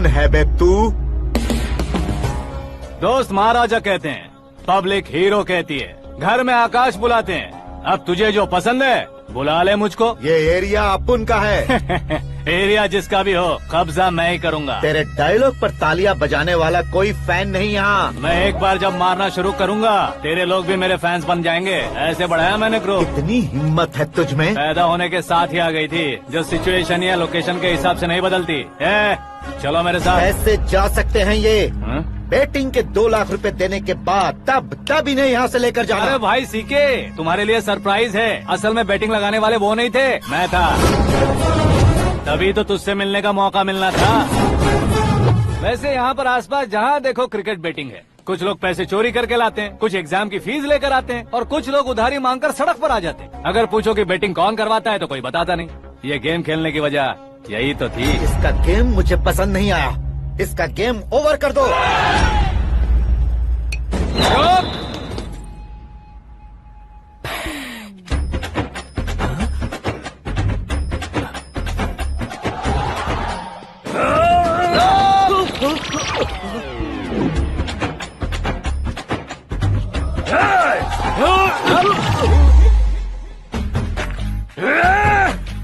कौन है बे तू? दोस्त महाराजा कहते हैं, पब्लिक हीरो कहती है, घर में आकाश बुलाते हैं। अब तुझे जो पसंद है बुला ले मुझको। ये एरिया अपुन का है। एरिया जिसका भी हो, कब्जा मैं ही करूंगा। तेरे डायलॉग पर तालियां बजाने वाला कोई फैन नहीं यहाँ। मैं एक बार जब मारना शुरू करूंगा, तेरे लोग भी मेरे फैंस बन जाएंगे। ऐसे बढ़ाया मैंने ग्रुप। इतनी हिम्मत है तुझ में? पैदा होने के साथ ही आ गई थी, जो सिचुएशन या लोकेशन के हिसाब से नहीं बदलती। चलो मेरे साथ। कैसे जा सकते हैं ये? हाँ? बेटिंग के 2 लाख रुपए देने के बाद तब इन्हें यहाँ से लेकर जाना। अरे भाई सीके, तुम्हारे लिए सरप्राइज है। असल में बैटिंग लगाने वाले वो नहीं थे, मैं था। तभी तो तुझसे मिलने का मौका मिलना था। वैसे यहाँ पर आसपास जहाँ देखो क्रिकेट बैटिंग है। कुछ लोग पैसे चोरी करके लाते हैं, कुछ एग्जाम की फीस लेकर आते हैं, और कुछ लोग उधारी मांगकर सड़क पर आ जाते हैं। अगर पूछो कि बैटिंग कौन करवाता है तो कोई बताता नहीं। ये गेम खेलने की वजह यही तो थी। इसका गेम मुझे पसंद नहीं आया। इसका गेम ओवर कर दो।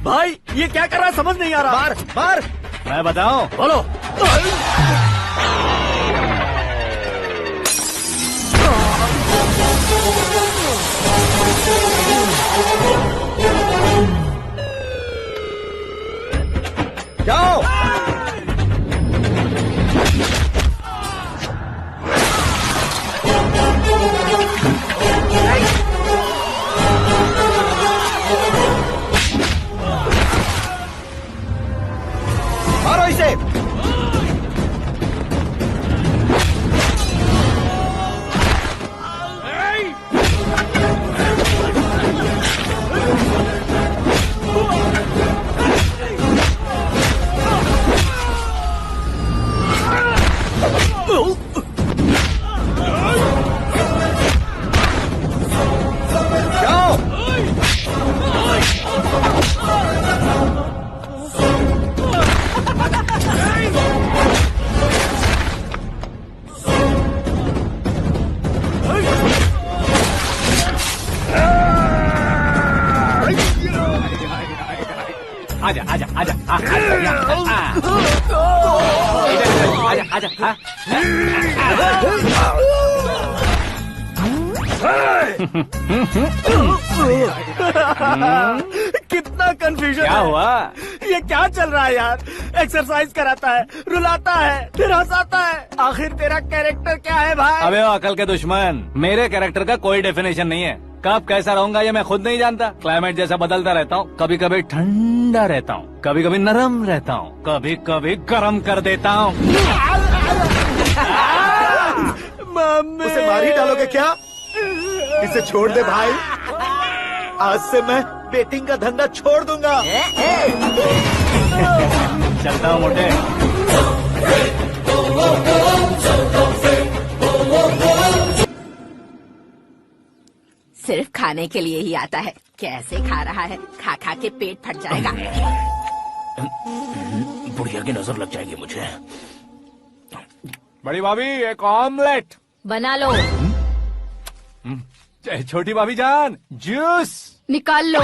भाई ये क्या कर रहा है समझ नहीं आ रहा। मार मार। मैं बताऊं? बोलो। जाओ। मारो इसे। आजा आजा आजा आजा आजा आजा। कितना कंफ्यूजन क्या है। हुआ? ये क्या चल रहा है यार? एक्सरसाइज कराता है, रुलाता है, फिर हंसाता है। आखिर तेरा कैरेक्टर क्या है भाई? अबे ओ अकल के दुश्मन, मेरे कैरेक्टर का कोई डेफिनेशन नहीं है। कब कैसा रहूंगा ये मैं खुद नहीं जानता। क्लाइमेट जैसा बदलता रहता हूँ। कभी कभी ठंडा रहता हूँ, कभी कभी नरम रहता हूँ, कभी कभी गर्म कर देता हूँ। उसे मार ही डालोगे क्या? इसे छोड़ दे भाई। आज से मैं बेटिंग का धंधा छोड़ दूंगा। चलता हूँ मोटे। सिर्फ खाने के लिए ही आता है। कैसे खा रहा है, खा खा के पेट फट जाएगा। बुढ़िया की नजर लग जाएगी मुझे। बड़ी भाभी एक ऑमलेट बना लो। छोटी भाभी जान जूस निकाल लो।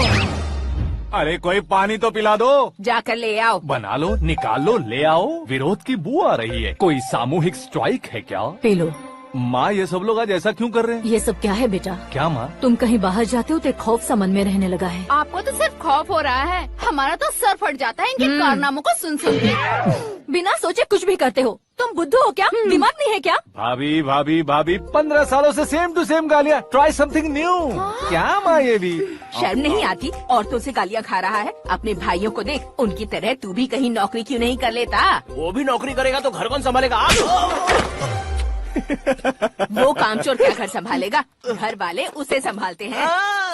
अरे कोई पानी तो पिला दो। जाकर ले आओ। बना लो, निकाल लो, ले आओ। विरोध की बू आ रही है। कोई सामूहिक स्ट्राइक है क्या? P low. माँ ये सब लोग आज ऐसा क्यों कर रहे हैं? ये सब क्या है बेटा? क्या माँ? तुम कहीं बाहर जाते हो तो एक खौफ सा मन में रहने लगा है। आपको तो सिर्फ खौफ हो रहा है, हमारा तो सर फट जाता है इनके कारनामों को सुन सुन के। बिना सोचे कुछ भी करते हो। तुम बुद्धू हो क्या? दिमाग नहीं है क्या? भाभी भाभी भाभी 15 सालों से सेम टू सेम गालियाँ। Try something new. क्या माँ ये भी? शर्म नहीं आती? औरतों से गालियाँ खा रहा है। अपने भाइयों को देख, उनकी तरह तू भी कहीं नौकरी क्यों नहीं कर लेता? वो भी नौकरी करेगा तो घर कौन संभालेगा? वो कामचोर क्या घर संभालेगा? घर वाले उसे संभालते हैं।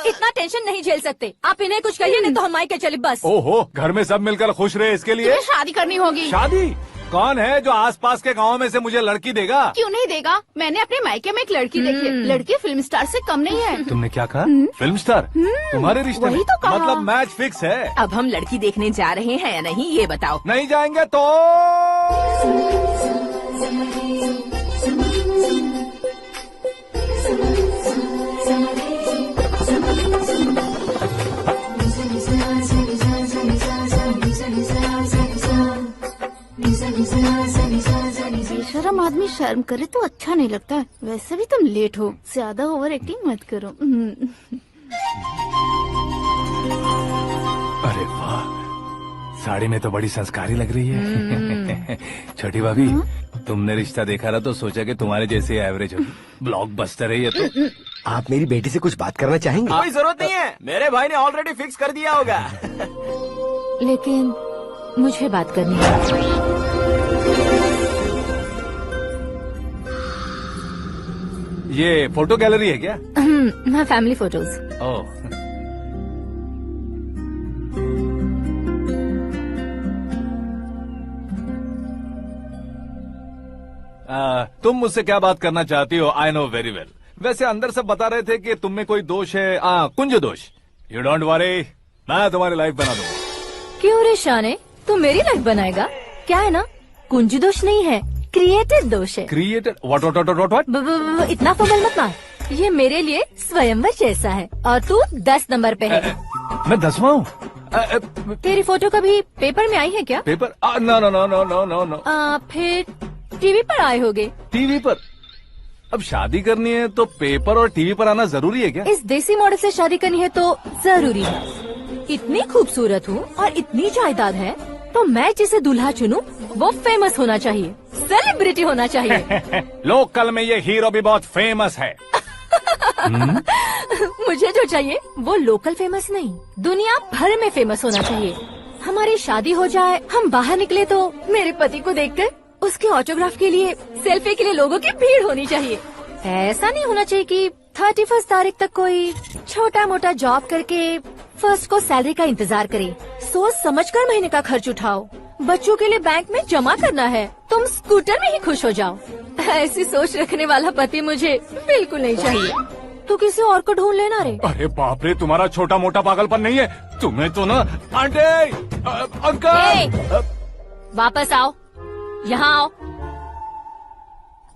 इतना टेंशन नहीं झेल सकते। आप इन्हें कुछ कहिए नहीं तो हम मायके चले बस। ओहो, घर में सब मिलकर खुश रहे इसके लिए। तुम्हें शादी करनी होगी। शादी? कौन है जो आसपास के गांव में से मुझे लड़की देगा? क्यों नहीं देगा? मैंने अपने मायके में एक लड़की देखी है। लड़की फिल्म स्टार से कम नहीं है। तुमने क्या कहा? Film star? तुम्हारे रिश्ते में? वही तो कहा। मतलब मैच फिक्स है? अब हम लड़की देखने जा रहे हैं या नहीं ये बताओ। नहीं जाएंगे तो बेशरम आदमी शर्म करे तो अच्छा नहीं लगता है। वैसे भी तुम लेट हो, ज्यादा ओवर एक्टिंग मत करो। अरे वाह, साड़ी में तो बड़ी संस्कारी लग रही है। छोटी भाभी, तुमने रिश्ता देखा ना तो सोचा कि तुम्हारे जैसे एवरेज होगी। ब्लॉकबस्टर है ये तो। आप मेरी बेटी से कुछ बात करना चाहेंगे? कोई जरूरत नहीं है, मेरे भाई ने ऑलरेडी फिक्स कर दिया होगा। लेकिन मुझे बात करनी है। ये फोटो गैलरी है क्या? हाँ, फैमिली फोटोज। ओह, तुम मुझसे क्या बात करना चाहती हो? I know very well. वैसे अंदर सब बता रहे थे कि तुम में कोई दोष है, कुंज दोष। यू डोंट वरी, मैं तुम्हारी लाइफ बना दूंगा। क्यों रे शाने, तू मेरी लाइफ बनाएगा? क्या है ना, कुंज दोष नहीं है, क्रिएटेड दोष है। क्रिएटेड? व्हाट? इतना फबल मत मार। ये मेरे लिए स्वयंवर जैसा है और तू 10 नंबर पे है। मैं 10वां हूँ? तेरी फोटो कभी पेपर में आई है क्या? Paper? No no no no no no no. फिर टीवी पर आए होगे। टीवी पर? अब शादी करनी है तो पेपर और टीवी पर आना जरूरी है क्या? इस देसी मॉडल से शादी करनी है तो जरूरी है। इतनी खूबसूरत हूँ और इतनी जायदाद है तो मैं जिसे दूल्हा चुनूं वो फेमस होना चाहिए, सेलिब्रिटी होना चाहिए। लोकल में ये हीरो भी बहुत फेमस है। मुझे जो चाहिए वो लोकल फेमस नहीं, दुनिया भर में फेमस होना चाहिए। हमारी शादी हो जाए, हम बाहर निकले तो मेरे पति को देखकर उसके ऑटोग्राफ के लिए, सेल्फी के लिए लोगों की भीड़ होनी चाहिए। ऐसा नहीं होना चाहिए कि 31 तारीख तक कोई छोटा मोटा जॉब करके फर्स्ट को सैलरी का इंतजार करे। सोच समझकर महीने का खर्च उठाओ। बच्चों के लिए बैंक में जमा करना है, तुम स्कूटर में ही खुश हो जाओ। ऐसी सोच रखने वाला पति मुझे बिल्कुल नहीं चाहिए। तू किसी और को ढूंढ लेना रे। अरे बाप रे, तुम्हारा छोटा मोटा पागलपन नहीं है? तुम्हें तो ना आंटी, अंकल। वापस आओ, यहाँ आओ।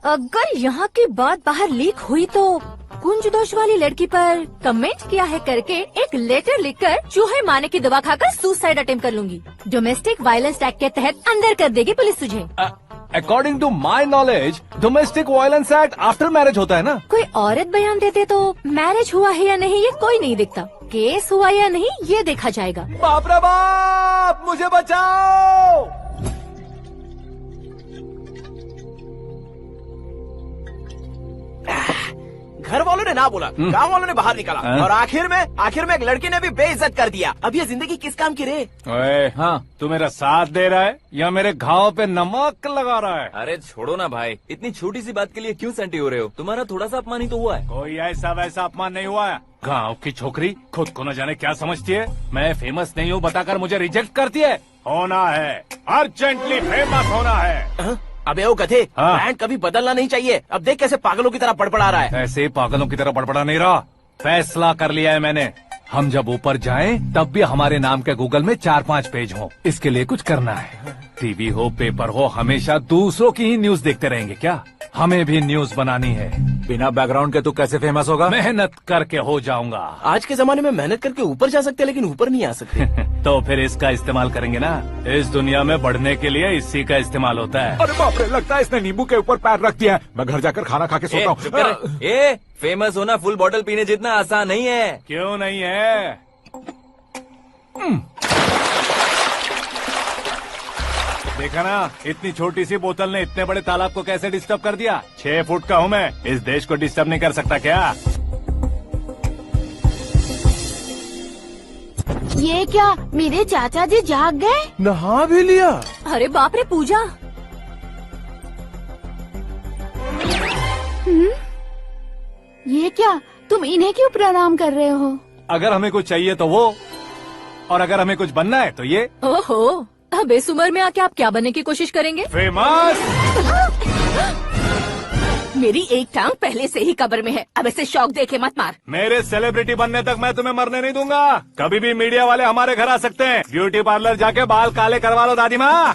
अगर यहाँ की बात बाहर लीक हुई तो कुंज दोष वाली लड़की पर कमेंट किया है करके एक लेटर लिखकर चूहे मारने की दवा खाकर सुसाइड अटेम्प्ट कर लूंगी। डोमेस्टिक वायलेंस एक्ट के तहत अंदर कर देगी पुलिस तुझे। According to my knowledge domestic violence act after marriage होता है ना? कोई औरत बयान देते तो मैरिज हुआ है या नहीं ये कोई नहीं दिखता, केस हुआ या नहीं ये देखा जाएगा। बाप रे बाप, मुझे बचाओ। घर वालों ने ना बोला, गांव वालों ने बाहर निकाला और आखिर में एक लड़की ने भी बेइज्जत कर दिया। अब ये जिंदगी किस काम की रे? ओए, हाँ, तू मेरा साथ दे रहा है या मेरे घाव पे नमक लगा रहा है? अरे छोड़ो ना भाई, इतनी छोटी सी बात के लिए क्यों सैंटी हो रहे हो? तुम्हारा थोड़ा सा अपमान ही तो हुआ है। कोई ऐसा वैसा अपमान नहीं हुआ है। गाँव की छोकरी खुद को न जाने क्या समझती है। मैं फेमस नहीं हूँ बताकर मुझे रिजेक्ट करती है। होना है, अर्जेंटली फेमस होना है। अबे ओ गधे, हाँ। ब्रांड कभी बदलना नहीं चाहिए। अब देख कैसे पागलों की तरह बड़बड़ा रहा है। ऐसे पागलों की तरह बड़बड़ा नहीं रहा, फैसला कर लिया है मैंने। हम जब ऊपर जाएं तब भी हमारे नाम के गूगल में 4-5 पेज हो। इसके लिए कुछ करना है। टीवी हो, पेपर हो, हमेशा दूसरों की ही न्यूज देखते रहेंगे क्या? हमें भी न्यूज बनानी है। बिना बैकग्राउंड के तू कैसे फेमस होगा? मेहनत करके हो जाऊंगा। आज के जमाने में मेहनत करके ऊपर जा सकते लेकिन ऊपर नहीं आ सकते। तो फिर इसका इस्तेमाल करेंगे ना। इस दुनिया में बढ़ने के लिए इसी का इस्तेमाल होता है। अरे बाप रे, लगता है इसने नींबू के ऊपर पैर रख दिया है। मैं घर जाकर खाना खा के सोता हूँ। ए, फेमस होना फुल बॉटल पीने जितना आसान नहीं है। क्यों नहीं है? देखा ना, इतनी छोटी सी बोतल ने इतने बड़े तालाब को कैसे डिस्टर्ब कर दिया। 6 फुट का हूँ मैं, इस देश को डिस्टर्ब नहीं कर सकता क्या? ये क्या, मेरे चाचा जी जाग गए? नहा भी लिया? अरे बाप रे पूजा, ये क्या, तुम इन्हें क्यों प्रणाम कर रहे हो? अगर हमें कुछ चाहिए तो वो, और अगर हमें कुछ बनना है तो ये। ओहो, अब इस उम्र में आके आप क्या बनने की कोशिश करेंगे? फेमस। मेरी एक टांग पहले से ही कब्र में है, अब ऐसे शौक देके मत मार। मेरे सेलिब्रिटी बनने तक मैं तुम्हें मरने नहीं दूंगा। कभी भी मीडिया वाले हमारे घर आ सकते हैं। ब्यूटी पार्लर जाके बाल काले करवा लो दादी माँ।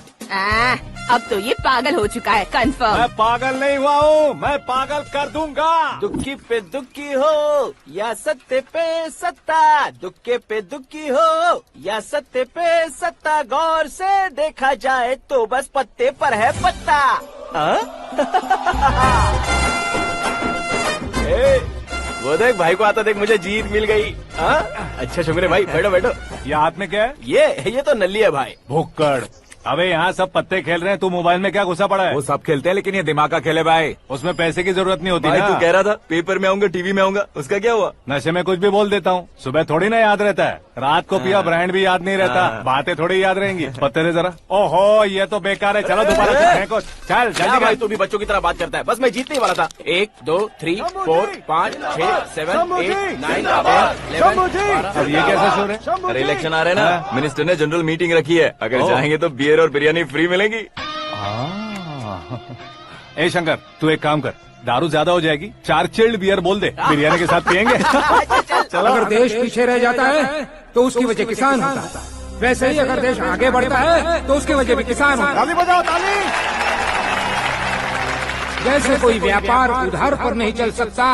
अब तो ये पागल हो चुका है, कंफर्म। मैं पागल नहीं हुआ हूँ, मैं पागल कर दूंगा। दुखी पे दुखी हो या सत्य पे सत्ता, दुखे पे दुखी हो या सत्य पे सत्ता, गौर से देखा जाए तो बस पत्ते पर है पत्ता। वो देख भाई को आता देख, मुझे जीत मिल गई। अच्छा शुक्र भाई, बैठो बैठो। ये हाथ में क्या है? ये तो नल्ली है भाई। भुक्कड़। अबे यहाँ सब पत्ते खेल रहे हैं, तू मोबाइल में क्या घुसा पड़ा है? वो सब खेलते हैं लेकिन ये दिमाग का खेल है भाई। उसमें पैसे की जरूरत नहीं होती भाई ना। तू कह रहा था पेपर में आऊंगा, टीवी में आऊंगा, उसका क्या हुआ? नशे में कुछ भी बोल देता हूँ, सुबह थोड़ी ना याद रहता है। रात को पिया ब्रांड भी याद नहीं रहता, बातें थोड़ी याद रहेंगी। पत्ते दे जरा। ओहो ये तो बेकार है, चलो दोबारा से फेंको। चल क्या जल्दी भाई कर। तू भी बच्चों की तरह बात करता है। बस मैं जीतने ही वाला था। 1 2 3 4 5 6 7 8 9 10 11 अब ये कैसे शोर है? अरे इलेक्शन आ रहे हैं ना, मिनिस्टर ने जनरल मीटिंग रखी है, अगर जाएंगे तो बियर और बिरयानी फ्री मिलेगी। ए शंकर तू एक काम कर, दारू ज्यादा हो जाएगी, 4 चिल्ड बियर बोल दे, बिरयानी के साथ पियेंगे। अगर देश पीछे रह जाता है तो उसकी वजह किसान होता है, वैसे ही अगर देश आगे बढ़ता है तो उसकी वजह भी किसान होता है। ताली बजाओ ताली। जैसे कोई व्यापार उधार पर नहीं चल सकता,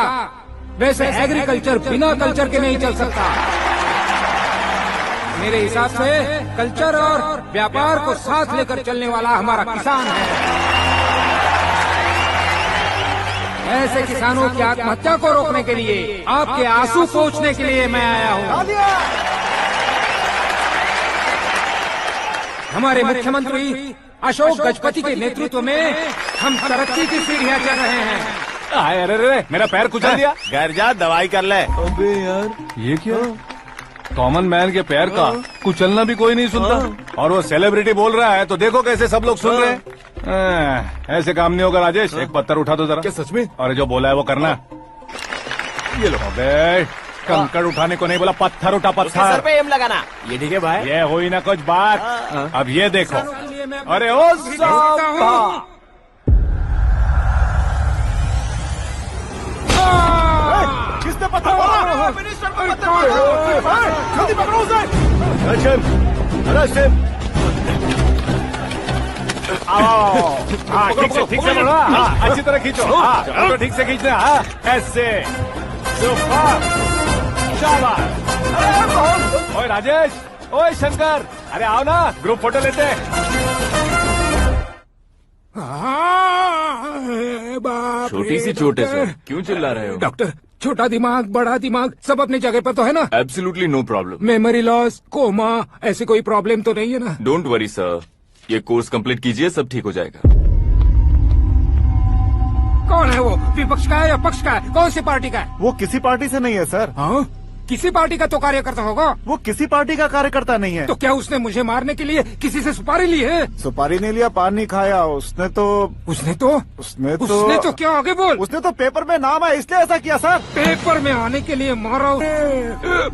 वैसे एग्रीकल्चर बिना कल्चर के नहीं चल सकता। मेरे हिसाब से कल्चर और व्यापार को साथ लेकर चलने वाला हमारा किसान है। ऐसे किसानों की आत्महत्या को रोकने के लिए, आपके आंसू पोंछने के लिए मैं आया हूँ। हमारे मुख्यमंत्री अशोक गजपति के नेतृत्व में हम तरक्की की सीढ़ियाँ चढ़ रहे हैं। अरे मेरा पैर कुचल दिया। घर जा दवाई कर ले। अबे यार ये क्या? कॉमन मैन के पैर का कुचलना भी कोई नहीं सुनता, और वो सेलिब्रिटी बोल रहा है तो देखो कैसे सब लोग सुन रहे हैं। ऐसे काम नहीं होगा राजेश, एक पत्थर उठा दो जरा। क्या सच में? और जो बोला है वो करना। ये लो। अबे कंकड़ उठाने को नहीं बोला, पत्थर उठा सर पत्थर। पे एम लगाना। ये ठीक है भाई। ये हुई ना कुछ बात। अब ये देखो। अरे ओ साहब, किसने पत्थर मारा? मिनिस्टर को पत्थर मारा। जल्दी पकड़ो उसे। हाँ ठीक से बढ़ो। हाँ अच्छी तरह खींचो। हाँ तो ठीक से खींचना। हाँ ऐसे। सुपर। शाबाश। ओए राजेश, ओए शंकर, अरे आओ ना, ग्रुप फोटो लेते हैं। बाप छोटी सी चोट है सर, क्यों चिल्ला रहे हो? डॉक्टर, छोटा दिमाग बड़ा दिमाग सब अपनी जगह पर तो है ना? Absolutely no problem. Memory loss, coma, ऐसी कोई प्रॉब्लम तो नहीं है ना? डोंट वरी सर, ये कोर्स कंप्लीट कीजिए, सब ठीक हो जाएगा। कौन है वो? विपक्ष का है या पक्ष का है? कौन सी पार्टी का है? वो किसी पार्टी से नहीं है सर। हाँ? किसी पार्टी का तो कार्यकर्ता होगा। वो किसी पार्टी का कार्यकर्ता नहीं है। तो क्या उसने मुझे मारने के लिए किसी से सुपारी ली है? सुपारी नहीं लिया, पान नहीं खाया। उसने तो क्या आगे बोल? उसने तो पेपर में नाम है इसलिए ऐसा किया सर। पेपर में आने के लिए मारो?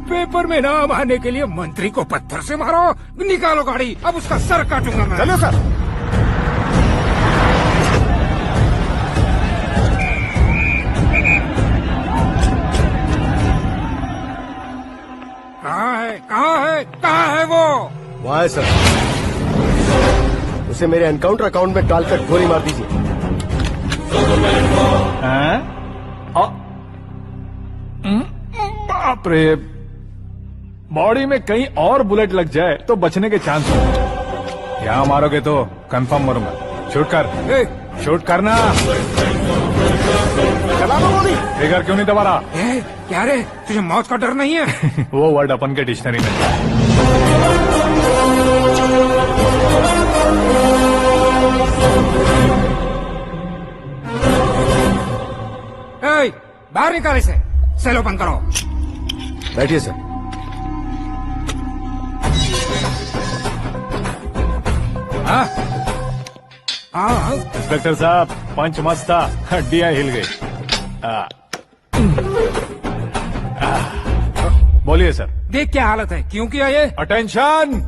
पेपर में नाम आने के लिए मंत्री को पत्थर से मारो? निकालो गाड़ी, अब उसका सर काटूंगा मैं। चलो सर। कहाँ है वो? वहाँ है सर। उसे मेरे एनकाउंटर अकाउंट में डालकर गोली मार दीजिए। बाप रे, बॉडी में कहीं और बुलेट लग जाए तो बचने के चांस हो। यहाँ मारोगे तो कंफर्म मरूंगा। शूट कर। शूट करना। चला लो गोली। ट्रिगर क्यों नहीं दबा रहा? क्या रे, तुझे मौत का डर नहीं है? वो वर्ड अपन के डिक्शनरी में। बाहर निकाल इसे। सेल ओपन करो। बैठिए सर। हाँ इंस्पेक्टर साहब, पंच मस्त था, हड्डियां हिल गई। बोलिए सर। देख क्या हालत है, क्यों किया ये? अटेंशन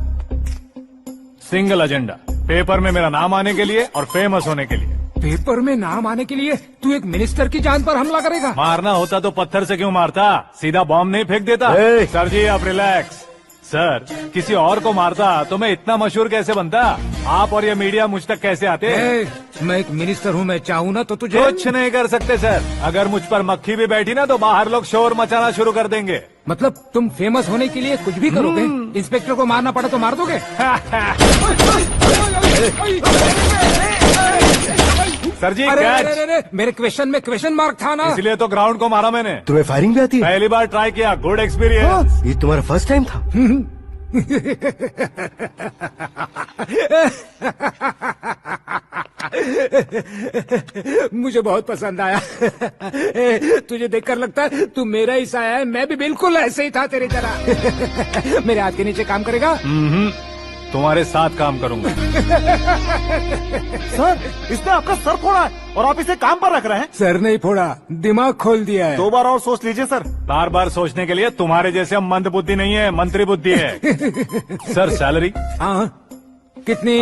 सिंगल एजेंडा, पेपर में मेरा नाम आने के लिए और फेमस होने के लिए। पेपर में नाम आने के लिए तू एक मिनिस्टर की जान पर हमला करेगा? मारना होता तो पत्थर से क्यों मारता, सीधा बॉम्ब नहीं फेंक देता। ए! सर जी आप रिलैक्स। सर किसी और को मारता तो मैं इतना मशहूर कैसे बनता, आप और ये मीडिया मुझ तक कैसे आते। मैं एक मिनिस्टर हूँ, मैं चाहूँ ना तो तुझे कुछ नहीं कर सकते सर, अगर मुझ पर मक्खी भी बैठी ना तो बाहर लोग शोर मचाना शुरू कर देंगे। मतलब तुम फेमस होने के लिए कुछ भी करोगे? इंस्पेक्टर को मारना पड़ा तो मार दोगे? सर जी अरे, कैच। अरे, अरे, अरे, मेरे क्वेश्चन में क्वेश्चन मार्क था ना। इसलिए तो ग्राउंड को मारा मैंने। तुम्हें फायरिंग भी आती है? पहली बार ट्राई किया, गुड एक्सपीरियंस। ये तुम्हारा फर्स्ट टाइम था? मुझे बहुत पसंद आया। तुझे देखकर लगता है तू मेरा ही साया है, मैं भी बिल्कुल ऐसे ही था तेरी तरह। मेरे हाथ के नीचे काम करेगा? तुम्हारे साथ काम करूंगा। सर इसने आपका सर फोड़ा है और आप इसे काम पर रख रहे हैं। सर नहीं फोड़ा, दिमाग खोल दिया है। 2 बार और सोच लीजिए सर। बार बार सोचने के लिए तुम्हारे जैसे मंद बुद्धि नहीं है, मंत्री बुद्धि है। Sir salary? हाँ कितनी?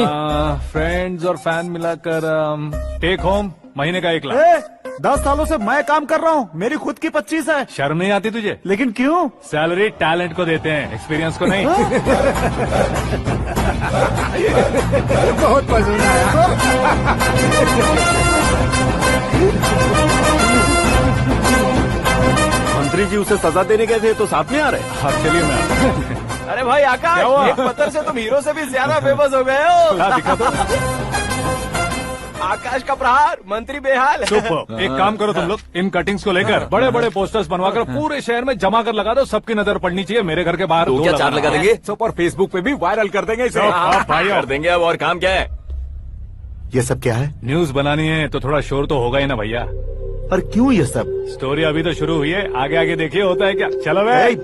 फ्रेंड्स और फैन मिलाकर टेक होम महीने का 1 लाख। 10 सालों से मैं काम कर रहा हूँ, मेरी खुद की 25 है। शर्म नहीं आती तुझे? लेकिन क्यों? सैलरी टैलेंट को देते हैं, एक्सपीरियंस को नहीं। बहुत पसंद आया। मंत्री जी उसे सजा देने गए थे तो साथ में आ रहे। हाँ चलिए मैं। अरे भाई आकाश, क्या हुआ? एक पत्थर से तुम हीरो से भी ज्यादा फेमस हो गए हो। हाँ, दिखा दो। आकाश का प्रहार, मंत्री बेहाल। सुपर। एक काम करो तुम लोग, इन कटिंग्स को लेकर बड़े बड़े पोस्टर्स बनवाकर पूरे शहर में जमा कर लगा दो, सबकी नजर पड़नी चाहिए। मेरे घर के बाहर तो 2 क्या 4 लगा देंगे? और फेसबुक पे भी वायरल कर देंगे इसे। हाँ, भाई कर देंगे अब, और काम क्या है? ये सब क्या है? न्यूज बनानी है तो थोड़ा शोर तो होगा ही ना भैया। और क्यों ये सब? स्टोरी अभी तो शुरू हुई है, आगे आगे देखिए होता है क्या। चलो भाई।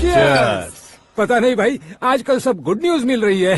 Cheers. पता नहीं भाई, आजकल सब गुड न्यूज मिल रही है।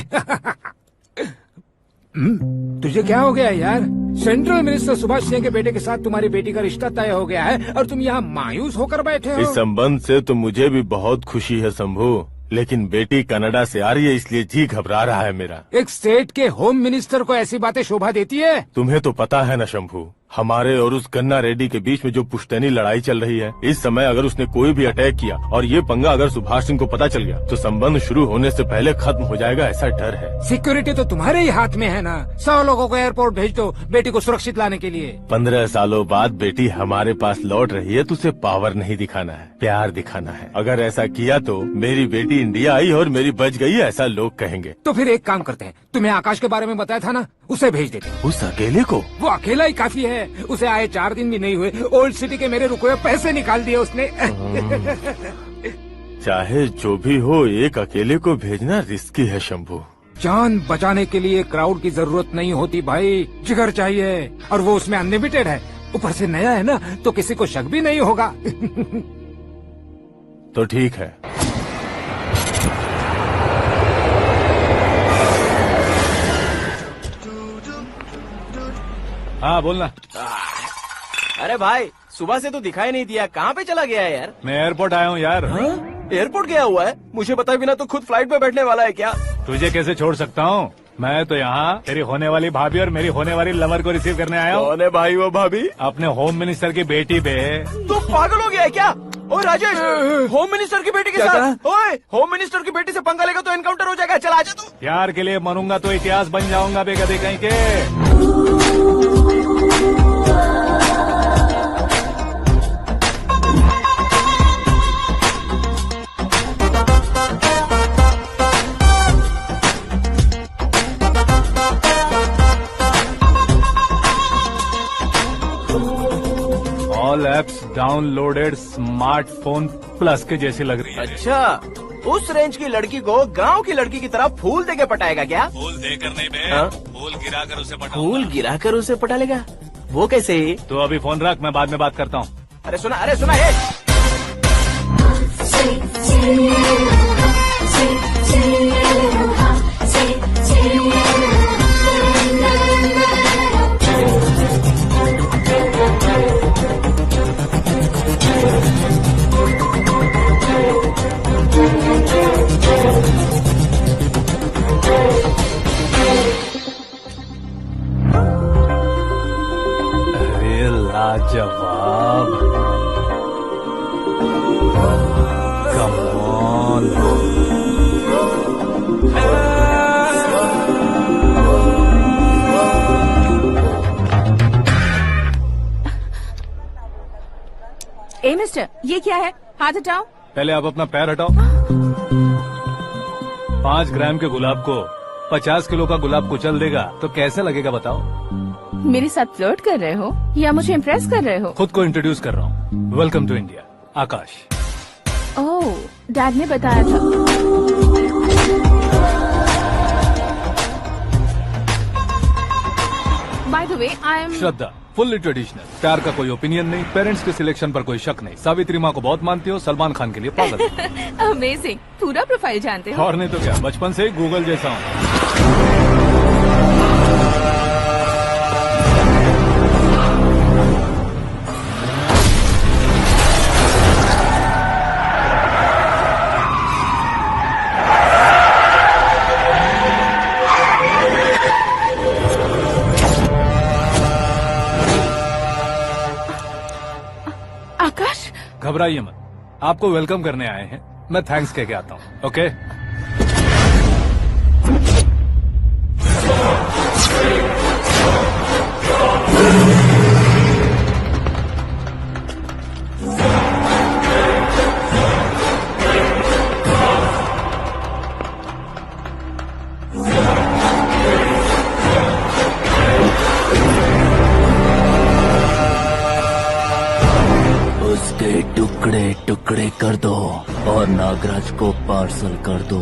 तुझे क्या हो गया यार? सेंट्रल मिनिस्टर सुभाष सिंह के बेटे के साथ तुम्हारी बेटी का रिश्ता तय हो गया है और तुम यहाँ मायूस होकर बैठे हो। इस संबंध से तो मुझे भी बहुत खुशी है शंभू, लेकिन बेटी कनाडा से आ रही है इसलिए जी घबरा रहा है मेरा। एक स्टेट के होम मिनिस्टर को ऐसी बातें शोभा देती है? तुम्हें तो पता है ना शंभू, हमारे और उस गन्ना रेड्डी के बीच में जो पुश्तैनी लड़ाई चल रही है, इस समय अगर उसने कोई भी अटैक किया और ये पंगा अगर सुभाष सिंह को पता चल गया तो संबंध शुरू होने से पहले खत्म हो जाएगा, ऐसा डर है। सिक्योरिटी तो तुम्हारे ही हाथ में है ना। 100 लोगों को एयरपोर्ट भेज दो बेटी को सुरक्षित लाने के लिए। 15 सालों बाद बेटी हमारे पास लौट रही है तो उसे पावर नहीं दिखाना है, प्यार दिखाना है। अगर ऐसा किया तो मेरी बेटी इंडिया आई और मेरी बच गई, ऐसा लोग कहेंगे। तो फिर एक काम करते हैं, तुम्हें आकाश के बारे में बताया था ना, उसे भेज देते हैं। उस अकेले को? वो अकेला ही काफी है, उसे आए 4 दिन भी नहीं हुए, ओल्ड सिटी के मेरे रुके हुए पैसे निकाल दिए उसने। चाहे जो भी हो, एक अकेले को भेजना रिस्की है शंभू। जान बचाने के लिए क्राउड की जरूरत नहीं होती भाई, जिगर चाहिए, और वो उसमें अनलिमिटेड है। ऊपर से नया है ना, तो किसी को शक भी नहीं होगा। तो ठीक है। हाँ बोलना। अरे भाई सुबह से तो दिखाई नहीं दिया, कहाँ पे चला गया है यार? मैं एयरपोर्ट आया हूँ यार। एयरपोर्ट गया हुआ है? मुझे बताए बिना तो खुद फ्लाइट पे बैठने वाला है क्या? तुझे कैसे छोड़ सकता हूँ? मैं तो यहाँ तेरी होने वाली भाभी और मेरी होने वाली लवर को रिसीव करने आया हूँ। कौन है भाई वो भाभी? अपने होम मिनिस्टर की बेटी पे। तो पागल हो गया है क्या? ओए राजेश, होम मिनिस्टर की बेटी के साथ? ओए होम मिनिस्टर की बेटी से पंगा लेगा तो एनकाउंटर हो जाएगा। चल आजा तू। प्यार के लिए मरूंगा तो इतिहास बन जाऊंगा बेगदे कहीं के। All apps downloaded smartphone plus के जैसी लग रही है। अच्छा, उस रेंज की लड़की को गांव की लड़की की तरह फूल देके पटाएगा क्या? फूल देकर नहीं बे, हाँ? फूल गिराकर उसे पटा। फूल गिराकर उसे पटा लेगा? वो कैसे? तो अभी फोन रख, मैं बाद में बात करता हूँ। अरे सुना ये। मिस्टर, ये क्या है? हाथ हटाओ। पहले आप अपना पैर हटाओ। 5 ग्राम के गुलाब को 50 किलो का गुलाब कुचल देगा तो कैसे लगेगा बताओ? मेरे साथ फ्लर्ट कर रहे हो या मुझे इम्प्रेस कर रहे हो? खुद को इंट्रोड्यूस कर रहा हूँ। Welcome to India, Akash. Oh, dad ने बताया था। By the way, I am Shraddha, fully traditional. प्यार का कोई ओपिनियन नहीं, पेरेंट्स के सिलेक्शन पर कोई शक नहीं। सावित्री माँ को बहुत मानती हो, सलमान खान के लिए पागल हो। अमेजिंग, पूरा प्रोफाइल जानते हो। और नहीं तो क्या, बचपन से ही गूगल जैसा हूँ। आकाश, घबराइए मत, आपको वेलकम करने आए हैं। मैं थैंक्स कह के आता हूँ। ओके? उसके टुकड़े टुकड़े कर दो और नागराज को पार्सल कर दो।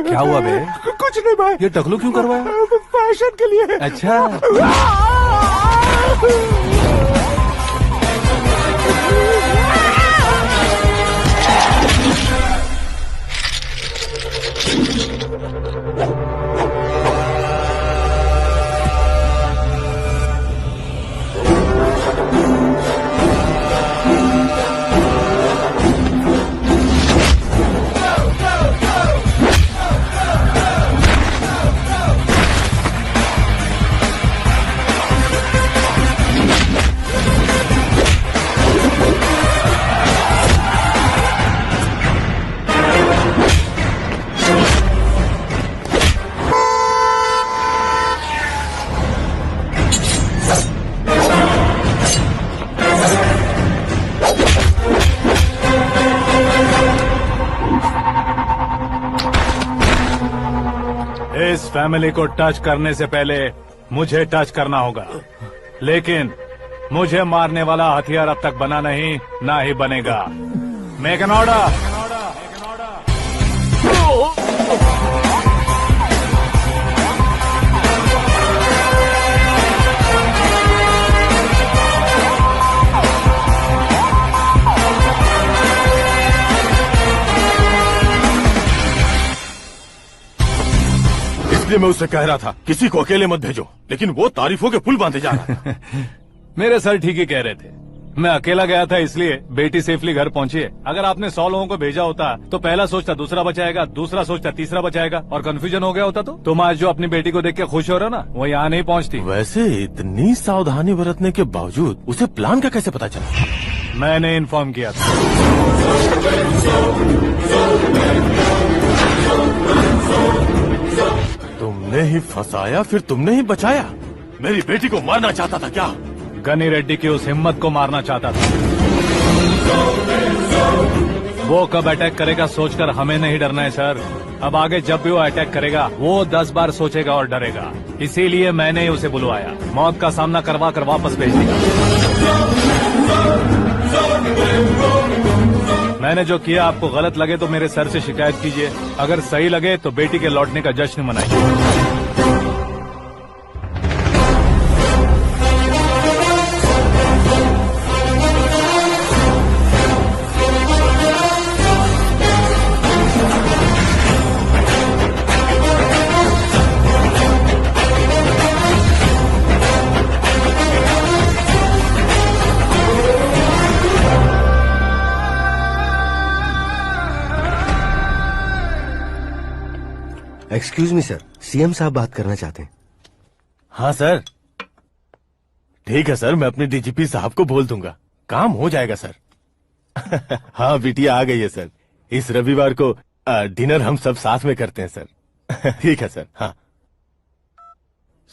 क्या हुआ बे? कुछ नहीं भाई। ये टकलू क्यों करवाया? फैशन के लिए। अच्छा। इस फैमिली को टच करने से पहले मुझे टच करना होगा, लेकिन मुझे मारने वाला हथियार अब तक बना नहीं, ना ही बनेगा। Make an order. इसलिए मैं उससे कह रहा था किसी को अकेले मत भेजो, लेकिन वो तारीफों के पुल बांधे जा रहा था। मेरे सर ठीक ही कह रहे थे। मैं अकेला गया था इसलिए बेटी सेफली घर पहुंची है। अगर आपने 100 लोगों को भेजा होता तो पहला सोचता दूसरा बचाएगा, दूसरा सोचता तीसरा बचाएगा, और कंफ्यूजन हो गया होता तो तुम आज जो अपनी बेटी को देख के खुश हो रहे हो ना, वो यहाँ नहीं पहुँचती। वैसे इतनी सावधानी बरतने के बावजूद उसे प्लान का कैसे पता चला? मैंने इन्फॉर्म किया था। तुमने ही फंसाया, फिर तुमने ही बचाया। मेरी बेटी को मारना चाहता था क्या? गनी रेड्डी की उस हिम्मत को मारना चाहता था। वो कब अटैक करेगा सोचकर हमें नहीं डरना है सर। अब आगे जब भी वो अटैक करेगा वो 10 बार सोचेगा और डरेगा। इसीलिए मैंने ही उसे बुलवाया। मौत का सामना करवा कर वापस भेज दिया। मैंने जो किया आपको गलत लगे तो मेरे सर से शिकायत कीजिए, अगर सही लगे तो बेटी के लौटने का जश्न मनाइए। एक्सक्यूज मी सर, सीएम साहब बात करना चाहते हैं। हाँ सर, ठीक है सर, मैं अपने डीजीपी साहब को बोल दूंगा, काम हो जाएगा सर। हाँ बिटिया आ गई है सर। इस रविवार को डिनर हम सब साथ में करते हैं सर। ठीक है सर। हाँ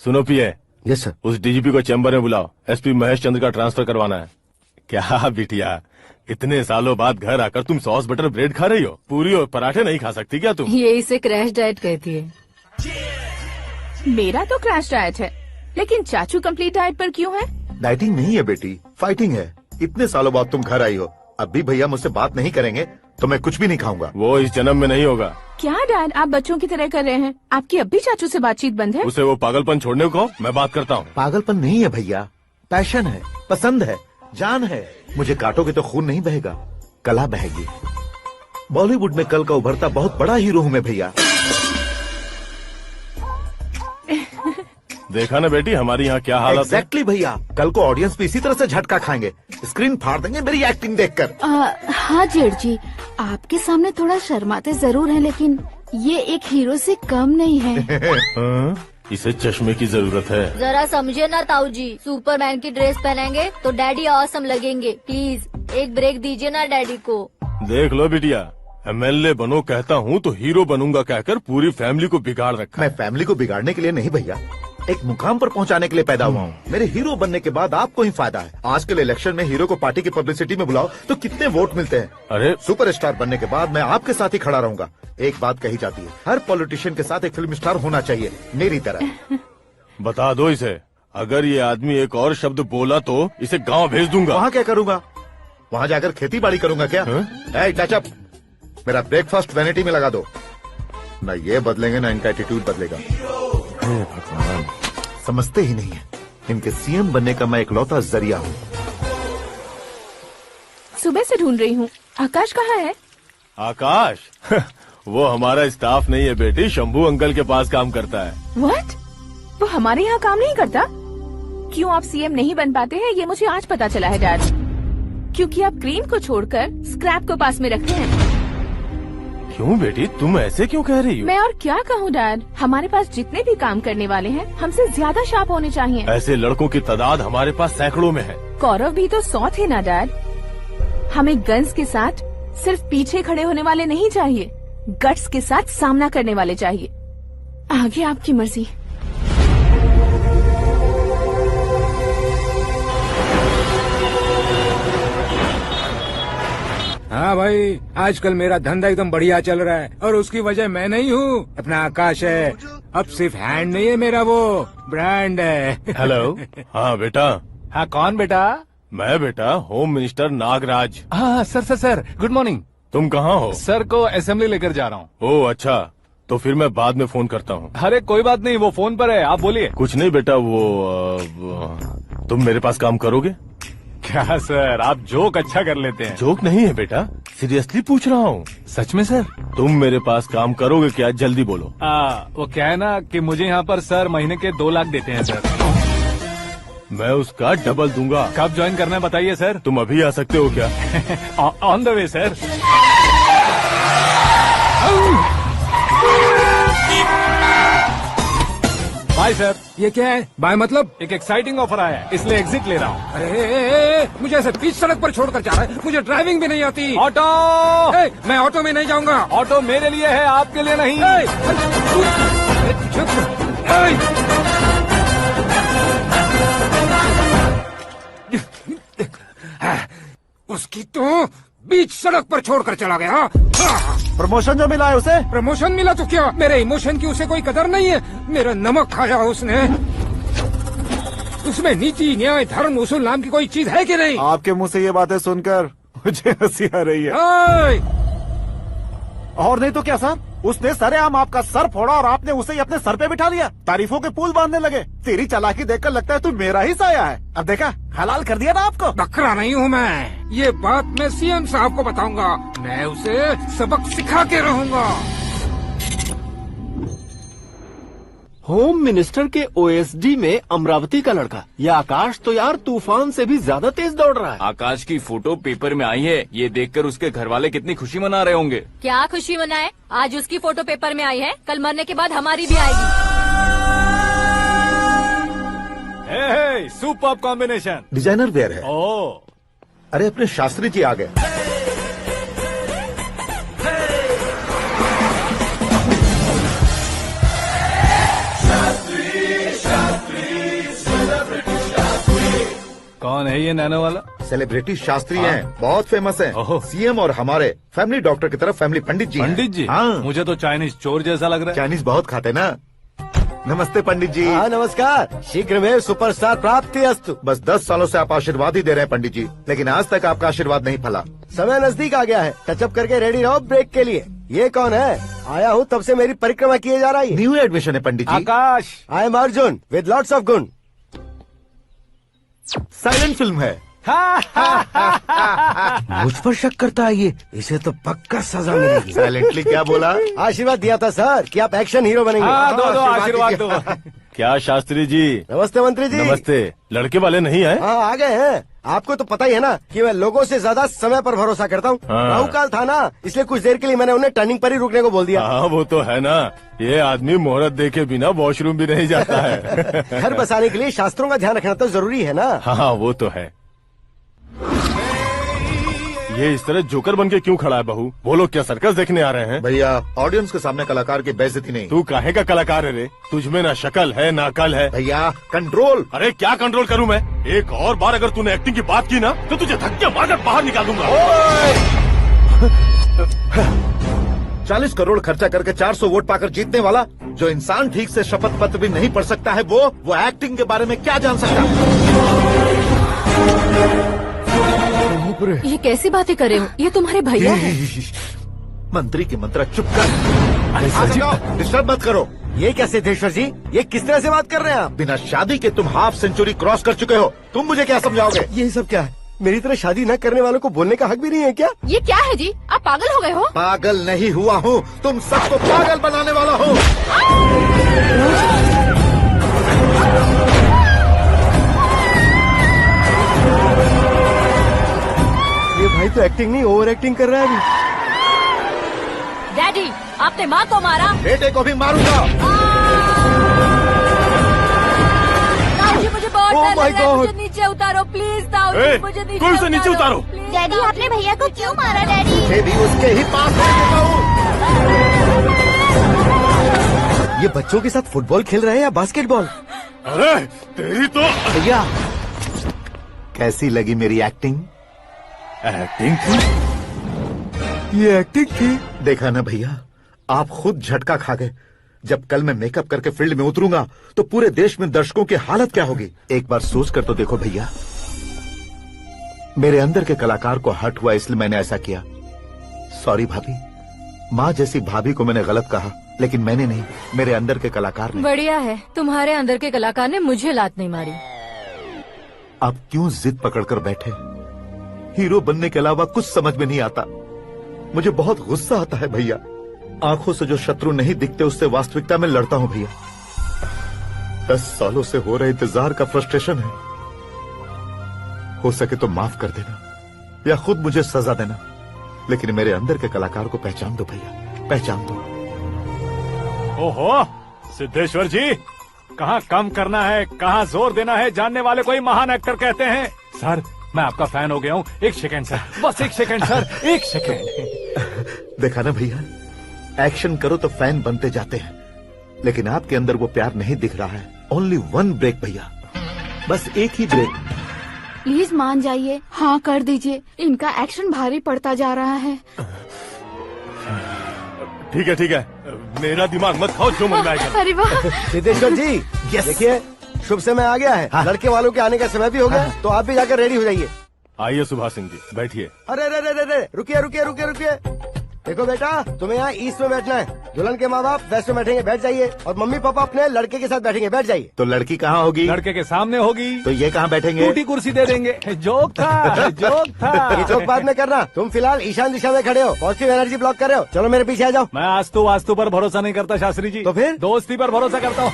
सुनो पिए। Yes sir. उस डीजीपी को चैम्बर में बुलाओ, एसपी महेश चंद्र का ट्रांसफर करवाना है। क्या बिटिया, इतने सालों बाद घर आकर तुम सॉस बटर ब्रेड खा रही हो? पूरी और पराठे नहीं खा सकती क्या तुम? ये इसे क्रैश डाइट कहती है। मेरा तो क्रैश डाइट है, लेकिन चाचू कंप्लीट डाइट पर क्यों है? डाइटिंग नहीं है बेटी, फाइटिंग है। इतने सालों बाद तुम घर आई हो, अब भी भैया मुझसे बात नहीं करेंगे तो मैं कुछ भी नहीं खाऊंगा। वो इस जन्म में नहीं होगा। क्या डैड, आप बच्चों की तरह कर रहे हैं? आपकी अब भी चाचू से बातचीत बंद है? उसे वो पागलपन छोड़ने को कहो, मैं बात करता हूँ। पागलपन नहीं है भैया, पैशन है, पसंद है, जान है। मुझे काटोगे तो खून नहीं बहेगा, कला बहेगी। बॉलीवुड में कल का उभरता बहुत बड़ा हीरो हूँ मैं भैया। देखा ना बेटी हमारी यहाँ क्या हालत है। एग्जैक्टली भैया, कल को ऑडियंस भी इसी तरह से झटका खाएंगे, स्क्रीन फाड़ देंगे मेरी एक्टिंग देखकर। हाँ जेठ जी, आपके सामने थोड़ा शर्माते जरूर हैं, लेकिन ये एक हीरो से कम नहीं है। हाँ? इसे चश्मे की जरूरत है। जरा समझे ना ताऊ जी, सुपरमैन की ड्रेस पहनेंगे तो डैडी ऑसम लगेंगे। प्लीज एक ब्रेक दीजिए ना डैडी को। देख लो बिटिया, एमएलए बनो कहता हूँ तो हीरो बनूंगा कहकर पूरी फैमिली को बिगाड़ रखा। मैं फैमिली को बिगाड़ने के लिए नहीं भैया, एक मुकाम पर पहुंचाने के लिए पैदा हुआ हूँ। मेरे हीरो बनने के बाद आपको ही फायदा है। आजकल इलेक्शन में हीरो को पार्टी की पब्लिसिटी में बुलाओ तो कितने वोट मिलते हैं। अरे सुपरस्टार बनने के बाद मैं आपके साथ ही खड़ा रहूंगा। एक बात कही जाती है, हर पॉलिटिशियन के साथ एक फिल्म स्टार होना चाहिए, मेरी तरह। बता दो इसे, अगर ये आदमी एक और शब्द बोला तो इसे गांव भेज दूंगा। वहाँ क्या करूंगा? वहाँ जाकर खेती बाड़ी करूंगा क्या? टच अप, मेरा ब्रेकफास्ट वैनिटी में लगा दो। न ये बदलेंगे न इनका एटीट्यूड बदलेगा। भगवान, समझते ही नहीं है, इनके सीएम बनने का मैं इकलौता जरिया हूँ। सुबह से ढूंढ रही हूँ, आकाश कहाँ है? आकाश? वो हमारा स्टाफ नहीं है बेटी, शंभू अंकल के पास काम करता है। व्हाट? वो हमारे यहाँ काम नहीं करता? क्यों आप सीएम नहीं बन पाते हैं ये मुझे आज पता चला है डैड। क्योंकि आप क्रीम को छोड़कर स्क्रैप को पास में रखते हैं। क्यों बेटी, तुम ऐसे क्यों कह रही हो? मैं और क्या कहूँ डैड, हमारे पास जितने भी काम करने वाले हैं हमसे ज्यादा शार्प होने चाहिए। ऐसे लड़कों की तादाद हमारे पास सैकड़ों में है। कौरव भी तो 100 थे ना डैड। हमें गन्स के साथ सिर्फ पीछे खड़े होने वाले नहीं चाहिए, गट्स के साथ सामना करने वाले चाहिए। आगे आपकी मर्जी। हाँ भाई, आजकल मेरा धंधा एकदम बढ़िया चल रहा है और उसकी वजह मैं नहीं हूँ, अपना आकाश है। अब सिर्फ हैंड नहीं है मेरा, वो ब्रांड है। हेलो। हाँ बेटा। हाँ कौन बेटा? मैं बेटा होम मिनिस्टर नागराज। हाँ सर गुड मॉर्निंग। तुम कहाँ हो? सर को असेंबली लेकर जा रहा हूँ। ओह अच्छा, तो फिर मैं बाद में फोन करता हूँ। अरे कोई बात नहीं, वो फोन पर है, आप बोलिए। कुछ नहीं बेटा, तुम मेरे पास काम करोगे? क्या सर, आप जोक अच्छा कर लेते हैं। जोक नहीं है बेटा, सीरियसली पूछ रहा हूँ। सच में सर? तुम मेरे पास काम करोगे क्या? जल्दी बोलो। वो क्या है ना कि मुझे यहाँ पर सर महीने के 2 लाख देते हैं सर। मैं उसका डबल दूंगा। कब ज्वाइन करना है बताइए सर। तुम अभी आ सकते हो क्या? On the way sir. Bye sir. ये क्या है? बाय मतलब? एक एक्साइटिंग ऑफर आया है, इसलिए एग्जिट ले रहा हूँ। अरे मुझे ऐसे बीच सड़क पर छोड़कर जा रहा है, मुझे ड्राइविंग भी नहीं आती। ऑटो। मैं ऑटो में नहीं जाऊंगा। ऑटो मेरे लिए है, आपके लिए नहीं। उसकी तो बीच सड़क पर छोड़कर चला गया। प्रमोशन जो मिला है उसे? प्रमोशन मिला तो क्या, मेरे इमोशन की उसे कोई कदर नहीं है। मेरा नमक खाया उसने। उसमें नीति, न्याय, धर्म, उसूल नाम की कोई चीज है कि नहीं? आपके मुंह से ये बातें सुनकर मुझे हंसी आ रही है। और नहीं तो क्या सर, उसने सरेआम आपका सर फोड़ा और आपने उसे ही अपने सर पे बिठा लिया। तारीफों के पुल बांधने लगे। तेरी चालाकी देखकर लगता है तू मेरा ही साया है। अब देखा, हलाल कर दिया ना आपको। बकरा नहीं हूँ मैं। ये बात मैं सीएम साहब को बताऊंगा। मैं उसे सबक सिखा के रहूंगा। होम मिनिस्टर के ओएसडी में अमरावती का लड़का, ये आकाश तो यार तूफान से भी ज्यादा तेज दौड़ रहा है। आकाश की फोटो पेपर में आई है, ये देखकर उसके घर वाले कितनी खुशी मना रहे होंगे। क्या खुशी मनाए? आज उसकी फोटो पेपर में आई है, कल मरने के बाद हमारी भी आएगी। Super combination. डिजाइनर वेयर है। ओ, अरे अपने शास्त्री जी आ गए। कौन है ये नैनो वाला? सेलिब्रिटी शास्त्री हैं, बहुत फेमस हैं। ओहो। सीएम और हमारे फैमिली डॉक्टर की तरफ फैमिली पंडित जी हैं। पंडित जी? हाँ। मुझे तो चाइनीज चोर जैसा लग रहा है। चाइनीज बहुत खाते ना। नमस्ते पंडित जी। हाँ नमस्कार, शीघ्र में सुपरस्टार प्राप्ति अस्तु। बस 10 सालों से आप आशीर्वाद ही दे रहे हैं पंडित जी, लेकिन आज तक आपका आशीर्वाद नहीं फला। समय नजदीक आ गया है, टचअप करके रेडी रहो ब्रेक के लिए। ये कौन है? आया हूँ तब से मेरी परिक्रमा किए जा रही है। न्यू एडमिशन है पंडित जी। आकाश। I am Arjun with lots of गुण। साइलेंट फिल्म है। मुझ पर शक करता है ये, इसे तो पक्का सजा मिलेगी। साइलेंटली क्या बोला? आशीर्वाद दिया था सर कि आप एक्शन हीरो बनेंगे। हाँ, दो आशीर्वाद दो। क्या शास्त्री जी? नमस्ते मंत्री जी। नमस्ते। लड़के वाले नहीं आए? हाँ आ गए हैं। आपको तो पता ही है ना कि मैं लोगों से ज्यादा समय पर भरोसा करता हूँ। हाँ। राहु काल था ना, इसलिए कुछ देर के लिए मैंने उन्हें टर्निंग पर ही रुकने को बोल दिया। हाँ वो तो है ना, ये आदमी मुहूर्त देखे बिना वॉशरूम भी नहीं जाता है। घर बसाने के लिए शास्त्रों का ध्यान रखना तो जरूरी है ना। हाँ वो तो है। ये इस तरह जोकर बन के क्यों खड़ा है बहू? वो लोग क्या सर्कस देखने आ रहे हैं? भैया ऑडियंस के सामने कलाकार की बेइज्जती नहीं। तू काहे का कलाकार है रे? तुझमें ना शक्ल है ना अकल है। भैया कंट्रोल। अरे क्या कंट्रोल करूं मैं? एक और बार अगर तूने एक्टिंग की बात की ना तो तुझे धक्के मारकर बाहर निकाल दूंगा। 40 करोड़ खर्चा करके 400 वोट पाकर जीतने वाला, जो इंसान ठीक से शपथ पत्र भी नहीं पढ़ सकता है, वो एक्टिंग के बारे में क्या जान सकता है? ये कैसी बातें कर रहे हो? ये तुम्हारे भैया हैं। मंत्री की मंत्रा चुप कर। डिस्टर्ब मत करो। ये क्या सिद्धेश्वर जी, ये किस तरह से बात कर रहे हैं आप? बिना शादी के तुम हाफ सेंचुरी क्रॉस कर चुके हो, तुम मुझे क्या समझाओगे? ये सब क्या है? मेरी तरह शादी न करने वालों को बोलने का हक भी नहीं है क्या? ये क्या है जी? आप पागल हो गए हो? पागल नहीं हुआ हूँ, तुम सबको पागल बनाने वाला हो। ये भाई तो एक्टिंग नहीं ओवर एक्टिंग कर रहा है अभी। डैडी, आपने माँ को मारा। बेटे को भी मारूंगा। ताऊ जी मुझे बहुत Oh डर my लग रहा है, God. मुझे नीचे उतारो प्लीज। ताऊ जी मुझे नीचे उतारो। please, डैडी ताऊ आपने भैया को क्यों मारा डैडी? मुझे भी उसके ही पास ले देता हूँ। ये बच्चों के साथ फुटबॉल खेल रहे हैं या बास्केटबॉल? अरे तेरी तो भैया कैसी लगी मेरी एक्टिंग? एक्टिंग थी। ये एक्टिंग थी। देखा ना भैया, आप खुद झटका खा गए। जब कल मैं मेकअप करके फील्ड में उतरूंगा तो पूरे देश में दर्शकों की हालत क्या होगी? एक बार सोच कर तो देखो भैया। मेरे अंदर के कलाकार को हर्ट हुआ इसलिए मैंने ऐसा किया। सॉरी भाभी। माँ जैसी भाभी को मैंने गलत कहा, लेकिन मैंने नहीं, मेरे अंदर के कलाकार ने। बढ़िया है, तुम्हारे अंदर के कलाकार ने मुझे लात नहीं मारी। आप क्यों जिद पकड़कर बैठे? हीरो बनने के अलावा कुछ समझ में नहीं आता। मुझे बहुत गुस्सा आता है भैया। आंखों से जो शत्रु नहीं दिखते उससे वास्तविकता में लड़ता हूं भैया। 10 सालों से हो रहे इंतजार का फ्रस्ट्रेशन है। हो सके तो माफ कर देना या खुद मुझे सजा देना, लेकिन मेरे अंदर के कलाकार को पहचान दो भैया, पहचान दो। ओहो सिद्धेश्वर जी, कहाँ कम करना है, कहाँ जोर देना है, जानने वाले कोई महान एक्टर कहते हैं। सर मैं आपका फैन हो गया हूँ। एक सेकंड सर, बस एक सेकंड सर, एक सेकंड। देखा ना भैया, एक्शन करो तो फैन बनते जाते हैं, लेकिन आपके अंदर वो प्यार नहीं दिख रहा है। ओनली वन ब्रेक भैया, बस एक ही ब्रेक। प्लीज मान जाइए, हाँ कर दीजिए। इनका एक्शन भारी पड़ता जा रहा है। ठीक है, मेरा दिमाग मत खाओ, जो मन में आएगा। अरे वाह। सिद्धेश्वर जी, देखिए शुभ समय आ गया है। लड़के वालों के आने का समय भी हो गया, तो आप भी जाकर रेडी हो जाइए। आइए सुभाष सिंह जी, बैठिए। अरे अरे अरे अरे, रुकिए। देखो बेटा, तुम्हें यहाँ ईस्ट में बैठना है। दुल्हन के माँ बाप वेस्ट में बैठेंगे, बैठ जाइए। और मम्मी पापा अपने लड़के के साथ बैठेंगे, बैठ जाइए। तो लड़की कहाँ होगी? लड़के के सामने होगी। तो ये कहाँ बैठेंगे? टूटी कुर्सी दे देंगे। जोक था, जोक था। ये जोक बाद में करना। तुम फिलहाल ईशान दिशा में खड़े हो, पॉजिटिव एनर्जी ब्लॉक कर रहे हो। चलो मेरे पीछे आ जाओ। मैं वास्तु पर भरोसा नहीं करता शास्त्री जी। तो फिर? दोस्ती पर भरोसा करता हूँ।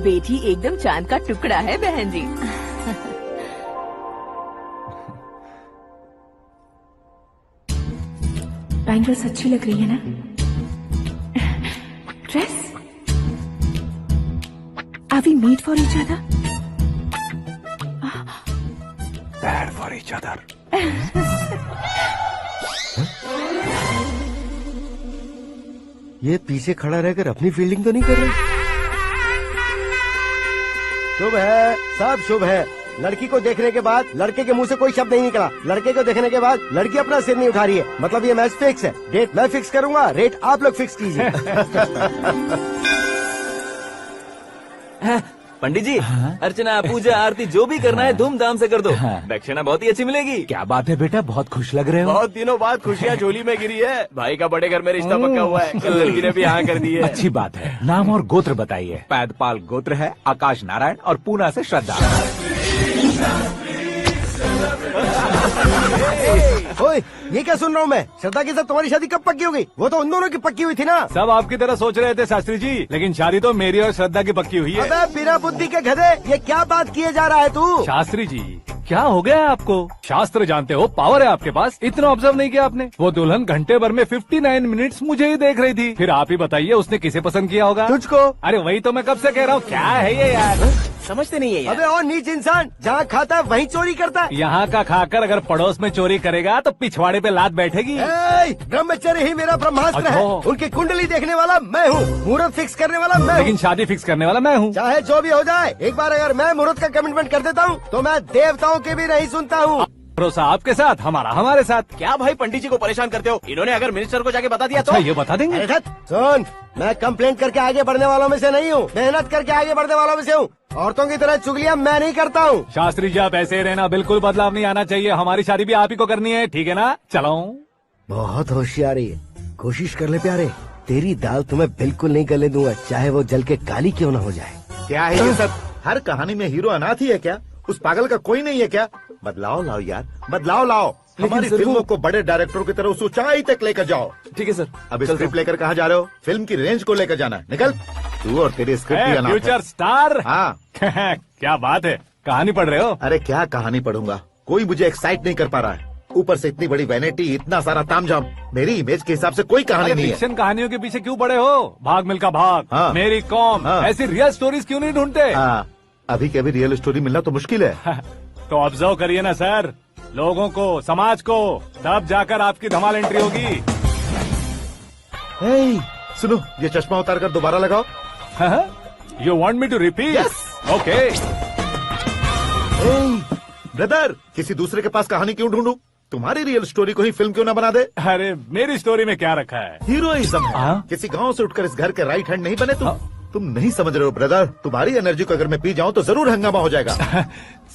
बेटी एकदम चांद का टुकड़ा है बहन जी। बैंगल्स अच्छी लग रही है ना? Dress? Are we made for each other? Bad for each other. ये पीछे खड़ा रहकर अपनी फील्डिंग तो नहीं कर रहा? शुभ है, सब शुभ है। लड़की को देखने के बाद लड़के के मुंह से कोई शब्द नहीं निकला। लड़के को देखने के बाद लड़की अपना सिर नहीं उठा रही है। मतलब ये मैच फिक्स है। डेट मैं फिक्स करूंगा, रेट आप लोग फिक्स कीजिए। पंडित जी, अर्चना पूजा आरती जो भी करना है धूमधाम से कर दो। दक्षिणा बहुत ही अच्छी मिलेगी। क्या बात है बेटा, बहुत खुश लग रहे हो। बहुत दिनों बाद खुशियाँ झोली में गिरी है। भाई का बड़े घर में रिश्ता पक्का हुआ है। कल लड़की ने भी हाँ कर दी है। अच्छी बात है। नाम और गोत्र बताइए। पैदपाल गोत्र है, आकाश नारायण, और पूना से श्रद्धा। ओए, ये क्या सुन रहा हूँ मैं? श्रद्धा के साथ तुम्हारी शादी कब पक्की हो गई? वो तो उन दोनों की पक्की हुई थी ना। सब आपकी तरह सोच रहे थे शास्त्री जी, लेकिन शादी तो मेरी और श्रद्धा की पक्की हुई है। अबे बिना बुद्धि के गधे, ये क्या बात किए जा रहा है तू? शास्त्री जी क्या हो गया है आपको? शास्त्र जानते हो, पावर है आपके पास। इतना ऑब्जर्व नहीं किया आपने? वो दुल्हन घंटे भर में 59 मिनट्स मुझे ही देख रही थी। फिर आप ही बताइए उसने किसे पसंद किया होगा? तुझको। अरे वही तो मैं कब से कह रहा हूँ। क्या है ये यार, समझते नहीं है यार। अबे और नीच इंसान, जहाँ खाता है वहीं चोरी करता है। यहाँ का खाकर अगर पड़ोस में चोरी करेगा तो पिछवाड़े पे लात बैठेगी। ब्रह्मचर्य ही मेरा ब्रह्मास्त्र है। उनकी कुंडली देखने वाला मैं हूँ, मुहूर्त फिक्स करने वाला मैं हूँ, लेकिन शादी फिक्स करने वाला मैं हूँ। चाहे जो भी हो जाए, एक बार अगर मैं मुहूर्त का कमिटमेंट कर देता हूँ तो मैं देवताओं के भी नहीं सुनता हूँ। भरोसा आपके साथ, हमारा हमारे साथ। क्या भाई पंडित जी को परेशान करते हो? इन्होंने अगर मिनिस्टर को जाके बता दिया तो? ये बता देंगे। अरे सुन, मैं कंप्लेंट करके आगे बढ़ने वालों में से नहीं हूँ, मेहनत करके आगे बढ़ने वालों में से हूँ। औरतों की तरह चुगलियाँ मैं नहीं करता हूँ। शास्त्री जी आप ऐसे ही रहना, बिल्कुल बदलाव नहीं आना चाहिए। हमारी शादी भी आप ही को करनी है, ठीक है ना? चलो। बहुत होशियारी है, कोशिश कर ले प्यारे। तेरी दाल तुम्हें बिल्कुल नहीं गले दूंगा, चाहे वो जल के काली क्यों न हो जाए। क्या है ये सब? हर कहानी में हीरो अनाथ ही है क्या? उस पागल का कोई नहीं है क्या? बदलाव लाओ यार, बदलाव लाओ। हमारी फिल्मों को बड़े डायरेक्टरों की तरह उस ऊंचाई तक लेकर जाओ। ठीक है सर। अब स्क्रिप्ट लेकर कहाँ जा रहे हो? फिल्म की रेंज को लेकर जाना है। निकल तू और तेरी स्क्रिप्ट भी अनाथ है। Future star. हाँ। क्या बात है, कहानी पढ़ रहे हो? अरे क्या कहानी पढ़ूंगा, कोई मुझे एक्साइट नहीं कर पा रहा है। ऊपर से इतनी बड़ी वैनिटी, इतना सारा तामझाम। मेरी इमेज के हिसाब से कोई कहानी नहीं है। फिक्शन कहानियों के पीछे क्यों पड़े हो? भाग मिल्खा भाग, हाँ। मेरी कॉम, हाँ। ऐसी रियल स्टोरीज क्यों नहीं ढूंढते? हाँ, अभी के अभी रियल स्टोरी मिलना तो मुश्किल है। तो ऑब्जर्व करिए ना सर, लोगों को, समाज को, तब जाकर आपकी धमाल एंट्री होगी। सुनो, ये चश्मा उतार कर दोबारा लगाओ। You want me to repeat? Okay. Brother, किसी दूसरे के पास कहानी क्यों ढूंढूं? तुम्हारी रियल स्टोरी को ही फिल्म क्यों ना बना दे? अरे मेरी स्टोरी में क्या रखा है? हीरोइज्म है। किसी गांव से उठकर इस घर के राइट हैंड नहीं बने तुम। तुम नहीं समझ रहे हो ब्रदर, तुम्हारी एनर्जी को अगर मैं पी जाऊं तो जरूर हंगामा हो जाएगा।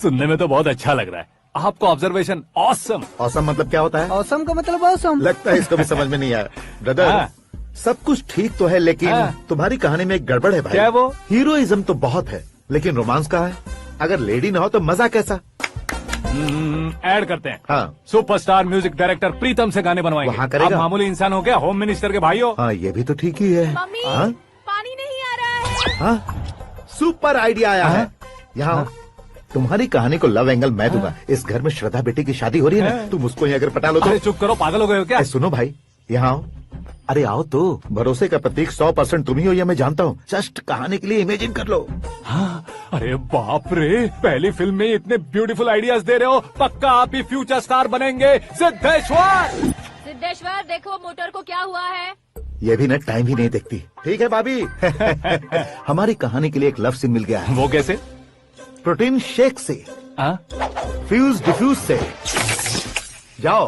सुनने में तो बहुत अच्छा लग रहा है, आपको ऑब्जर्वेशन ऑसम। औसम मतलब क्या होता है? औसम का मतलब औसम। लगता है इसको भी समझ में नहीं आया। ब्रदर, हाँ। सब कुछ ठीक तो है, लेकिन हाँ। तुम्हारी कहानी में एक गड़बड़ है भाई। क्या है वो? हीरोइज्म तो बहुत है, लेकिन रोमांस कहाँ है? अगर लेडी ना हो तो मजा कैसा? ऐड करते हैं। हाँ। सुपरस्टार म्यूजिक डायरेक्टर प्रीतम से गाने बनवाएंगे। वहाँ करेगा? आप मामूली इंसान हो क्या, होम मिनिस्टर के भाई हो? हाँ, ये भी तो ठीक ही है। मम्मी, हाँ? पानी नहीं आ रहा है। हाँ? सुपर आइडिया आया है। यहाँ आओ। तुम्हारी कहानी को लव एंगल मैं दूंगा। इस घर में श्रद्धा बेटी की शादी हो रही है ना, तुम उसको ही अगर पटा लो तो। अरे चुप करो, पागल हो गए हो क्या? सुनो भाई, यहाँ आओ। अरे आओ तो। भरोसे का प्रतीक 100% तुम ही हो, ये मैं जानता हूँ। जस्ट कहानी के लिए इमेजिन कर लो। हाँ, अरे बाप रे, पहली फिल्म में इतने ब्यूटीफुल आइडियाज दे रहे हो, पक्का आप ही फ्यूचर स्टार बनेंगे। सिद्धेश्वर, सिद्धेश्वर देखो मोटर को क्या हुआ है। ये भी ना टाइम ही नहीं देखती। ठीक है भाभी। हमारी कहानी के लिए एक लव सीन मिल गया है। वो कैसे? प्रोटीन शेक से, फ्यूज डिफ्यूज से। जाओ।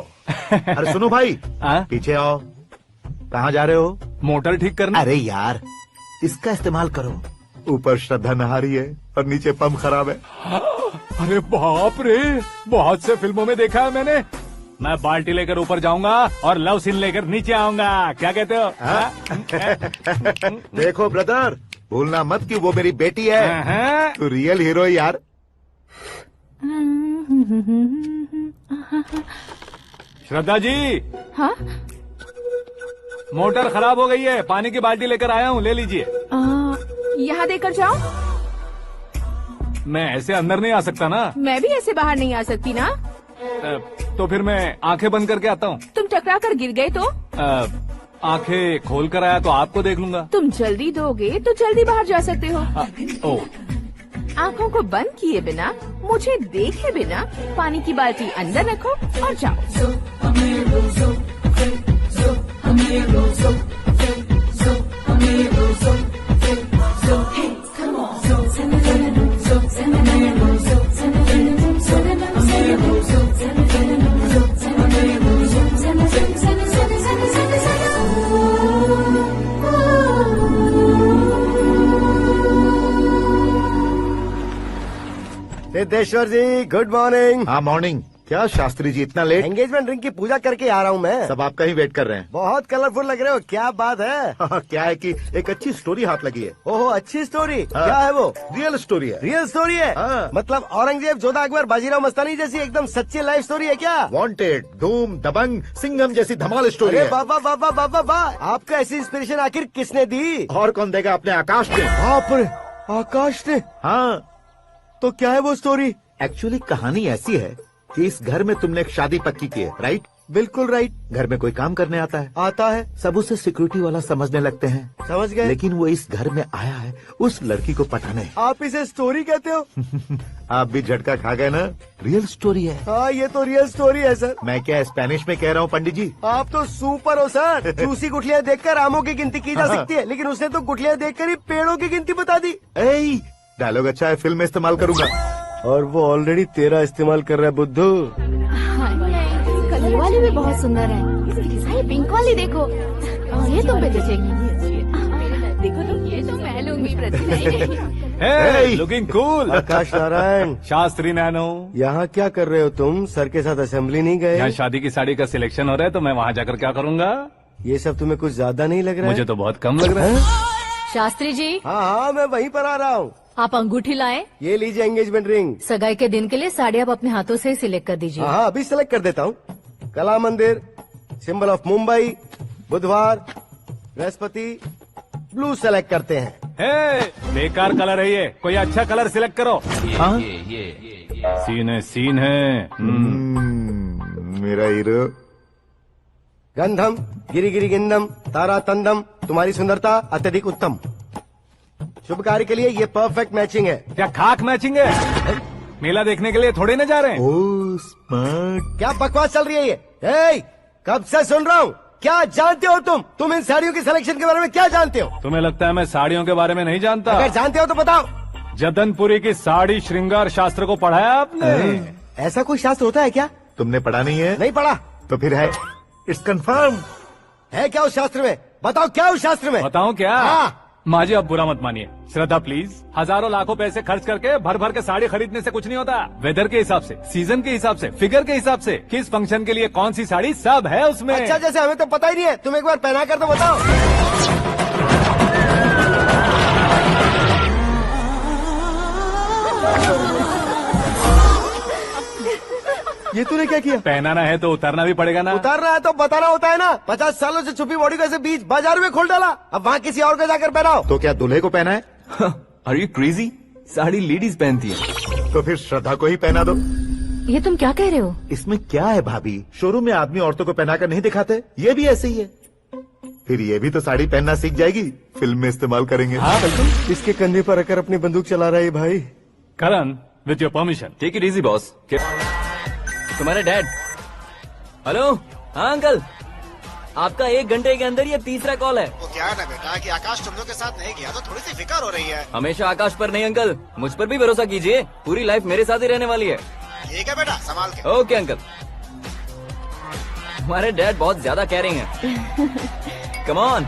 अरे सुनो भाई, पीछे आओ। कहाँ जा रहे हो? मोटर ठीक करना। अरे यार, इसका इस्तेमाल करो। ऊपर श्रद्धा नहा रही है और नीचे पंप खराब है। अरे बाप रे, बहुत से फिल्मों में देखा है मैंने। मैं बाल्टी लेकर ऊपर जाऊंगा और लव सीन लेकर नीचे आऊंगा। क्या कहते हो? देखो ब्रदर, भूलना मत कि वो मेरी बेटी है। तू रियल हीरो है यार। श्रद्धा जी। हाँ? मोटर खराब हो गई है, पानी की बाल्टी लेकर आया हूँ, ले लीजिए। यहाँ देकर जाओ। मैं ऐसे अंदर नहीं आ सकता ना। मैं भी ऐसे बाहर नहीं आ सकती ना। तो फिर मैं आंखें बंद करके आता हूँ। तुम टकरा कर गिर गए तो? आंखें खोल कर आया तो आपको देख लूंगा। तुम जल्दी दोगे तो जल्दी बाहर जा सकते हो। ओ, आंखों को बंद किए बिना, मुझे देखे बिना पानी की बाल्टी अंदर रखो और जाओ। सिद्धेश्वर जी, गुड मॉर्निंग। हाँ मॉर्निंग। क्या शास्त्री जी इतना लेट? एंगेजमेंट रिंग की पूजा करके आ रहा हूँ मैं। सब आपका ही वेट कर रहे हैं। बहुत कलरफुल लग रहे हो, क्या बात है? हाँ, क्या है कि एक अच्छी स्टोरी हाथ लगी है। ओहो, अच्छी स्टोरी। हाँ। क्या है वो? रियल स्टोरी है। रियल स्टोरी है? हाँ। मतलब औरंगजेब, जोधा अकबर, बाजीराव मस्तानी जैसी एकदम सच्ची लाइफ स्टोरी है क्या? वांटेड, धूम, दबंग, सिंघम जैसी धमाल स्टोरी है। बाबा बाबा बाबा बा, आपका ऐसी इंस्पिरेशन आखिर किसने दी? और कौन देगा? अपने आकाश ने। बाप रे, आकाश ने? हाँ। तो क्या है वो स्टोरी? एक्चुअली कहानी ऐसी है कि इस घर में तुमने एक शादी पक्की की है, राइट? बिल्कुल राइट। घर में कोई काम करने आता है? आता है। सब उसे सिक्योरिटी वाला समझने लगते हैं। समझ गए। लेकिन वो इस घर में आया है उस लड़की को पटाने। आप इसे स्टोरी कहते हो? आप भी झटका खा गए ना? रियल स्टोरी है। हाँ, ये तो रियल स्टोरी है सर। मैं क्या स्पेनिश में कह रहा हूँ पंडित जी? आप तो सुपर हो सर। चूसी गुठलियाँ देखकर आमों की गिनती की जा सकती है, लेकिन उसने तो गुठलियाँ देखकर ही पेड़ों की गिनती बता दी। डायलॉग अच्छा है, फिल्म में इस्तेमाल करूंगा। और वो ऑलरेडी तेरा इस्तेमाल कर रहा है बुद्धू। ये वाली भी बहुत सुंदर है। ये पिंक वाली देखो, ये तुम पे जचेगी। देखो तो ये तो मैं लूंगी। Looking cool. आकाश नारायण, शास्त्री नैनो। यहाँ क्या कर रहे हो तुम? सर के साथ असेंबली नहीं गए? यहाँ शादी की साड़ी का सिलेक्शन हो रहा है, तो मैं वहाँ जाकर क्या करूँगा? ये सब तुम्हें कुछ ज्यादा नहीं लग रहा है? मुझे तो बहुत कम लग रहा है। शास्त्री जी। हाँ, मैं वहीं पर आ रहा हूँ। आप अंगूठी लाए। ये लीजिए एंगेजमेंट रिंग। सगाई के दिन के लिए साड़ी आप अपने हाथों से सिलेक्ट कर दीजिए। हाँ, अभी सिलेक्ट कर देता हूँ। कला मंदिर, सिंबल ऑफ मुंबई, बुधवार, बृहस्पति, ब्लू सेलेक्ट करते हैं। बेकार कलर है ये, कोई अच्छा कलर सिलेक्ट करो। हाँ? सीन है। मेरा हीरो। गंधम, गिरी गिरी गिंदम, तारा तंदम, तुम्हारी सुंदरता अत्यधिक उत्तम। शुभ कार्य के लिए ये परफेक्ट मैचिंग है। क्या खाक मैचिंग है? मेला देखने के लिए थोड़ी ना जा रहे हैं। Oh smart. क्या बकवास चल रही है ये? कब से सुन रहा हूँ। क्या जानते हो तुम इन साड़ियों की सिलेक्शन के बारे में क्या जानते हो? तुम्हें लगता है मैं साड़ियों के बारे में नहीं जानता? अगर जानते हो तो बताओ। जदनपुरी की साड़ी श्रृंगार शास्त्र को पढ़ा है आपने? ऐसा कोई शास्त्र होता है क्या? तुमने पढ़ा नहीं है? नहीं पढ़ा। तो फिर है। It's confirm. है क्या उस शास्त्र में? बताओ क्या उस शास्त्र में? बताओ क्या? माँ जी, अब बुरा मत मानिए। श्रद्धा प्लीज, हजारों लाखों पैसे खर्च करके भर भर के साड़ी खरीदने से कुछ नहीं होता। वेदर के हिसाब से, सीजन के हिसाब से, फिगर के हिसाब से, किस फंक्शन के लिए कौन सी साड़ी, सब है उसमें। अच्छा, जैसे हमें तो पता ही नहीं है, तुम एक बार पहना कर तो बताओ। ये तूने क्या किया? पहनाना है तो उतारना भी पड़ेगा ना। उतारना है तो बताना होता है ना। 50 सालों से छुपी बॉडी को ऐसे बीच बाजार में खोल डाला, अब वहाँ किसी और को जाकर पहनाओ। तो क्या दूल्हे को पहना है? Are you crazy? Sari ladies पहनती है। तो फिर श्रद्धा को ही पहना दो। ये तुम क्या कह रहे हो? इसमें क्या है भाभी, शोरूम में आदमी औरतों को पहनाकर नहीं दिखाते, ये भी ऐसे ही है। फिर ये भी तो साड़ी पहनना सीख जाएगी, फिल्म में इस्तेमाल करेंगे। हाँ बिल्कुल। इसके कंधे पर रखकर अपनी बंदूक चला रहा है भाई। करण, with your permission. Take it easy boss. तुम्हारे डैड। हेलो, हाँ अंकल, आपका 1 घंटे के अंदर ये तीसरा कॉल है। वो क्या है ना बेटा कि आकाश तुम लोग के साथ नहीं गया तो थोड़ी सी फिक्र हो रही है। हमेशा आकाश पर नहीं अंकल, मुझ पर भी भरोसा कीजिए, पूरी लाइफ मेरे साथ ही रहने वाली है। ठीक है बेटा, संभाल के। Okay uncle. हमारे डैड बहुत ज्यादा केयरिंग है। Come on.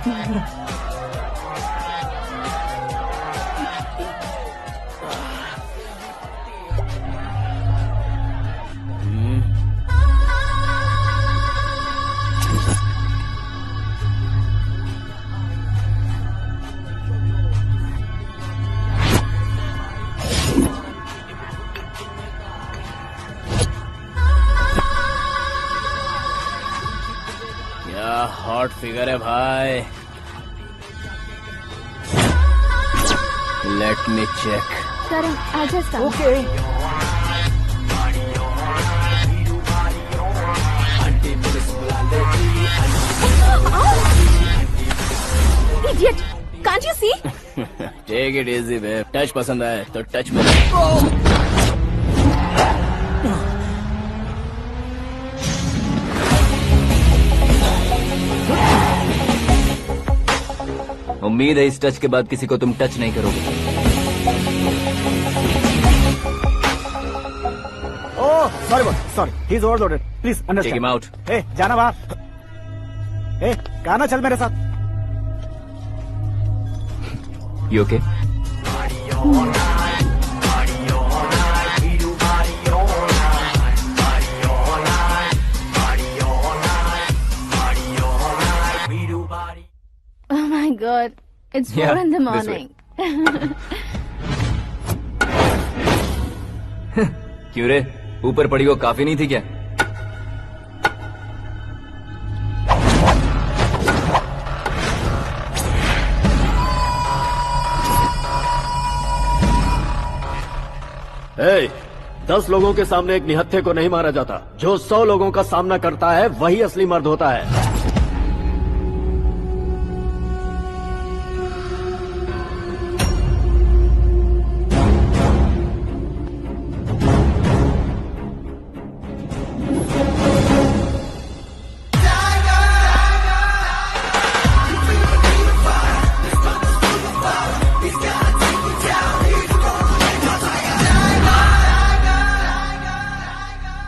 हॉट फिगर है भाई। Let me check. करण, आजा साहब। Okay. Idiot! Can't you see? Take it easy babe. Touch पसंद आए तो टच में। उम्मीद है इस टच के बाद किसी को तुम टच नहीं करोगे। Oh sorry sorry, he is overloaded, please take understand. Him out. ए जाना बाहर। ए गाना चल मेरे साथ। You okay? Oh my God, it's 4 Yeah, in the this way. morning. क्यों रे, ऊपर पड़ी वो काफी नहीं थी क्या? ए, 10 लोगों के सामने एक निहत्थे को नहीं मारा जाता। जो 100 लोगों का सामना करता है वही असली मर्द होता है।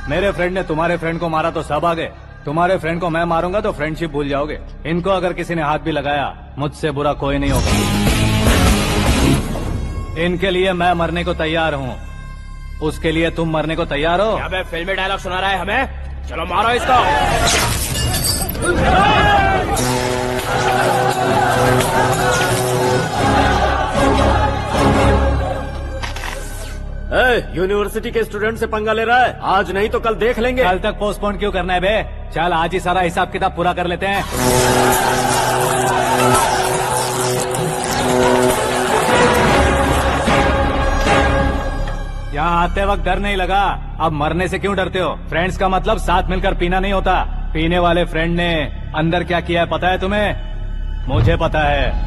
मेरे फ्रेंड ने तुम्हारे फ्रेंड को मारा तो सब आ गए, तुम्हारे फ्रेंड को मैं मारूंगा तो फ्रेंडशिप भूल जाओगे। इनको अगर किसी ने हाथ भी लगाया, मुझसे बुरा कोई नहीं होगा। इनके लिए मैं मरने को तैयार हूँ, उसके लिए तुम मरने को तैयार हो? क्या फिल्मी डायलॉग सुना रहा है हमें? चलो मारो इसको। यूनिवर्सिटी के स्टूडेंट से पंगा ले रहा है, आज नहीं तो कल देख लेंगे। कल तक पोस्टपोन क्यों करना है बे? चल आज ही सारा हिसाब किताब पूरा कर लेते हैं। यहाँ आते वक्त डर नहीं लगा, अब मरने से क्यों डरते हो? फ्रेंड्स का मतलब साथ मिलकर पीना नहीं होता। पीने वाले फ्रेंड ने अंदर क्या किया है पता है तुम्हें? मुझे पता है।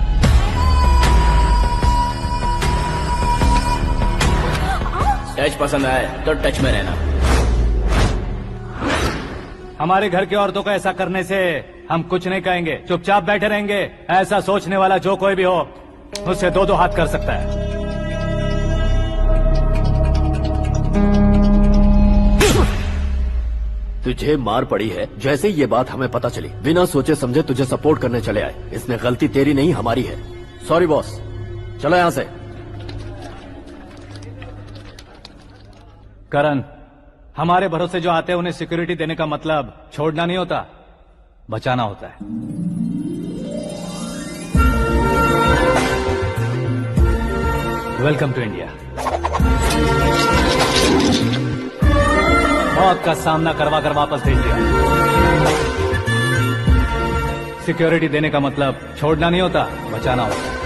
टच पसंद आए तो टच में रहना। हमारे घर की औरतों को ऐसा करने से हम कुछ नहीं कहेंगे, चुपचाप बैठे रहेंगे। ऐसा सोचने वाला जो कोई भी हो, उससे 2-2 हाथ कर सकता है। तुझे मार पड़ी है, जैसे ये बात हमें पता चली बिना सोचे समझे तुझे सपोर्ट करने चले आए। इसमें गलती तेरी नहीं हमारी है। सॉरी बॉस, चलो यहाँ से। करण, हमारे भरोसे जो आते हैं उन्हें सिक्योरिटी देने का मतलब छोड़ना नहीं होता, बचाना होता है। Welcome to India. मौत का सामना करवा कर वापस भेज दिया। सिक्योरिटी देने का मतलब छोड़ना नहीं होता, बचाना होता है।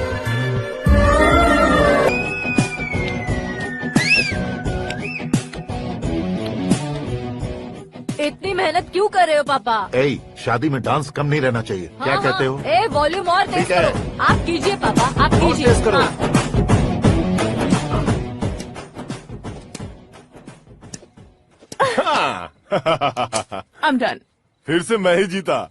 इतनी मेहनत क्यों कर रहे हो पापा? ए, शादी में डांस कम नहीं रहना चाहिए। क्या कहते हो? ए, वॉल्यूम और तेज ठीक है। करो। आप कीजिए पापा, आप कीजिए। तेज करो। I'm done. फिर से मैं ही जीता।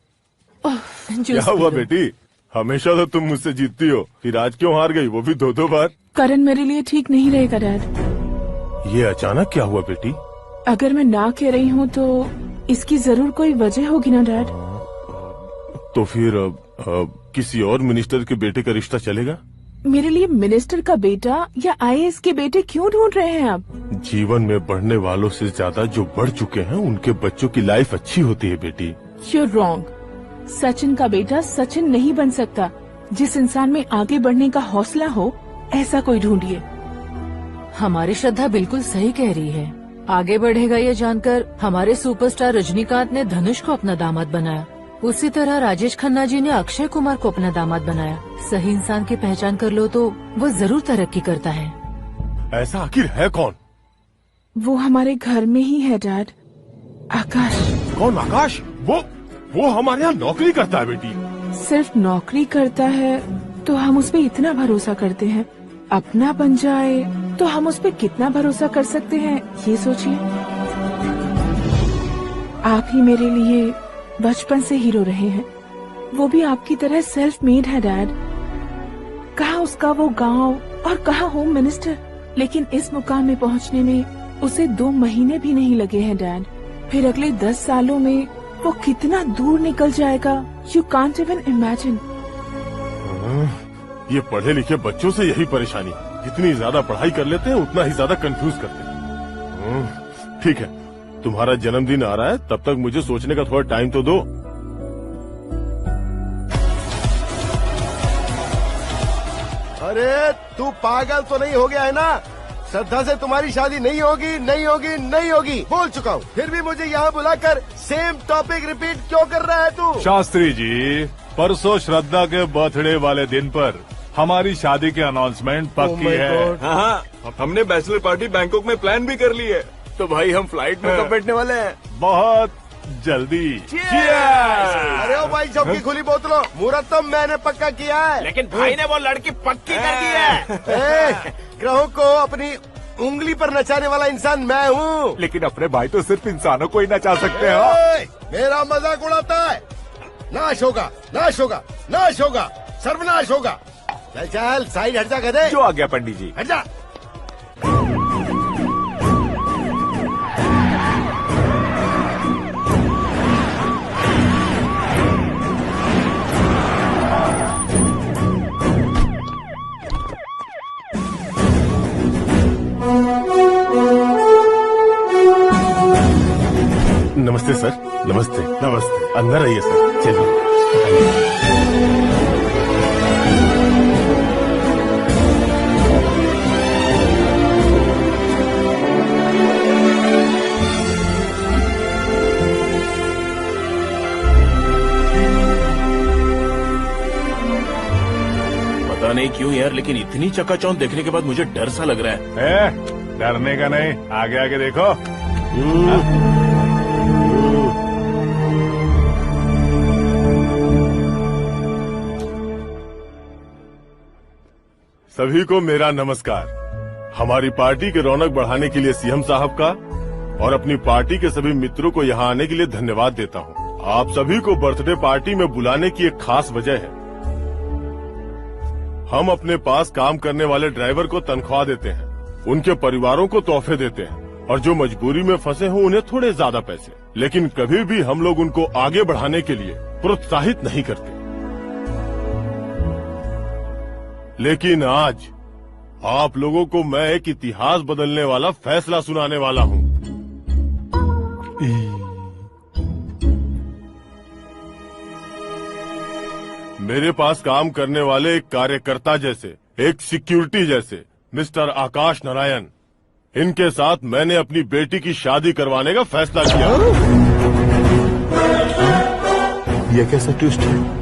क्या हुआ बेटी? हमेशा तो तुम मुझसे जीतती हो, फिर आज क्यों हार गई, वो भी 2-2 बार? करण मेरे लिए ठीक नहीं रहेगा डैड। ये अचानक क्या हुआ बेटी? अगर मैं ना कह रही हूँ तो इसकी जरूर कोई वजह होगी ना डैड। तो फिर किसी और मिनिस्टर के बेटे का रिश्ता चलेगा? मेरे लिए मिनिस्टर का बेटा या IAS के बेटे क्यों ढूंढ रहे हैं आप? जीवन में बढ़ने वालों से ज्यादा जो बढ़ चुके हैं उनके बच्चों की लाइफ अच्छी होती है बेटी। You're wrong. सचिन का बेटा सचिन नहीं बन सकता। जिस इंसान में आगे बढ़ने का हौसला हो ऐसा कोई ढूंढिए। हमारी श्रद्धा बिल्कुल सही कह रही है। आगे बढ़ेगा ये जानकर हमारे सुपरस्टार रजनीकांत ने धनुष को अपना दामाद बनाया। उसी तरह राजेश खन्ना जी ने अक्षय कुमार को अपना दामाद बनाया। सही इंसान की पहचान कर लो तो वो जरूर तरक्की करता है। ऐसा आखिर है कौन? वो हमारे घर में ही है डैड। आकाश। कौन आकाश? वो हमारे यहाँ नौकरी करता है बेटी। सिर्फ नौकरी करता है तो हम उस पर इतना भरोसा करते हैं। अपना बन जाए तो हम उस पर कितना भरोसा कर सकते हैं ये सोचिए। आप ही मेरे लिए बचपन से हीरो रहे हैं। वो भी आपकी तरह सेल्फ मेड है डैड। कहाँ उसका वो गांव और कहाँ होम मिनिस्टर, लेकिन इस मुकाम में पहुँचने में उसे 2 महीने भी नहीं लगे हैं डैड। फिर अगले 10 सालों में वो कितना दूर निकल जाएगा, यू कांट इवन इमेजिन। ये पढ़े लिखे बच्चों से यही परेशानी है, जितनी ज्यादा पढ़ाई कर लेते हैं उतना ही ज्यादा कंफ्यूज करते हैं। ठीक है, तुम्हारा जन्मदिन आ रहा है, तब तक मुझे सोचने का थोड़ा टाइम तो दो। अरे तू पागल तो नहीं हो गया है ना? श्रद्धा से तुम्हारी शादी नहीं होगी, नहीं होगी, नहीं होगी, बोल चुका हूँ। फिर भी मुझे यहाँ बुलाकर सेम टॉपिक रिपीट क्यों कर रहा है तू? शास्त्री जी, परसों श्रद्धा के बर्थडे वाले दिन पर हमारी शादी की अनाउंसमेंट पक्की है। हाँ, हमने बैचलर पार्टी बैंकॉक में प्लान भी कर ली है। तो भाई हम फ्लाइट में कब बैठने वाले हैं? बहुत जल्दी। अरे ओ भाई, सबकी खुली बोतलों, मुहूर्त तो मैंने पक्का किया है। लेकिन भाई ने वो लड़की पक्की कर दी है। ग्रहों को अपनी उंगली पर नचाने वाला इंसान मैं हूँ। लेकिन अपने भाई तो सिर्फ इंसानों को ही नचा सकते हैं। मेरा मजाक उड़ाता है। नाश होगा, नाश होगा, नाश होगा, सर्वनाश होगा। चल चल साइड हट जा गधे। जो आ गया पंडित जी। हट जा। नमस्ते सर। नमस्ते। नमस्ते। अंदर आइए सर, चलिए। पता नहीं क्यों यार, लेकिन इतनी चकाचौंध देखने के बाद मुझे डर सा लग रहा है। डरने का नहीं, आगे आगे देखो। सभी को मेरा नमस्कार। हमारी पार्टी की रौनक बढ़ाने के लिए सीएम साहब का और अपनी पार्टी के सभी मित्रों को यहाँ आने के लिए धन्यवाद देता हूँ। आप सभी को बर्थडे पार्टी में बुलाने की एक खास वजह है। हम अपने पास काम करने वाले ड्राइवर को तनख्वाह देते हैं, उनके परिवारों को तोहफे देते हैं और जो मजबूरी में फंसे हों उन्हें थोड़े ज्यादा पैसे। लेकिन कभी भी हम लोग उनको आगे बढ़ाने के लिए प्रोत्साहित नहीं करते। लेकिन आज आप लोगों को मैं एक इतिहास बदलने वाला फैसला सुनाने वाला हूँ। मेरे पास काम करने वाले एक कार्यकर्ता जैसे, एक सिक्योरिटी जैसे मिस्टर आकाश नारायण, इनके साथ मैंने अपनी बेटी की शादी करवाने का फैसला किया। ये कैसा ट्विस्ट है?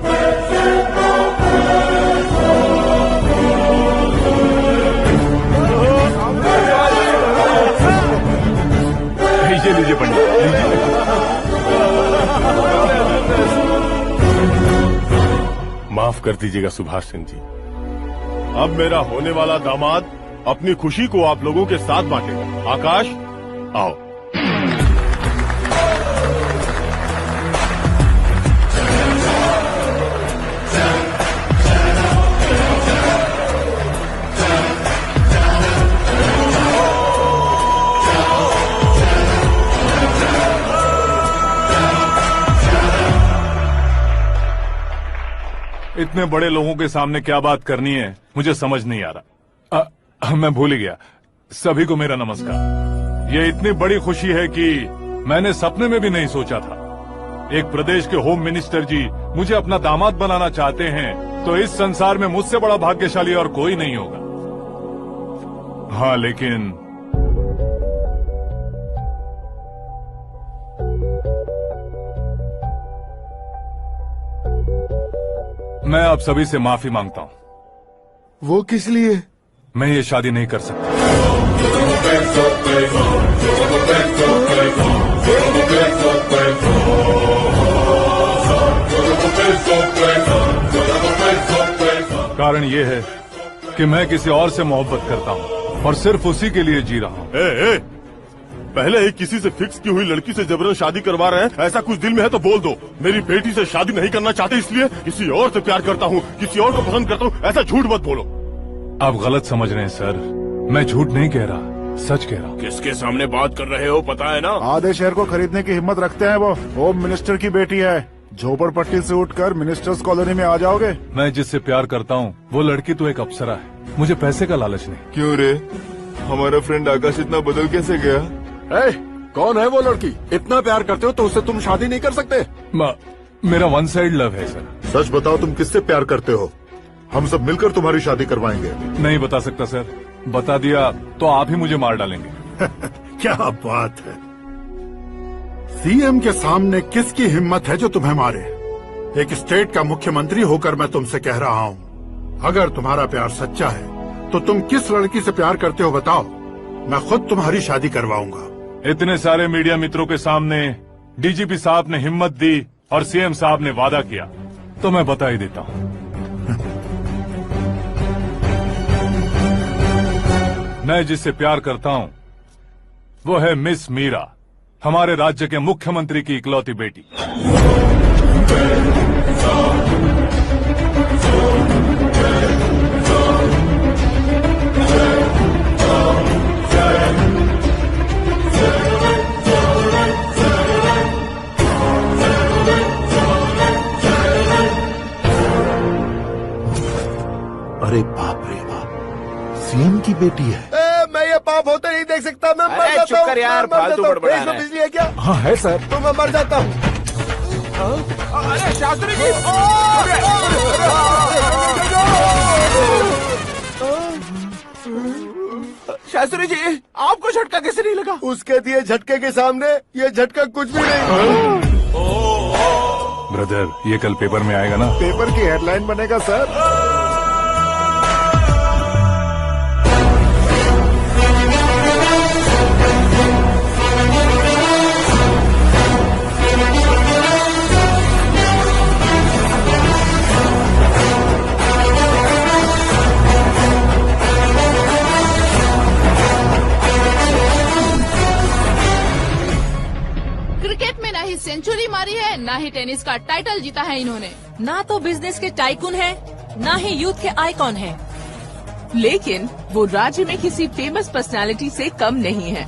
लीजिए पंडित, लीजिए। माफ कर दीजिएगा सुभाष सिंह जी। अब मेरा होने वाला दामाद अपनी खुशी को आप लोगों के साथ बांटेगा। आकाश, आओ। इतने बड़े लोगों के सामने क्या बात करनी है मुझे समझ नहीं आ रहा। मैं भूल ही गया। सभी को मेरा नमस्कार। ये इतनी बड़ी खुशी है कि मैंने सपने में भी नहीं सोचा था। एक प्रदेश के होम मिनिस्टर जी मुझे अपना दामाद बनाना चाहते हैं तो इस संसार में मुझसे बड़ा भाग्यशाली और कोई नहीं होगा। हाँ, लेकिन मैं आप सभी से माफी मांगता हूं। वो किस लिए? मैं ये शादी नहीं कर सकता। कारण ये है कि मैं किसी और से मोहब्बत करता हूं और सिर्फ उसी के लिए जी रहा हूं। पहले ही किसी से फिक्स की हुई लड़की से जबरन शादी करवा रहे हैं। ऐसा कुछ दिल में है तो बोल दो। मेरी बेटी से शादी नहीं करना चाहते इसलिए किसी और से प्यार करता हूँ, किसी और को पसंद करता हूँ, ऐसा झूठ मत बोलो। आप गलत समझ रहे हैं सर। मैं झूठ नहीं कह रहा, सच कह रहा हूँ। किसके सामने बात कर रहे हो पता है ना? आधे शहर को खरीदने की हिम्मत रखते हैं वो। होम मिनिस्टर की बेटी है। झोपड़पट्टी से उठकर मिनिस्टर्स कॉलोनी में आ जाओगे। मैं जिससे प्यार करता हूँ वो लड़की तो एक अप्सरा है। मुझे पैसे का लालच नहीं। क्यों रे, हमारा फ्रेंड आकाश इतना बदल कैसे गया? कौन है वो लड़की? इतना प्यार करते हो तो उससे तुम शादी नहीं कर सकते? मेरा वन साइड लव है सर। सच बताओ, तुम किससे प्यार करते हो? हम सब मिलकर तुम्हारी शादी करवाएंगे। नहीं बता सकता सर। बता दिया तो आप ही मुझे मार डालेंगे। क्या बात है। सीएम के सामने किसकी हिम्मत है जो तुम्हें मारे? एक स्टेट का मुख्यमंत्री होकर मैं तुमसे कह रहा हूँ, अगर तुम्हारा प्यार सच्चा है तो तुम किस लड़की से प्यार करते हो बताओ। मैं खुद तुम्हारी शादी करवाऊंगा। इतने सारे मीडिया मित्रों के सामने डीजीपी साहब ने हिम्मत दी और सीएम साहब ने वादा किया तो मैं बता ही देता हूँ। मैं जिससे प्यार करता हूँ वो है मिस मीरा, हमारे राज्य के मुख्यमंत्री की इकलौती बेटी। अरे बाप रे बाप, सीएम की बेटी है। मैं ये पाप होते नहीं देख सकता। मैं मर जाता चुप कर यार, फालतू बड़बड़ा रहा है। बिजली है क्या? हाँ है सर। तो मैं मर जाता हूँ। अरे शास्त्री जी, शास्त्री जी, आपको झटका कैसे नहीं लगा? उसके दिए झटके के सामने ये झटका कुछ भी नहीं। ब्रदर, ये कल पेपर में आएगा ना? पेपर की हेडलाइन बनेगा सर। क्रिकेट में ना ही सेंचुरी मारी है, ना ही टेनिस का टाइटल जीता है इन्होंने। ना तो बिजनेस के टाइकून है, ना ही यूथ के आइकॉन है। लेकिन वो राज्य में किसी फेमस पर्सनालिटी से कम नहीं है।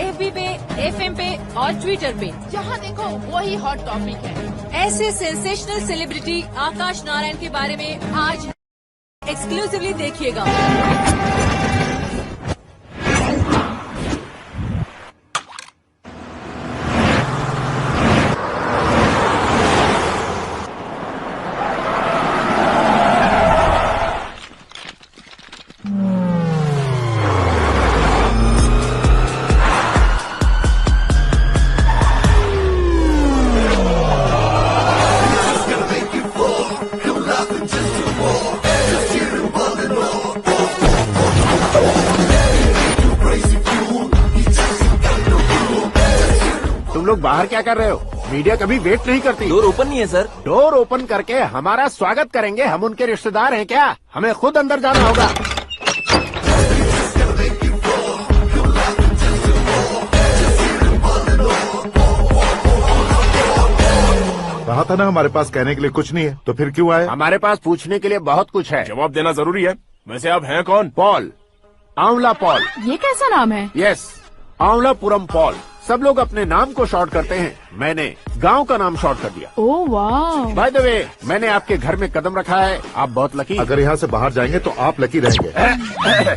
FB पे, FM पे और ट्विटर पे जहाँ देखो वही हॉट टॉपिक है। ऐसे सेंसेशनल सेलिब्रिटी आकाश नारायण के बारे में आज एक्सक्लूसिवली देखिएगा। तुम लोग बाहर क्या कर रहे हो? मीडिया कभी वेट नहीं करती। डोर ओपन नहीं है सर। डोर ओपन करके हमारा स्वागत करेंगे? हम उनके रिश्तेदार हैं क्या? हमें खुद अंदर जाना होगा। कहा था ना हमारे पास कहने के लिए कुछ नहीं है, तो फिर क्यों आए? हमारे पास पूछने के लिए बहुत कुछ है। जवाब देना जरूरी है। वैसे आप हैं कौन? पॉल, आंवला पॉल। ये कैसा नाम है? Yes, आंवलापुरम Paul. सब लोग अपने नाम को शॉर्ट करते हैं, मैंने गांव का नाम शॉर्ट कर दिया। ओह वाह। बाय द वे, मैंने आपके घर में कदम रखा है, आप बहुत लकी। अगर यहाँ से बाहर जाएंगे तो आप लकी रहेंगे।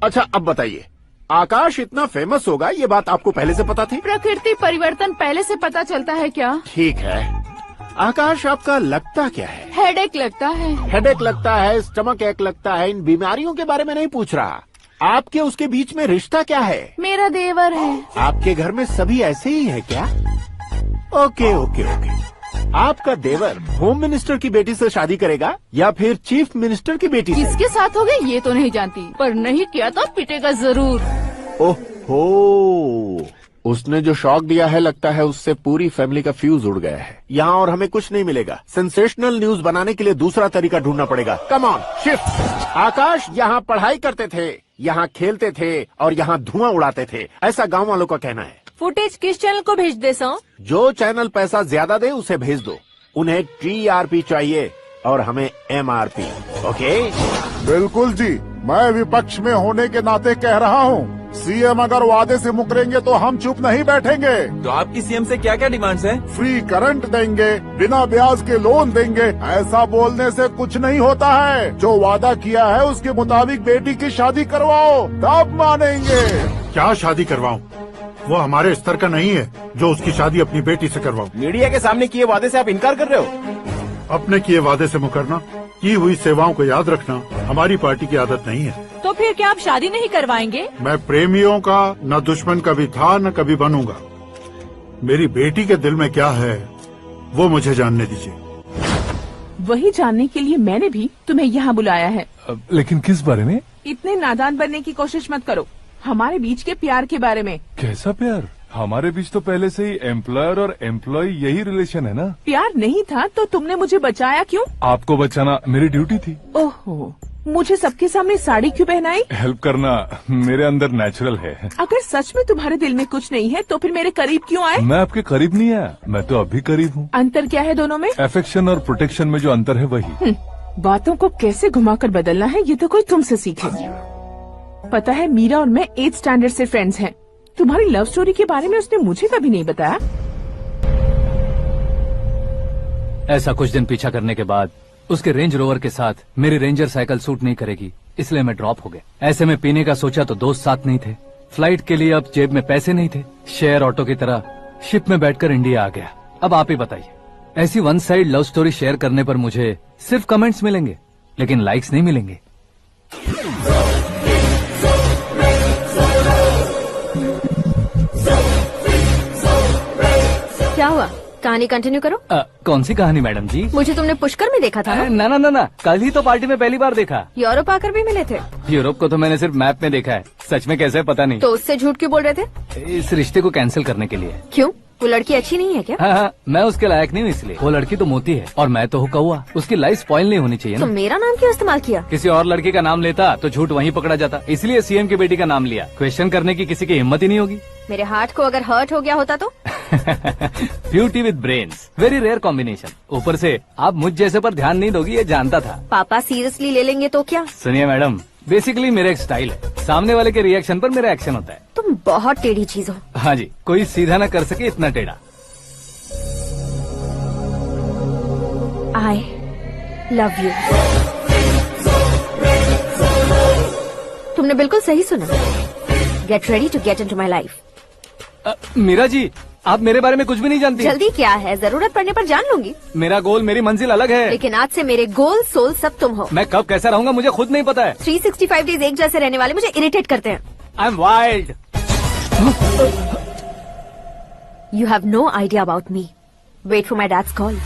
अच्छा अब बताइए, आकाश इतना फेमस होगा ये बात आपको पहले से पता थी? प्रकृति परिवर्तन पहले से पता चलता है क्या? ठीक है, आकाश आपका लगता क्या है? हेडेक लगता है। हेडेक लगता है, स्टमक एक लगता है, इन बीमारियों के बारे में नहीं पूछ रहा। आपके उसके बीच में रिश्ता क्या है? मेरा देवर है। आपके घर में सभी ऐसे ही है क्या? Okay okay okay. आपका देवर होम मिनिस्टर की बेटी से शादी करेगा या फिर चीफ मिनिस्टर की बेटी से? किसके साथ हो गए ये तो नहीं जानती, पर नहीं किया तो पिटेगा जरूर। ओहो, उसने जो शॉक दिया है लगता है उससे पूरी फैमिली का फ्यूज उड़ गया है। यहाँ और हमें कुछ नहीं मिलेगा। सेंसेशनल न्यूज बनाने के लिए दूसरा तरीका ढूंढना पड़ेगा। Come on shift. आकाश यहाँ पढ़ाई करते थे, यहाँ खेलते थे और यहाँ धुआं उड़ाते थे, ऐसा गांव वालों का कहना है। फुटेज किस चैनल को भेज दे सो? जो चैनल पैसा ज्यादा दे उसे भेज दो। उन्हें TRP चाहिए और हमें MRP। ओके? बिल्कुल जी, मैं विपक्ष में होने के नाते कह रहा हूँ, सीएम अगर वादे से मुकरेंगे तो हम चुप नहीं बैठेंगे। तो आपकी सीएम से क्या क्या डिमांड्स हैं? फ्री करंट देंगे, बिना ब्याज के लोन देंगे। ऐसा बोलने से कुछ नहीं होता है। जो वादा किया है उसके मुताबिक बेटी की शादी करवाओ, तब मानेंगे। क्या शादी करवाऊं? वो हमारे स्तर का नहीं है जो उसकी शादी अपनी बेटी से करवाऊं। मीडिया के सामने किए वादे से आप इनकार कर रहे हो? अपने किए वादे से मुकरना, की हुई सेवाओं को याद रखना हमारी पार्टी की आदत नहीं है। तो फिर क्या आप शादी नहीं करवाएंगे? मैं प्रेमियों का न दुश्मन कभी था न कभी बनूंगा। मेरी बेटी के दिल में क्या है वो मुझे जानने दीजिए। वही जानने के लिए मैंने भी तुम्हें यहाँ बुलाया है। लेकिन किस बारे में? इतने नादान बनने की कोशिश मत करो। हमारे बीच के प्यार के बारे में। कैसा प्यार? हमारे बीच तो पहले से ही एम्प्लॉयर और एम्प्लॉय यही रिलेशन है ना। प्यार नहीं था तो तुमने मुझे बचाया क्यों? आपको बचाना मेरी ड्यूटी थी। ओहो, मुझे सबके सामने साड़ी क्यों पहनाई? हेल्प करना मेरे अंदर नेचुरल है। अगर सच में तुम्हारे दिल में कुछ नहीं है तो फिर मेरे करीब क्यों आए? मैं आपके करीब नहीं आया, मैं तो अभी करीब हूँ। अंतर क्या है दोनों में? अफेक्शन और प्रोटेक्शन में जो अंतर है वही। बातों को कैसे घुमाकर बदलना है ये तो कोई तुमसे सीखे। पता है मीरा और मैं 8th स्टैंडर्ड से फ्रेंड्स हैं। तुम्हारी लव स्टोरी के बारे में उसने मुझे कभी नहीं बताया। ऐसा कुछ दिन पीछा करने के बाद उसके रेंज रोवर के साथ मेरी रेंजर साइकिल सूट नहीं करेगी, इसलिए मैं ड्रॉप हो गया। ऐसे में पीने का सोचा तो दोस्त साथ नहीं थे। फ्लाइट के लिए अब जेब में पैसे नहीं थे। शेयर ऑटो की तरह शिप में बैठकर इंडिया आ गया। अब आप ही बताइए, ऐसी one side love story share करने पर मुझे सिर्फ कमेंट्स मिलेंगे लेकिन लाइक्स नहीं मिलेंगे। क्या हुआ? कहानी कंटिन्यू करो। कौन सी कहानी मैडम जी? मुझे तुमने पुष्कर में देखा था ना? ना, कल ही तो पार्टी में पहली बार देखा। यूरोप आकर भी मिले थे? यूरोप को तो मैंने सिर्फ मैप में देखा है, सच में कैसे पता नहीं। तो उससे झूठ क्यों बोल रहे थे? इस रिश्ते को कैंसिल करने के लिए। क्यों? वो लड़की अच्छी नहीं है क्या? हाँ, मैं उसके लायक नहीं हूँ इसलिए। वो लड़की तो मोती है और मैं तो हूँ कौवा। उसकी लाइफ स्पॉइल नहीं होनी चाहिए ना। तो मेरा नाम क्यों इस्तेमाल किया? किसी और लड़की का नाम लेता तो झूठ वहीं पकड़ा जाता, इसलिए सीएम की बेटी का नाम लिया। क्वेश्चन करने की किसी की हिम्मत ही नहीं होगी। मेरे हार्ट को अगर हर्ट हो गया होता तो? Beauty with brains, very rare combination. ऊपर से आप मुझ जैसे पर ध्यान नहीं दोगी ये जानता था। पापा सीरियसली ले लेंगे तो क्या? सुनिए मैडम, बेसिकली मेरा एक स्टाइल है, सामने वाले के रिएक्शन पर मेरा एक्शन होता है। तुम बहुत टेढ़ी चीज हो। हाँ जी, कोई सीधा न कर सके इतना टेढ़ा। I love you. तुमने बिल्कुल सही सुना। Gate ready to get into my life. Meera ji, आप मेरे बारे में कुछ भी नहीं जानती। जल्दी क्या है, जरूरत पड़ने पर जान लूंगी। मेरा गोल, मेरी मंजिल अलग है। लेकिन आज से मेरे गोल सोल सब तुम हो। मैं कब कैसा रहूंगा मुझे खुद नहीं पता है। 365 डेज एक जैसे रहने वाले मुझे इरिटेट करते हैं। I am wild. You have no idea about me. Wait for my dad's call.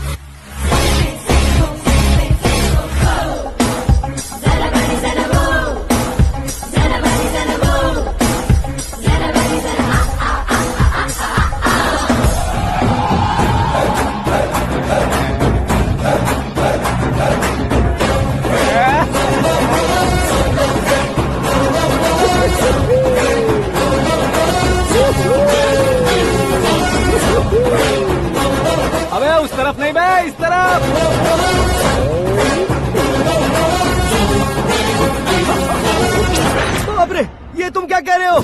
अबे उस तरफ नहीं बे, इस तरफ। बाप रे, ये तुम क्या कह रहे हो?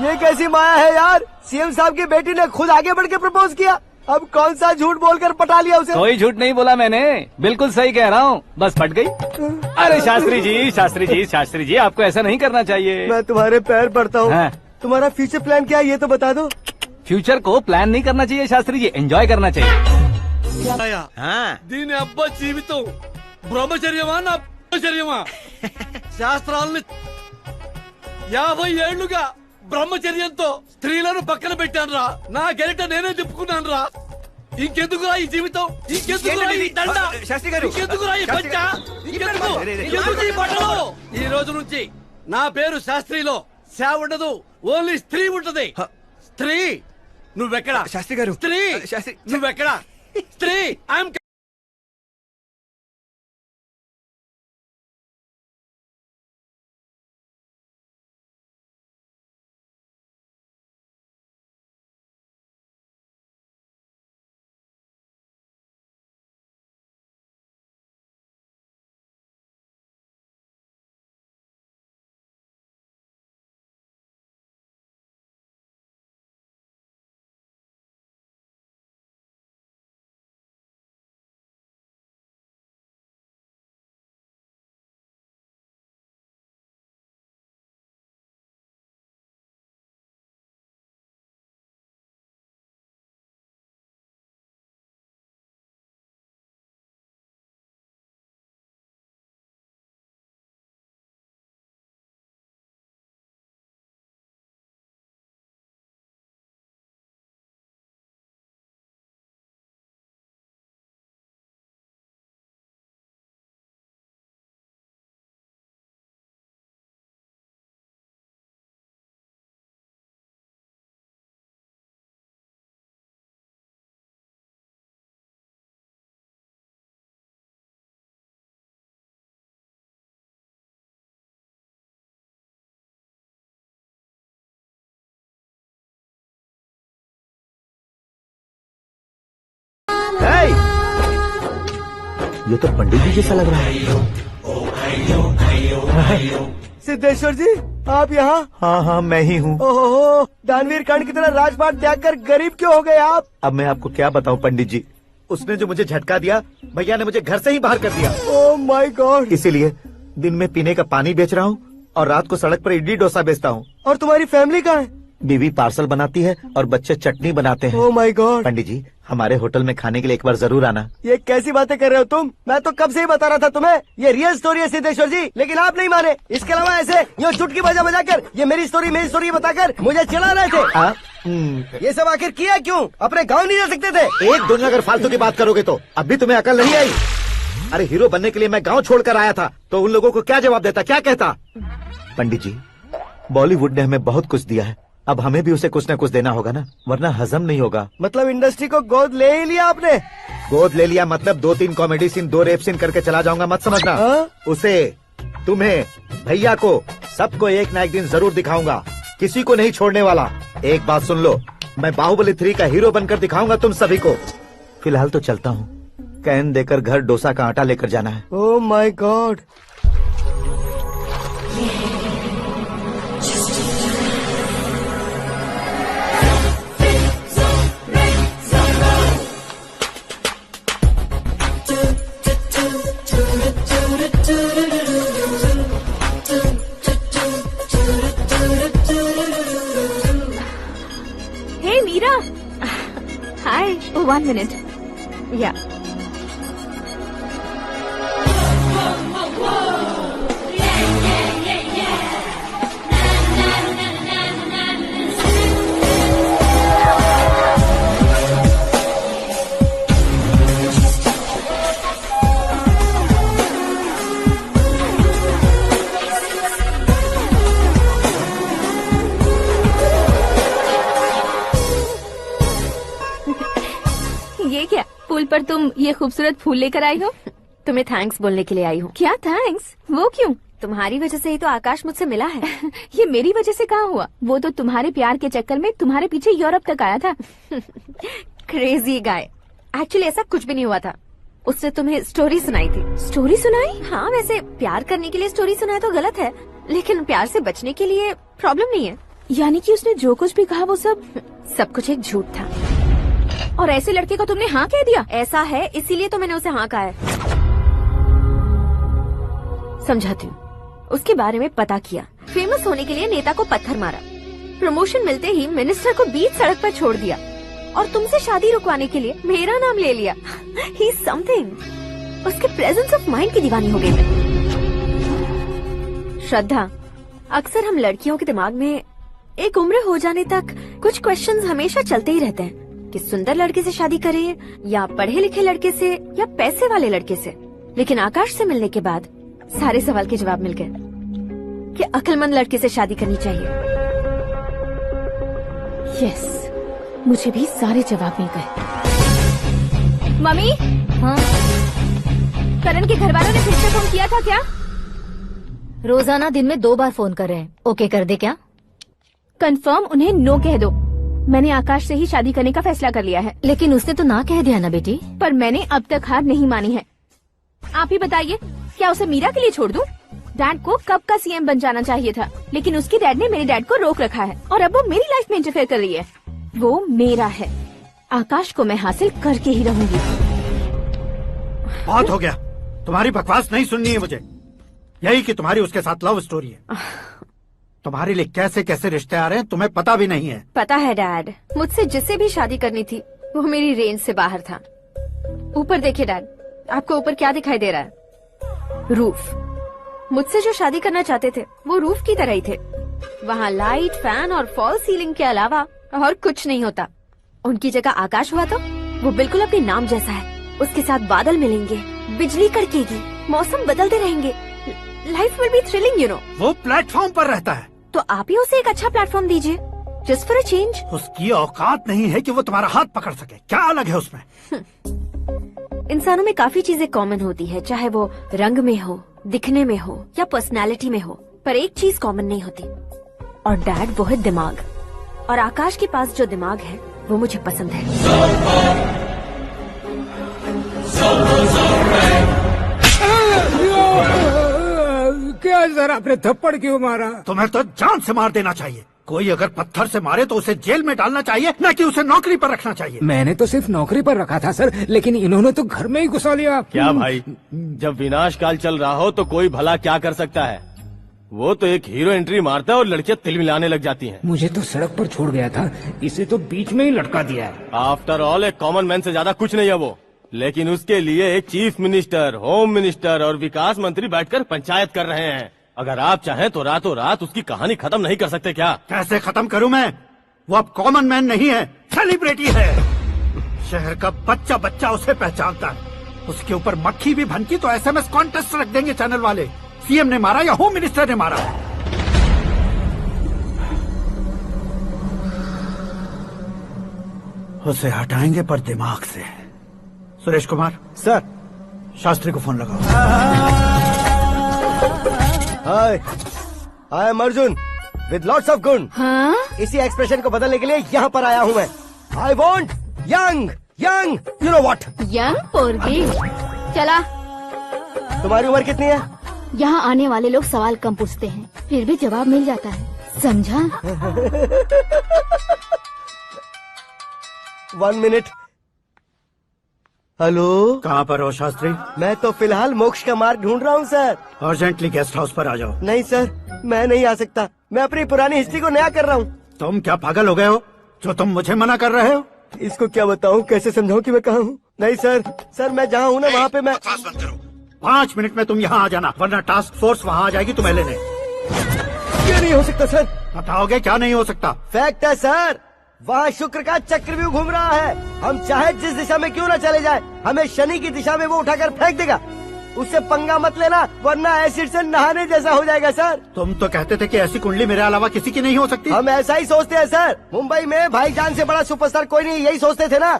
ये कैसी माया है यार? सीएम साहब की बेटी ने खुद आगे बढ़ के प्रपोज किया। अब कौन सा झूठ बोलकर पटा लिया उसे? कोई झूठ नहीं बोला मैंने, बिल्कुल सही कह रहा हूँ, बस फट गई। अरे शास्त्री जी, शास्त्री जी, शास्त्री जी, आपको ऐसा नहीं करना चाहिए। मैं तुम्हारे पैर पड़ता हूँ। हाँ। तुम्हारा फ्यूचर प्लान क्या है ये तो बता दो। फ्यूचर को प्लान नहीं करना चाहिए शास्त्री जी, एंजॉय करना चाहिए। దీని అబ్బా జీవితం బ్రహ్మచర్యమా నా బ్రహ్మచర్యమా శాస్త్రాలని 50 ఏళ్లుగా బ్రహ్మచర్యంతో స్త్రీలను పక్కన పెట్టాను రా. నా గెలిట నేనే తిప్పుకున్నాను రా. ఇంకెందుకురా ఈ జీవితం, ఇంకెందుకురా ఈ దండ, ఇంకెందుకురా ఈ పంచ, ఇంకెందుకు ఈ బట్టలు? ఈ రోజు నుంచి నా పేరు శాస్త్రిలో సేవ ఉండదు, ఓన్లీ స్త్రీ ఉంటది. స్త్రీ నువ్వెక్కడా? శాస్త్రి గారు స్త్రీ నువ్వెక్కడా? స్త్రీ ఐఎమ్ ये तो पंडित जी जैसा लग रहा है। सिद्धेश्वर जी आप यहाँ? हाँ हाँ मैं ही हूँ। ओहो, दानवीर कर्ण की तरह राजपाट त्याग कर गरीब क्यों हो गए आप? अब मैं आपको क्या बताऊँ पंडित जी, उसने जो मुझे झटका दिया, भैया ने मुझे घर से ही बाहर कर दिया। Oh my God. इसीलिए दिन में पीने का पानी बेच रहा हूँ और रात को सड़क पर इडली डोसा बेचता हूँ। और तुम्हारी फैमिली कहाँ है? बीवी पार्सल बनाती है और बच्चे चटनी बनाते हैं। Oh my God. पंडित जी हमारे होटल में खाने के लिए एक बार जरूर आना। ये कैसी बातें कर रहे हो तुम? मैं तो कब से ही बता रहा था तुम्हें, ये रियल स्टोरी है सिद्धेश्वर जी, लेकिन आप नहीं माने। इसके अलावा ऐसे यूँ चुटकी बजा बजा कर ये मेरी स्टोरी बताकर मुझे चिढ़ा रहे थे। ये सब आखिर किया क्यों? अपने गाँव नहीं जा सकते थे? एक दुनिया अगर फालतू की बात करोगे तो अब भी तुम्हें अकल नहीं आई। अरे हीरो बनने के लिए मैं गाँव छोड़कर आया था तो उन लोगों को क्या जवाब देता, क्या कहता? पंडित जी बॉलीवुड ने हमें बहुत कुछ दिया है, अब हमें भी उसे कुछ न कुछ देना होगा ना, वरना हजम नहीं होगा। मतलब इंडस्ट्री को गोद ले ही लिया आपने? गोद ले लिया मतलब 2-3 कॉमेडी सीन 2 रेप सीन करके चला जाऊंगा मत समझना। उसे, तुम्हें, भैया को, सबको एक ना एक दिन जरूर दिखाऊंगा, किसी को नहीं छोड़ने वाला। एक बात सुन लो, मैं बाहुबली 3 का हीरो बनकर दिखाऊंगा तुम सभी को। फिलहाल तो चलता हूँ, कैन देकर घर डोसा का आटा लेकर जाना है। Oh my God. Hi 1 minute या ये क्या पुल पर तुम ये खूबसूरत फूल लेकर आई हो? तुम्हें थैंक्स बोलने के लिए आई हूँ। क्या थैंक्स? वो क्यों? तुम्हारी वजह से ही तो आकाश मुझसे मिला है। ये मेरी वजह से कहाँ हुआ? वो तो तुम्हारे प्यार के चक्कर में तुम्हारे पीछे यूरोप तक आया था। Crazy guy. एक्चुअली ऐसा कुछ भी नहीं हुआ था। उसने तुम्हें स्टोरी सुनाई थी। स्टोरी सुनाई? हाँ, वैसे प्यार करने के लिए स्टोरी सुनाए तो गलत है, लेकिन प्यार से बचने के लिए प्रॉब्लम नहीं है। यानी कि उसने जो कुछ भी कहा वो सब कुछ एक झूठ था। और ऐसे लड़के को तुमने हाँ कह दिया? ऐसा है, इसीलिए तो मैंने उसे हाँ कहा है। समझाती हूँ। उसके बारे में पता किया, फेमस होने के लिए नेता को पत्थर मारा, प्रमोशन मिलते ही मिनिस्टर को बीच सड़क पर छोड़ दिया, और तुमसे शादी रुकवाने के लिए मेरा नाम ले लिया। He is something. उसके प्रेजेंस ऑफ माइंड की दीवानी हो गई। श्रद्धा, अक्सर हम लड़कियों के दिमाग में एक उम्र हो जाने तक कुछ क्वेश्चंस हमेशा चलते ही रहते हैं कि सुंदर लड़के से शादी करें या पढ़े लिखे लड़के से या पैसे वाले लड़के से। लेकिन आकाश से मिलने के बाद सारे सवाल के जवाब मिल गए कि अक्लमंद लड़के से शादी करनी चाहिए। यस, मुझे भी सारे जवाब मिल गए। मम्मी, हाँ? करण के घर वालों ने फिर से फोन किया था क्या? रोजाना दिन में 2 बार फोन कर रहे हैं। ओके कर दे क्या? कंफर्म उन्हें नो कह दो। मैंने आकाश से ही शादी करने का फैसला कर लिया है। लेकिन उसने तो ना कह दिया ना बेटी। पर मैंने अब तक हार नहीं मानी है। आप ही बताइए, क्या उसे मीरा के लिए छोड़ दूं? डैड को कब का सीएम बन जाना चाहिए था, लेकिन उसके डैड ने मेरे डैड को रोक रखा है और अब वो मेरी लाइफ में इंटरफेयर कर रही है। वो मेरा है, आकाश को मैं हासिल करके ही रहूंगी। बहुत हो गया, तुम्हारी बकवास नहीं सुननी है मुझे। यही कि तुम्हारी उसके साथ लव स्टोरी है। तुम्हारे लिए कैसे कैसे रिश्ते आ रहे हैं तुम्हें पता भी नहीं है। पता है डैड, मुझसे जिससे भी शादी करनी थी वो मेरी रेंज से बाहर था। ऊपर देखिए डैड, आपको ऊपर क्या दिखाई दे रहा है? रूफ। मुझसे जो शादी करना चाहते थे वो रूफ की तरह ही थे। वहाँ लाइट, फैन और फॉल सीलिंग के अलावा और कुछ नहीं होता। उनकी जगह आकाश हुआ तो वो बिल्कुल अपने नाम जैसा है। उसके साथ बादल मिलेंगे, बिजली कड़केगी, मौसम बदलते रहेंगे, life will be thrilling you know. वो प्लेटफॉर्म पर रहता है तो आप ही उसे एक अच्छा प्लेटफॉर्म दीजिए, जस्ट फॉर अ चेंज। उसकी औकात नहीं है कि वो तुम्हारा हाथ पकड़ सके। क्या अलग है उसमें? इंसानों में काफी चीजें कॉमन होती है, चाहे वो रंग में हो, दिखने में हो या पर्सनालिटी में हो, पर एक चीज कॉमन नहीं होती, और डैड वो है दिमाग। और आकाश के पास जो दिमाग है वो मुझे पसंद है। क्या सर, आपने थप्पड़ क्यों मारा? तुम्हें तो जान से मार देना चाहिए। कोई अगर पत्थर से मारे तो उसे जेल में डालना चाहिए, न कि उसे नौकरी पर रखना चाहिए। मैंने तो सिर्फ नौकरी पर रखा था सर, लेकिन इन्होंने तो घर में ही घुसा लिया। क्या भाई, जब विनाश काल चल रहा हो तो कोई भला क्या कर सकता है? वो तो एक हीरो एंट्री मारता है और लड़कियां तिलमिलाने लग जाती हैं। मुझे तो सड़क पर छोड़ गया था, इसे तो बीच में ही लटका दिया है। आफ्टर ऑल एक कॉमन मैन से ज्यादा कुछ नहीं है वो, लेकिन उसके लिए एक चीफ मिनिस्टर, होम मिनिस्टर और विकास मंत्री बैठकर पंचायत कर रहे हैं। अगर आप चाहें तो रातों रात उसकी कहानी खत्म नहीं कर सकते क्या? कैसे खत्म करूं मैं? वो अब कॉमन मैन नहीं है, सेलिब्रिटी है। शहर का बच्चा बच्चा उसे पहचानता है। उसके ऊपर मक्खी भी भनकी तो एसएमएस कॉन्टेस्ट रख देंगे चैनल वाले। सीएम ने मारा या होम मिनिस्टर ने मारा। उसे हटाएंगे पर दिमाग से। सुरेश कुमार सर, शास्त्री को फोन लगाओ। हाय, I am Arjun with lots of गुण। हाँ? इसी एक्सप्रेशन को बदलने के लिए यहाँ पर आया हूँ मैं। I want young young you know what. Young पोरगी। चला। तुम्हारी उम्र कितनी है? यहाँ आने वाले लोग सवाल कम पूछते हैं, फिर भी जवाब मिल जाता है, समझा? 1 मिनट। हेलो, कहाँ पर हो शास्त्री? मैं तो फिलहाल मोक्ष का मार्ग ढूंढ रहा हूँ सर। अर्जेंटली गेस्ट हाउस पर आ जाओ। नहीं सर, मैं नहीं आ सकता। मैं अपनी पुरानी हिस्ट्री को नया कर रहा हूँ। तुम क्या पागल हो गए हो जो तुम मुझे मना कर रहे हो? इसको क्या बताऊं, कैसे समझाऊं कि मैं कहाँ हूँ? नहीं सर, सर मैं जहाँ हूँ ना वहाँ पे मैं। 5 मिनट में तुम यहाँ आ जाना, वरना टास्क फोर्स वहाँ आ जाएगी तुम्हें लेने। ये नहीं हो सकता सर। बताओगे क्या नहीं हो सकता? फैक्ट है सर, वहाँ शुक्र का चक्रव्यूह घूम रहा है। हम चाहे जिस दिशा में क्यों न चले जाए, हमें शनि की दिशा में वो उठाकर फेंक देगा। उससे पंगा मत लेना, वरना एसिड से नहाने जैसा हो जाएगा सर। तुम तो कहते थे कि ऐसी कुंडली मेरे अलावा किसी की नहीं हो सकती। हम ऐसा ही सोचते हैं सर। मुंबई में भाईजान से बड़ा सुपरस्टार कोई नहीं, यही सोचते थे ना।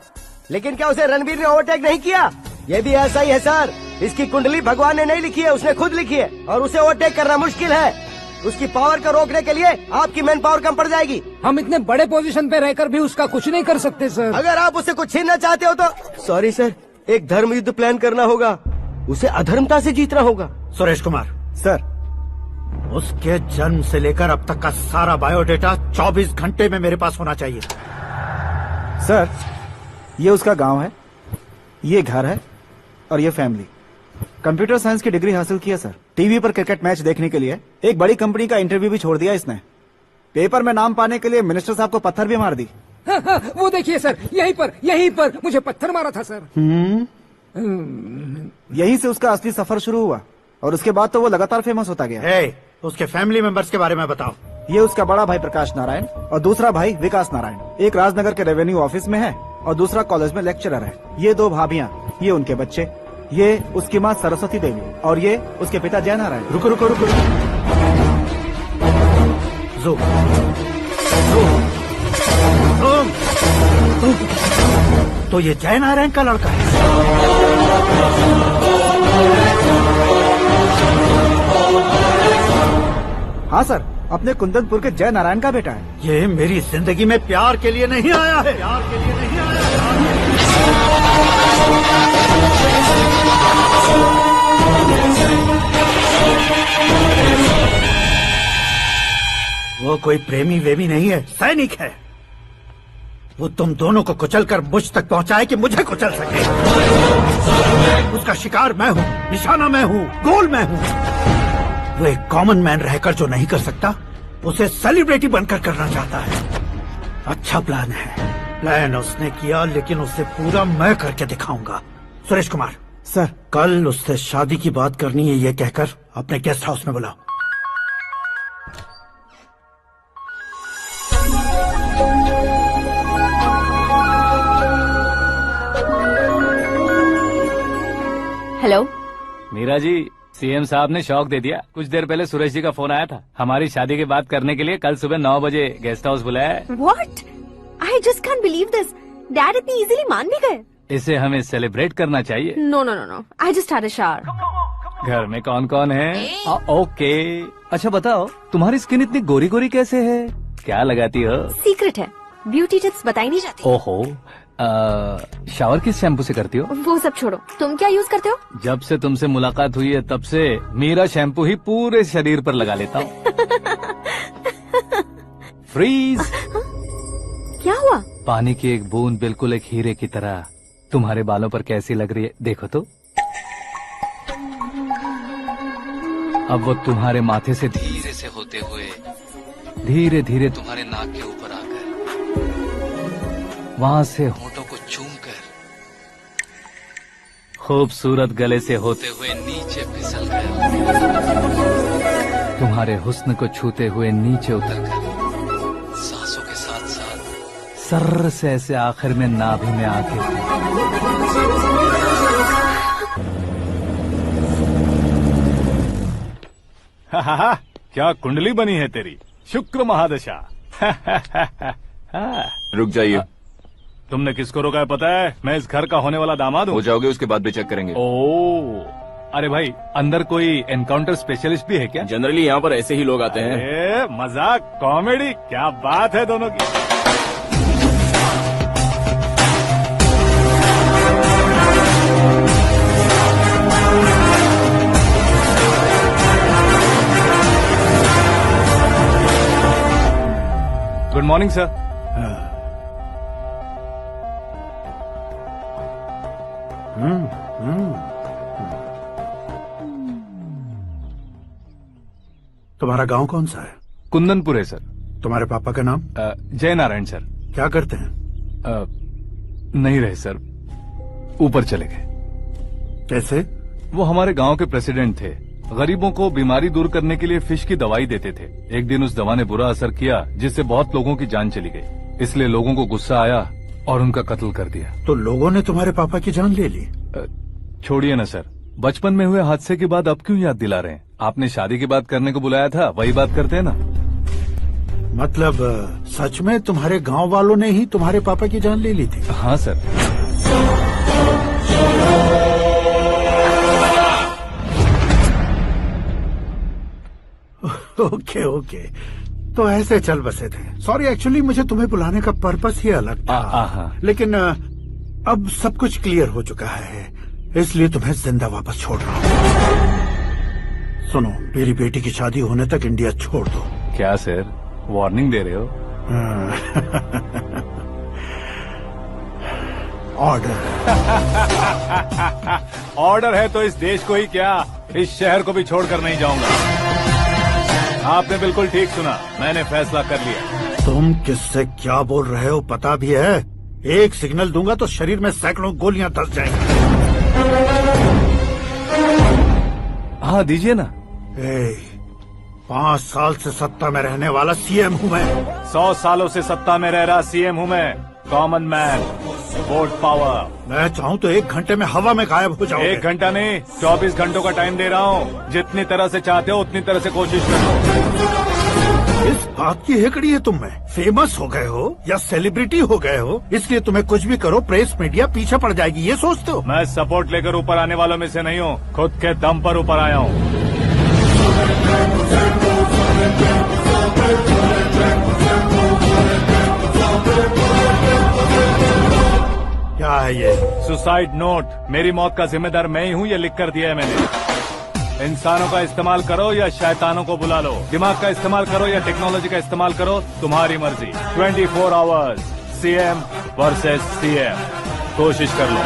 लेकिन क्या उसे रणवीर ने ओवरटेक नहीं किया? ये भी ऐसा ही है सर। इसकी कुंडली भगवान ने नहीं लिखी है, उसने खुद लिखी है, और उसे ओवरटेक करना मुश्किल है। उसकी पावर को रोकने के लिए आपकी मैन पावर कम पड़ जाएगी। हम इतने बड़े पोजीशन पे रहकर भी उसका कुछ नहीं कर सकते सर। अगर आप उससे कुछ छीनना चाहते हो तो सॉरी सर, एक धर्म युद्ध प्लान करना होगा। उसे अधर्मता से जीतना होगा। सुरेश कुमार सर, उसके जन्म से लेकर अब तक का सारा बायोडेटा 24 घंटे में मेरे पास होना चाहिए। सर, ये उसका गांव है, ये घर है और ये फैमिली। कंप्यूटर साइंस की डिग्री हासिल की है सर। टीवी पर क्रिकेट मैच देखने के लिए एक बड़ी कंपनी का इंटरव्यू भी छोड़ दिया इसने। पेपर में नाम पाने के लिए मिनिस्टर साहब को पत्थर भी मार दी। वो देखिए सर, यहीं पर मुझे पत्थर मारा था सर। यहीं से उसका असली सफर शुरू हुआ और उसके बाद तो वो लगातार फेमस होता गया। उसके फैमिली मेंबर्स के बारे में बताओ। ये उसका बड़ा भाई प्रकाश नारायण और दूसरा भाई विकास नारायण। एक राजनगर के रेवेन्यू ऑफिस में है और दूसरा कॉलेज में लेक्चरर है। ये 2 भाभियां, ये उनके बच्चे, ये उसकी माँ सरस्वती देवी और ये उसके पिता जय नारायण। रुको रुको रुको, ज़ूम। तो ये जय नारायण का लड़का है। हाँ सर, अपने कुंदनपुर के जय नारायण का बेटा है। ये मेरी जिंदगी में प्यार के लिए नहीं आया है। प्यार के लिए नहीं आया वो कोई प्रेमी वेमी नहीं है, सैनिक है। वो तुम दोनों को कुचलकर मुझ तक पहुंचाए कि मुझे कुचल सके। उसका शिकार मैं हूँ, निशाना मैं हूँ, गोल मैं हूँ। वो एक कॉमन मैन रहकर जो नहीं कर सकता, उसे सेलिब्रिटी बनकर करना चाहता है। अच्छा प्लान है। प्लान उसने किया, लेकिन उसे पूरा मैं करके दिखाऊंगा। सुरेश कुमार सर, कल उससे शादी की बात करनी है, ये कहकर अपने गेस्ट हाउस में बुलाओ। हेलो मीरा जी, सीएम साहब ने शौक दे दिया। कुछ देर पहले सुरेश जी का फोन आया था, हमारी शादी की बात करने के लिए कल सुबह 9 बजे गेस्ट हाउस बुलाया है। What? I just can't believe this. Dad इतनी इजीली मान भी गए। इसे हमें सेलिब्रेट करना चाहिए। No no no no, I just had a shower. घर में कौन कौन है? ओके, अच्छा बताओ, तुम्हारी स्किन इतनी गोरी गोरी कैसे है? क्या लगाती हो? सीक्रेट है, ब्यूटी टिप्स बताई नहीं जाती। ओहो, शावर किस शैम्पू से करती हो? वो सब छोड़ो, तुम क्या यूज करते हो? जब से तुमसे मुलाकात हुई है तब से मीरा शैम्पू ही पूरे शरीर पर लगा लेता हूँ। फ्रीज। क्या हुआ? पानी की एक बूंद बिल्कुल एक हीरे की तरह तुम्हारे बालों पर कैसी लग रही है, देखो तो। अब वो तुम्हारे माथे से धीरे से होते हुए धीरे धीरे तुम्हारे नाक के ऊपर आकर वहां से होठों को चूमकर खूबसूरत गले से होते हुए नीचे फिसलकर तुम्हारे हुस्न को छूते हुए नीचे उतरकर सांसों के साथ साथ सर्र से ऐसे आखिर में नाभि में आके हा, क्या कुंडली बनी है तेरी, शुक्र महादशा। रुक जाइए। तुमने किसको रोका है पता है? मैं इस घर का होने वाला दामाद हूँ। हो जाओगे उसके बाद भी चेक करेंगे। ओ, अरे भाई, अंदर कोई एनकाउंटर स्पेशलिस्ट भी है क्या? जनरली यहाँ पर ऐसे ही लोग आते हैं। मजाक, कॉमेडी, क्या बात है दोनों की। Good morning sir. तुम्हारा गांव कौन सा है? कुंदनपुर है सर। तुम्हारे पापा का नाम? जय नारायण सर। क्या करते हैं? नहीं रहे सर, ऊपर चले गए। कैसे? वो हमारे गांव के प्रेसिडेंट थे। गरीबों को बीमारी दूर करने के लिए फिश की दवाई देते थे। एक दिन उस दवा ने बुरा असर किया जिससे बहुत लोगों की जान चली गई। इसलिए लोगों को गुस्सा आया और उनका कत्ल कर दिया। तो लोगों ने तुम्हारे पापा की जान ले ली? छोड़िए ना सर, बचपन में हुए हादसे के बाद अब क्यों याद दिला रहे हैं? आपने शादी की बात करने को बुलाया था, वही बात करते हैं ना। मतलब सच में तुम्हारे गांव वालों ने ही तुम्हारे पापा की जान ले ली थी? हाँ सर। ओके ओके, तो ऐसे चल बसे थे। सॉरी, एक्चुअली मुझे तुम्हें बुलाने का पर्पस ही अलग था। लेकिन अब सब कुछ क्लियर हो चुका है, इसलिए तुम्हें जिंदा वापस छोड़ रहा हूँ। सुनो, मेरी बेटी की शादी होने तक इंडिया छोड़ दो। क्या सर, वार्निंग दे रहे हो? ऑर्डर। ऑर्डर है तो इस देश को ही क्या, इस शहर को भी छोड़कर नहीं जाऊंगा। आपने बिल्कुल ठीक सुना, मैंने फैसला कर लिया। तुम किससे क्या बोल रहे हो पता भी है? एक सिग्नल दूंगा तो शरीर में सैकड़ों गोलियां धस जाएंगी। हाँ दीजिए ना। 5 साल से सत्ता में रहने वाला सीएम हूँ मैं। 100 सालों से सत्ता में रह रहा सीएम हूँ मैं। Common man, vote power. मैं चाहूँ तो 1 घंटे में हवा में गायब हो जाऊँ। 1 घंटा नहीं, 24 घंटों का टाइम दे रहा हूँ। जितनी तरह से चाहते हो उतनी तरह से कोशिश करो। इस बात की हेकड़ी है तुम में। फेमस हो गए हो या सेलिब्रिटी हो गए हो, इसलिए तुम्हें कुछ भी करो प्रेस मीडिया पीछे पड़ जाएगी, ये सोचते हो? मैं सपोर्ट लेकर ऊपर आने वालों में से नहीं हूँ, खुद के दम पर ऊपर आया हूँ। क्या है ये? Suicide note. मेरी मौत का जिम्मेदार मैं ही हूँ, ये लिख कर दिया है मैंने। इंसानों का इस्तेमाल करो या शैतानों को बुला लो, दिमाग का इस्तेमाल करो या टेक्नोलॉजी का इस्तेमाल करो, तुम्हारी मर्जी। 24 आवर्स सीएम वर्सेस सीएम, कोशिश कर लो।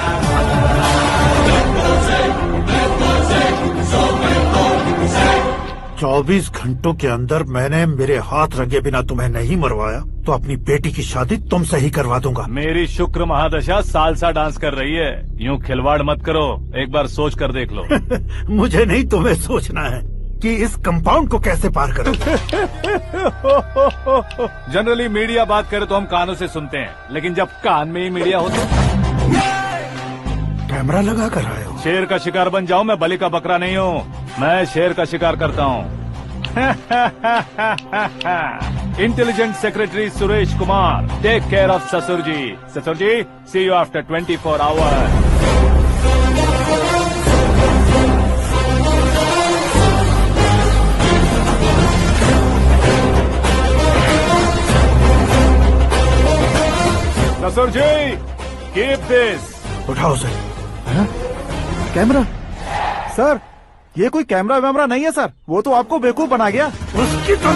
24 घंटों के अंदर मैंने मेरे हाथ रंगे बिना तुम्हें नहीं मरवाया तो अपनी बेटी की शादी तुमसे ही करवा दूंगा। मेरी शुक्र महादशा सालसा डांस कर रही है, यूँ खिलवाड़ मत करो, एक बार सोच कर देख लो। मुझे नहीं, तुम्हें सोचना है कि इस कंपाउंड को कैसे पार करूं। जनरली मीडिया बात करे तो हम कानों से सुनते हैं, लेकिन जब कान में ही मीडिया हो तो कैमरा लगा कर आए हो। शेर का शिकार बन जाऊं, मैं बलि का बकरा नहीं हूँ, मैं शेर का शिकार करता हूँ। Intelligent secretary Suresh Kumar, take care of ससुर जी। ससुर जी, सी यू आफ्टर 24 आवर्स। ससुर जी, कीप दिस। उठाओ सर। कैमरा? सर, ये कोई कैमरा वैमरा नहीं है सर, वो तो आपको बेवकूफ बना गया। उसकी तो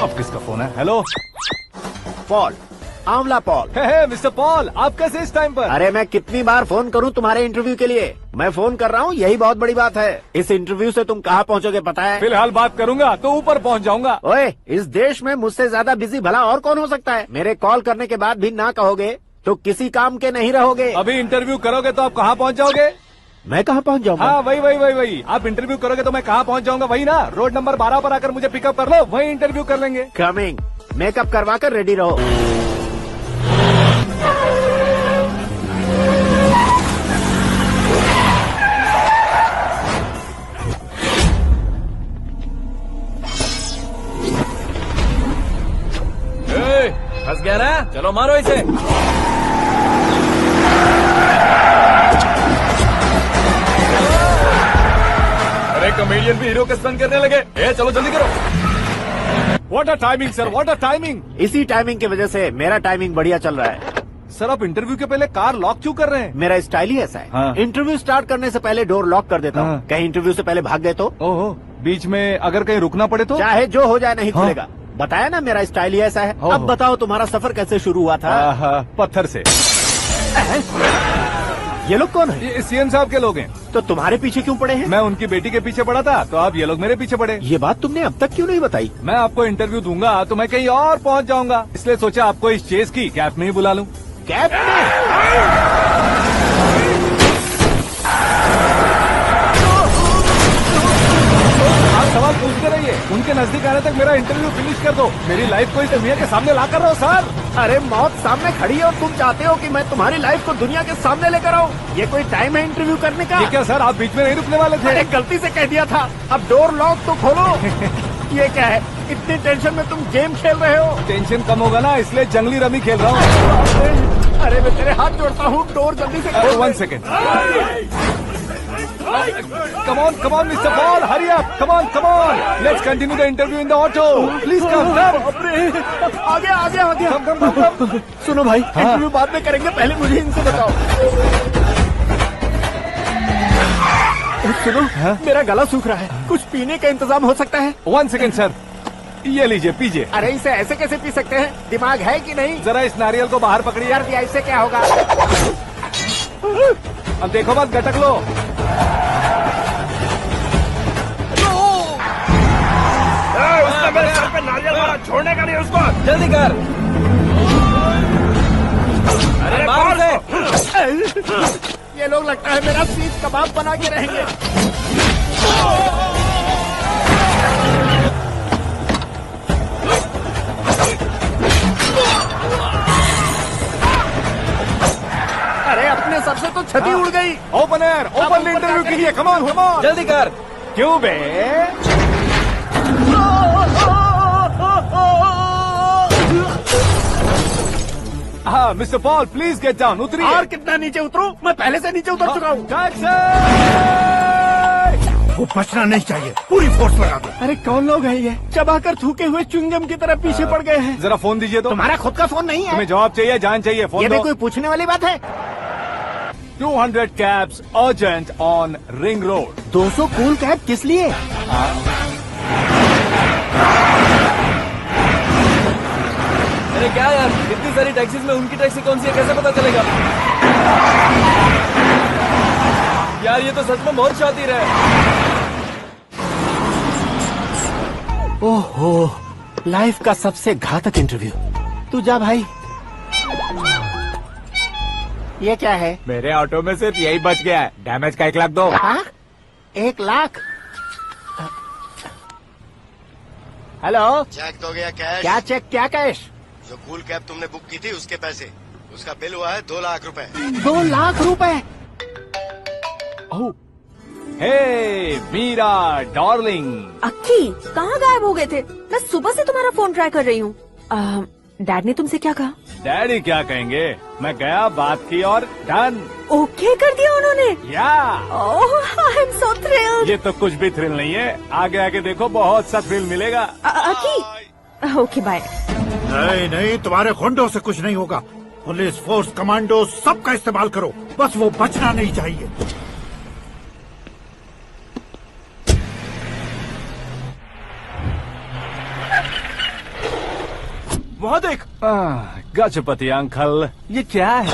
अब किसका फोन है? हेलो पॉल, आंवला पॉल। मिस्टर पॉल, आप कैसे इस टाइम पर? अरे मैं कितनी बार फोन करूं तुम्हारे इंटरव्यू के लिए? मैं फोन कर रहा हूं, यही बहुत बड़ी बात है। इस इंटरव्यू से तुम कहां पहुंचोगे पता है? फिलहाल बात करूंगा तो ऊपर पहुंच जाऊंगा। ओए, इस देश में मुझसे ज्यादा बिजी भला और कौन हो सकता है? मेरे कॉल करने के बाद भी ना कहोगे तो किसी काम के नहीं रहोगे। अभी इंटरव्यू करोगे तो आप कहाँ पहुँच जाओगे? मैं कहाँ पहुँच जाऊंगा? हाँ, वही। आप इंटरव्यू करोगे तो मैं कहाँ पहुँच जाऊंगा? वही ना, रोड नंबर 12 पर आकर मुझे पिकअप कर लो, वही इंटरव्यू कर लेंगे। कमिंग। मेकअप करवा कर रेडी रहो। फंस गया ना, चलो मारो इसे। अरे कॉमेडियन भी हीरो के स्टंट करने लगे। चलो जल्दी करो। What a timing sir, what a timing. इसी टाइमिंग की वजह से मेरा टाइमिंग बढ़िया चल रहा है। सर, आप इंटरव्यू के पहले कार लॉक क्यों कर रहे हैं? मेरा स्टाइल ही ऐसा है। हाँ। इंटरव्यू स्टार्ट करने से पहले डोर लॉक कर देता हूँ। कहीं इंटरव्यू से पहले भाग गए तो? ओहो, बीच में अगर कहीं रुकना पड़े तो? चाहे जो हो जाए नहीं खुलेगा। बताया ना मेरा स्टाइल ही ऐसा है। अब बताओ तुम्हारा सफर कैसे शुरू हुआ था? पत्थर से। ये लोग कौन है? ये सीएम साहब के लोग हैं। तो तुम्हारे पीछे क्यों पड़े हैं? मैं उनकी बेटी के पीछे पड़ा था, तो आप ये लोग मेरे पीछे पड़े। ये बात तुमने अब तक क्यों नहीं बताई? मैं आपको इंटरव्यू दूंगा तो मैं कहीं और पहुंच जाऊंगा, इसलिए सोचा आपको इस चेस की कैब में ही बुला लूं। कैब में? आप सवाल पूछते रहिए, उनके नजदीक आने तक मेरा इंटरव्यू फिनिश कर दो। मेरी लाइफ को इस दुनिया के सामने ला कर रहो सर। अरे मौत सामने खड़ी है और तुम चाहते हो कि मैं तुम्हारी लाइफ को दुनिया के सामने लेकर आऊं? ये कोई टाइम है इंटरव्यू करने का? ये क्या सर, आप बीच में नहीं रुकने वाले थे? अरे गलती से कह दिया था, अब डोर लॉक तो खोलो। ये क्या है, इतनी टेंशन में तुम गेम खेल रहे हो? टेंशन कम होगा ना, इसलिए जंगली रमी खेल रहा हूँ। अरे मैं तेरे हाथ जोड़ता हूँ, डोर जल्दी से खोल। 1 second. Come on, Mr. Paul, hurry up! Come on! Let's continue the interview in the auto. Please come. आ गया। Come. सुनो भाई, इंटरव्यू बाद में करेंगे, पहले मुझे इनसे बताओ। सुनो, मेरा गला सूख रहा है, कुछ पीने का इंतजाम हो सकता है? 1 सेकेंड सर, ये लीजिए पीजिए। अरे इसे ऐसे कैसे पी सकते हैं? दिमाग है कि नहीं? जरा इस नारियल को बाहर पकड़िए। यार दिया, इससे क्या होगा? अब देखो मत गटक लो। उसने मेरे सर पे नारियल मारा, छोड़ने का नहीं उसको। जल्दी कर। अरे मार दे। ये लोग लगता है मेरा सीख कबाब बना के रहेंगे। अरे अपने सर से तो छती उड़ गई। ओपन एयर, ओपन इंटरव्यू कीजिए। कम ऑन जल्दी कर। क्यों बे? हाँ mister Paul, please get down. उतरिए। और कितना नीचे उतरूं? मैं पहले से नीचे उतर चुका हूँ। वो बचना नहीं चाहिए, पूरी फोर्स लगा दो। अरे कौन लोग हैं ये? चबाकर थूके हुए च्युइंगम की तरह पीछे पड़ गए हैं। जरा फोन दीजिए तो। तुम्हारा खुद का फोन नहीं है? तुम्हें जवाब चाहिए, जान चाहिए, फोन ये दो। भी कोई पूछने वाली बात है? 200 cabs urgent on Ring Road. 200 cool cab किस लिए? अरे क्या यार, इतनी सारी टैक्सीज में उनकी टैक्सी कौन सी है, कैसे पता चलेगा? यार ये तो सच में बहुत शातिर है। ओहो, लाइफ का सबसे घातक इंटरव्यू। तू जा भाई। ये क्या है? मेरे ऑटो में सिर्फ यही बच गया है, डैमेज का 1 लाख दो। 1 लाख? हेलो, चेक तो गया कैश। क्या चेक, क्या कैश? जो कूल कैब तुमने बुक की थी उसके पैसे, उसका बिल हुआ है 2 लाख रुपए। 2 लाख रुपए? हे मीरा डार्लिंग। अक्की, कहाँ गायब हो गए थे? मैं सुबह से तुम्हारा फोन ट्राई कर रही हूँ। डैड ने तुमसे क्या कहा? डैडी क्या कहेंगे, मैं गया, बात की और डन। ओके कर दिया उन्होंने? या। ओह, आई एम सो थ्रिल्ड। ये तो कुछ भी थ्रिल नहीं है, आगे आगे देखो बहुत सा थ्रिल मिलेगा। अक्की, ओके बाय। नहीं, तुम्हारे गुंडों से कुछ नहीं होगा। पुलिस फोर्स, कमांडो, सबका इस्तेमाल करो, बस वो बचना नहीं चाहिए। वहाँ देख। गजपति अंकल, ये क्या है?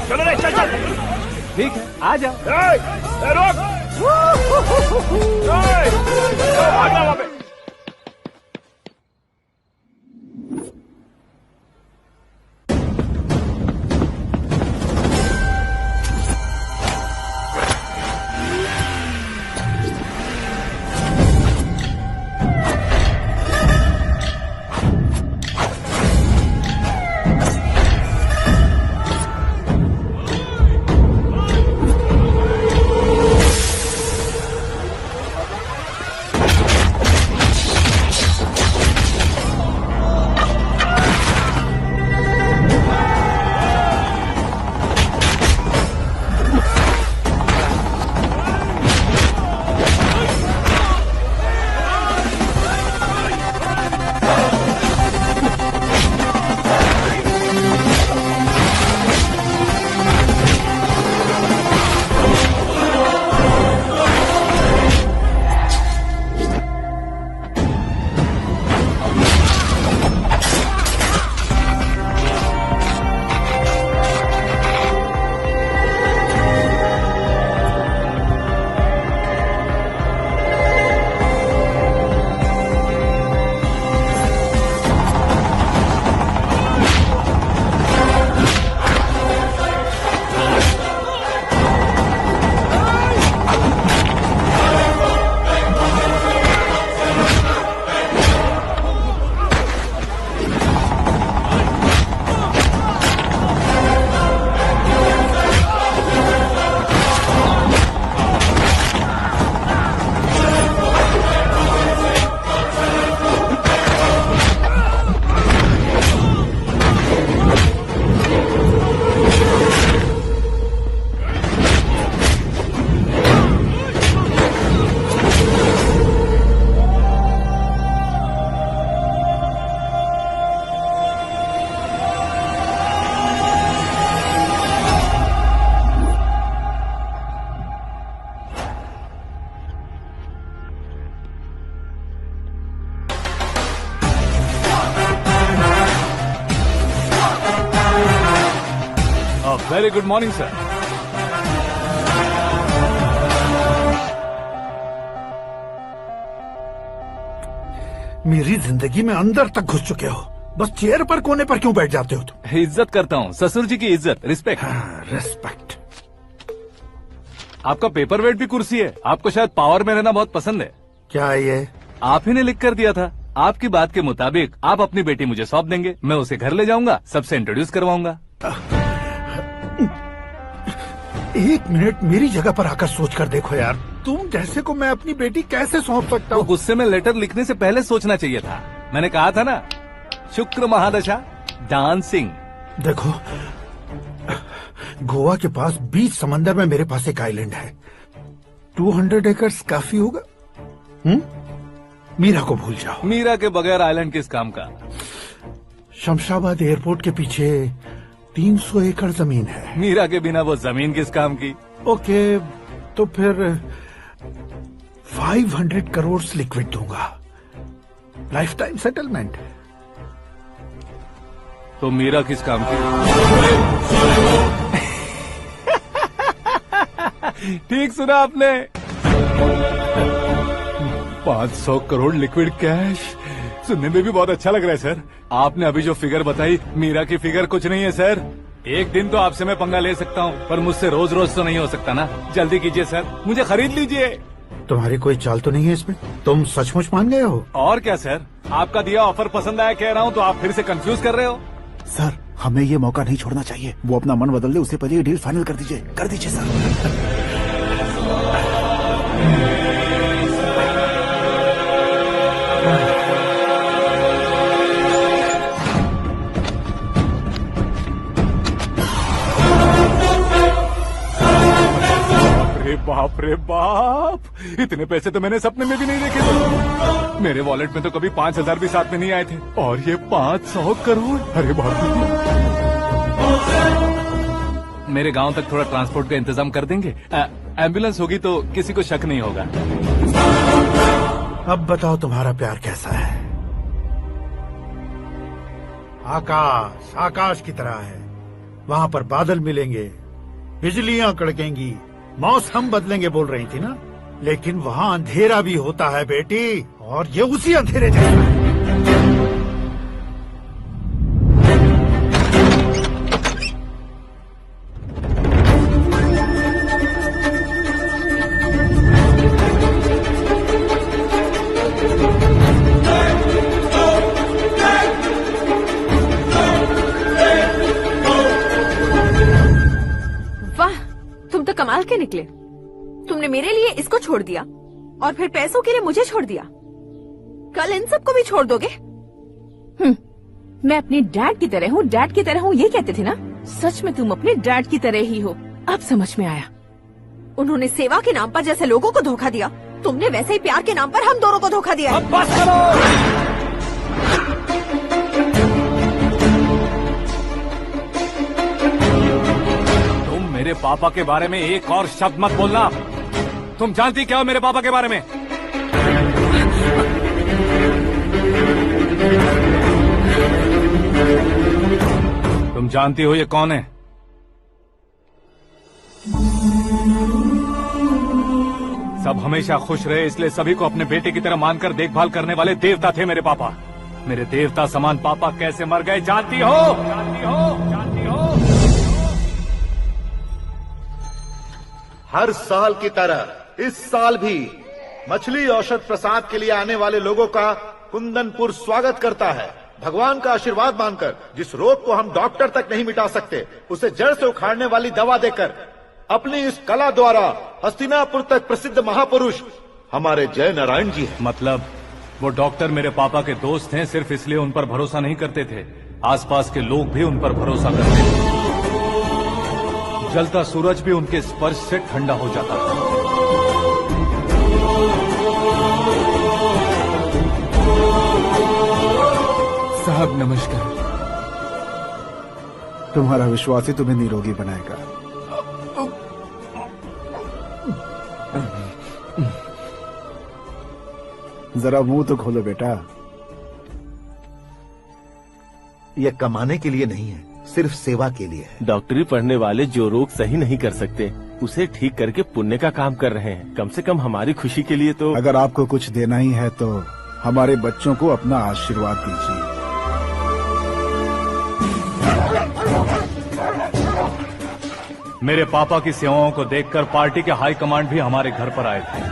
चलो रे, चल चल। ठीक है, आ जाओ। रोक। Very good morning sir. मेरी जिंदगी में अंदर तक घुस चुके हो, बस चेयर पर कोने पर क्यों बैठ जाते हो तुम? इज्जत करता हूँ, ससुर जी की इज्जत, रिस्पेक्ट। रिस्पेक्ट। आपका पेपर वेट भी कुर्सी है। आपको शायद पावर में रहना बहुत पसंद है। क्या ये? आप ही ने लिख कर दिया था। आपकी बात के मुताबिक आप अपनी बेटी मुझे सौंप देंगे, मैं उसे घर ले जाऊंगा, सबसे इंट्रोड्यूस करवाऊंगा। एक मिनट मेरी जगह पर आकर सोच कर देखो यार, तुम जैसे को मैं अपनी बेटी कैसे सौंप सकता हूँ? गुस्से में लेटर लिखने से पहले सोचना चाहिए था। मैंने कहा था ना, शुक्र महादशा डांसिंग। देखो, गोवा के पास बीच समंदर में मेरे पास एक आइलैंड है, 200 एकर्स काफी होगा। मीरा को भूल जाओ। मीरा के बगैर आइलैंड किस काम का? शमशाबाद एयरपोर्ट के पीछे 300 एकड़ जमीन है। मीरा के बिना वो जमीन किस काम की? ओके, तो फिर 500 करोड़ लिक्विड दूंगा, लाइफ टाइम सेटलमेंट। तो मीरा किस काम की? ठीक सुना आपने। 500 करोड़ लिक्विड कैश सुनने में भी बहुत अच्छा लग रहा है सर। आपने अभी जो फिगर बताई, मीरा की फिगर कुछ नहीं है सर। एक दिन तो आपसे मैं पंगा ले सकता हूँ, पर मुझसे रोज रोज तो नहीं हो सकता ना। जल्दी कीजिए सर, मुझे खरीद लीजिए। तुम्हारी कोई चाल तो नहीं है इसमें? तुम सचमुच मान गए हो? और क्या सर, आपका दिया ऑफर पसंद आया कह रहा हूँ, तो आप फिर से कंफ्यूज कर रहे हो। सर, हमें ये मौका नहीं छोड़ना चाहिए। वो अपना मन बदल दे, उससे पहले ये डील फाइनल कर दीजिए। कर दीजिए सर। बाप रे बाप, इतने पैसे तो मैंने सपने में भी नहीं देखे थे। मेरे वॉलेट में तो कभी 5000 भी साथ में नहीं आए थे, और ये 500 करोड़। अरे बाप रे। मेरे गांव तक थोड़ा ट्रांसपोर्ट का इंतजाम कर देंगे? एम्बुलेंस होगी तो किसी को शक नहीं होगा। अब बताओ तुम्हारा प्यार कैसा है? आकाश आकाश की तरह है, वहाँ पर बादल मिलेंगे, बिजलियां कड़केंगी, मौसम बदलेंगे बोल रही थी ना, लेकिन वहाँ अंधेरा भी होता है बेटी, और ये उसी अंधेरे जैसा है। कमाल के निकले। तुमने मेरे लिए इसको छोड़ दिया और फिर पैसों के लिए मुझे छोड़ दिया। कल इन सबको भी छोड़ दोगे? मैं अपने डैड की तरह हूँ, डैड की तरह हूँ, ये कहते थे ना। सच में तुम अपने डैड की तरह ही हो, अब समझ में आया। उन्होंने सेवा के नाम पर जैसे लोगों को धोखा दिया, तुमने वैसे ही प्यार के नाम पर हम दोनों को धोखा दिया। अब बस करो। मेरे पापा के बारे में एक और शब्द मत बोलना। तुम जानती क्या हो मेरे पापा के बारे में? तुम जानती हो ये कौन है? सब हमेशा खुश रहे इसलिए सभी को अपने बेटे की तरह मानकर देखभाल करने वाले देवता थे मेरे पापा। मेरे देवता समान पापा कैसे मर गए जानती हो? जानती हो? जानती हो? हर साल की तरह इस साल भी मछली औषध प्रसाद के लिए आने वाले लोगों का कुंदनपुर स्वागत करता है। भगवान का आशीर्वाद मानकर जिस रोग को हम डॉक्टर तक नहीं मिटा सकते, उसे जड़ से उखाड़ने वाली दवा देकर अपनी इस कला द्वारा हस्तिनापुर तक प्रसिद्ध महापुरुष हमारे जय नारायण जी हैं। मतलब वो डॉक्टर मेरे पापा के दोस्त हैं, सिर्फ इसलिए उन पर भरोसा नहीं करते थे, आसपास के लोग भी उन पर भरोसा करते थे। जलता सूरज भी उनके स्पर्श से ठंडा हो जाता था। साहब नमस्कार। तुम्हारा विश्वास ही तुम्हें निरोगी बनाएगा। जरा मुंह तो खोलो बेटा। यह कमाने के लिए नहीं है, सिर्फ सेवा के लिए है। डॉक्टरी पढ़ने वाले जो रोग सही नहीं कर सकते उसे ठीक करके पुण्य का काम कर रहे हैं। कम से कम हमारी खुशी के लिए तो। अगर आपको कुछ देना ही है तो हमारे बच्चों को अपना आशीर्वाद दीजिए। मेरे पापा की सेवाओं को देखकर पार्टी के हाई कमांड भी हमारे घर पर आए थे।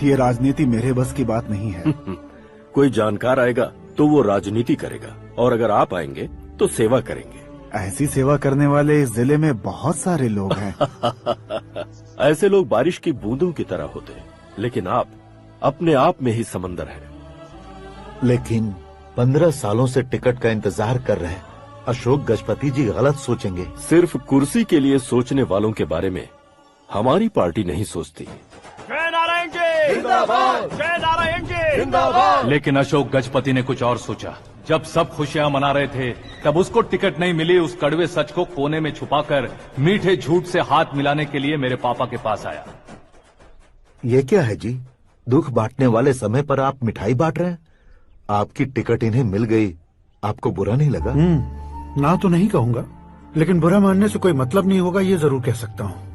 ये राजनीति मेरे बस की बात नहीं है। कोई जानकार आएगा तो वो राजनीति करेगा, और अगर आप आएंगे तो सेवा करेंगे। ऐसी सेवा करने वाले इस जिले में बहुत सारे लोग हैं। ऐसे लोग बारिश की बूंदों की तरह होते हैं, लेकिन आप अपने आप में ही समंदर हैं। लेकिन 15 सालों से टिकट का इंतजार कर रहे हैं। अशोक गजपति जी गलत सोचेंगे। सिर्फ कुर्सी के लिए सोचने वालों के बारे में हमारी पार्टी नहीं सोचती। जय नारायण जी जिंदाबाद, जय नारायण जी जिंदाबाद। लेकिन अशोक गजपति ने कुछ और सोचा। जब सब खुशियां मना रहे थे तब उसको टिकट नहीं मिली। उस कड़वे सच को कोने में छुपाकर मीठे झूठ से हाथ मिलाने के लिए मेरे पापा के पास आया। ये क्या है जी? दुख बांटने वाले समय पर आप मिठाई बांट रहे हैं। आपकी टिकट इन्हें मिल गई, आपको बुरा नहीं लगा? ना तो नहीं कहूंगा, लेकिन बुरा मानने से कोई मतलब नहीं होगा, ये जरूर कह सकता हूँ।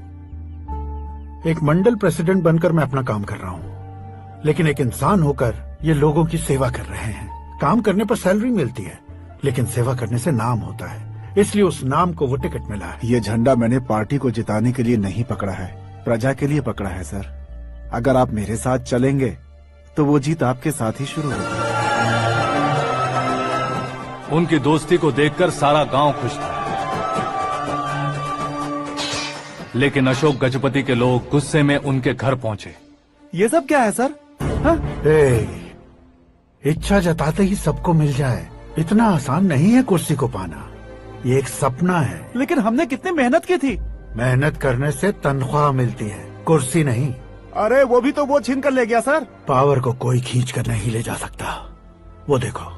एक मंडल प्रेसिडेंट बनकर मैं अपना काम कर रहा हूँ, लेकिन एक इंसान होकर ये लोगों की सेवा कर रहे हैं। काम करने पर सैलरी मिलती है, लेकिन सेवा करने से नाम होता है, इसलिए उस नाम को वो टिकट मिला है। ये झंडा मैंने पार्टी को जिताने के लिए नहीं पकड़ा है, प्रजा के लिए पकड़ा है सर। अगर आप मेरे साथ चलेंगे तो वो जीत आपके साथ ही शुरू होगी। उनकी दोस्ती को देखकर सारा गांव खुश था, लेकिन अशोक गजपति के लोग गुस्से में उनके घर पहुंचे। ये सब क्या है सर? इच्छा जताते ही सबको मिल जाए, इतना आसान नहीं है कुर्सी को पाना। ये एक सपना है। लेकिन हमने कितनी मेहनत की थी। मेहनत करने से तनख्वाह मिलती है, कुर्सी नहीं। अरे वो भी तो वो छीन कर ले गया सर। पावर को कोई खींच कर नहीं ले जा सकता। वो देखो,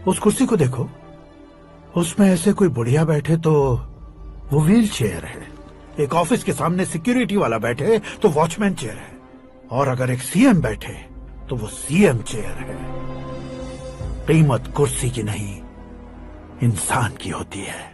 उस कुर्सी को देखो, उसमें ऐसे कोई बुढ़िया बैठे तो वो व्हील चेयर है। एक ऑफिस के सामने सिक्योरिटी वाला बैठे तो वॉचमैन चेयर है, और अगर एक सीएम बैठे तो वो सीएम चेयर है। कीमत कुर्सी की नहीं, इंसान की होती है।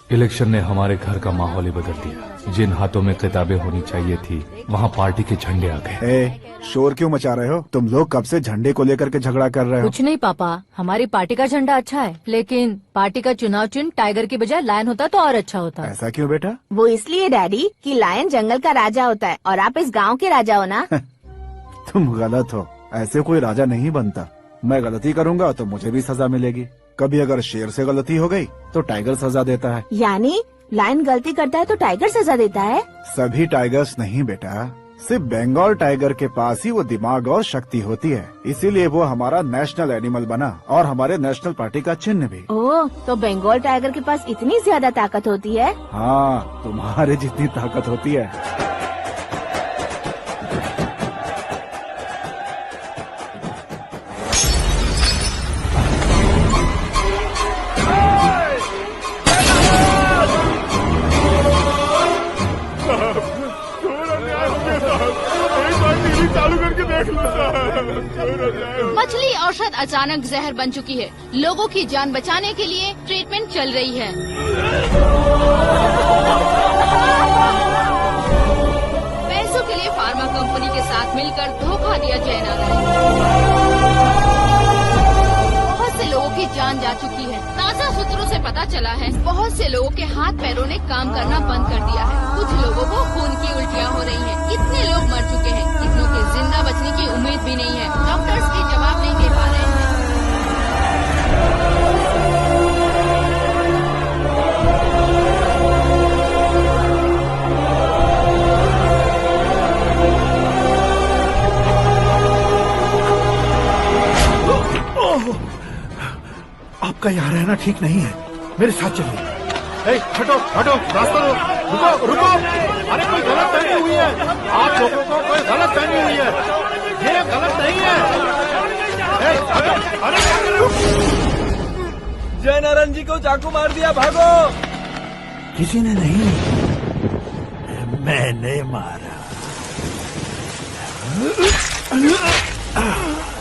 इलेक्शन ने हमारे घर का माहौल ही बदल दिया। जिन हाथों में किताबें होनी चाहिए थी वहाँ पार्टी के झंडे आ गए। शोर क्यों मचा रहे हो? तुम लोग कब से झंडे को लेकर के झगड़ा कर रहे हो? कुछ नहीं पापा, हमारी पार्टी का झंडा अच्छा है, लेकिन पार्टी का चुनाव चिन्ह टाइगर की बजाय लायन होता तो और अच्छा होता। ऐसा क्यों बेटा? वो इसलिए डैडी कि लायन जंगल का राजा होता है और आप इस गांव के राजा हो ना। तुम गलत हो, ऐसे कोई राजा नहीं बनता। मैं गलती करूंगा तो मुझे भी सजा मिलेगी। कभी अगर शेर से गलती हो गई तो टाइगर सजा देता है। यानी लायन गलती करता है तो टाइगर सजा देता है? सभी टाइगर्स नहीं बेटा, सिर्फ बंगाल टाइगर के पास ही वो दिमाग और शक्ति होती है, इसीलिए वो हमारा नेशनल एनिमल बना और हमारे नेशनल पार्टी का चिन्ह भी। ओह, तो बंगाल टाइगर के पास इतनी ज्यादा ताकत होती है? हाँ, तुम्हारे जितनी ताकत होती है। मछली औषध अचानक जहर बन चुकी है। लोगों की जान बचाने के लिए ट्रीटमेंट चल रही है। पैसों के लिए फार्मा कंपनी के साथ मिलकर धोखा दिया जय नारायण। बहुत से लोगों की जान जा चुकी है। ताज़ा सूत्रों से पता चला है बहुत से लोगों के हाथ पैरों ने काम करना बंद कर दिया है। कुछ लोगों को खून की उल्टियाँ हो रही हैं। कितने लोग मर चुके हैं, कितनों के जिंदा बचने की उम्मीद भी नहीं है। डॉक्टर्स भी जवाब नहीं दे पा रहे हैं। आपका यहाँ रहना ठीक नहीं है, मेरे साथ चलिए। हटो हटो, रास्ता दो, रुको रुको। अरे कोई गलत फहमी हुई है, आप लोगों को कोई गलत फहमी हुई है, ये गलत नहीं है। अरे जय नारायण जी को चाकू मार दिया, भागो। किसी ने नहीं, मैंने मारा।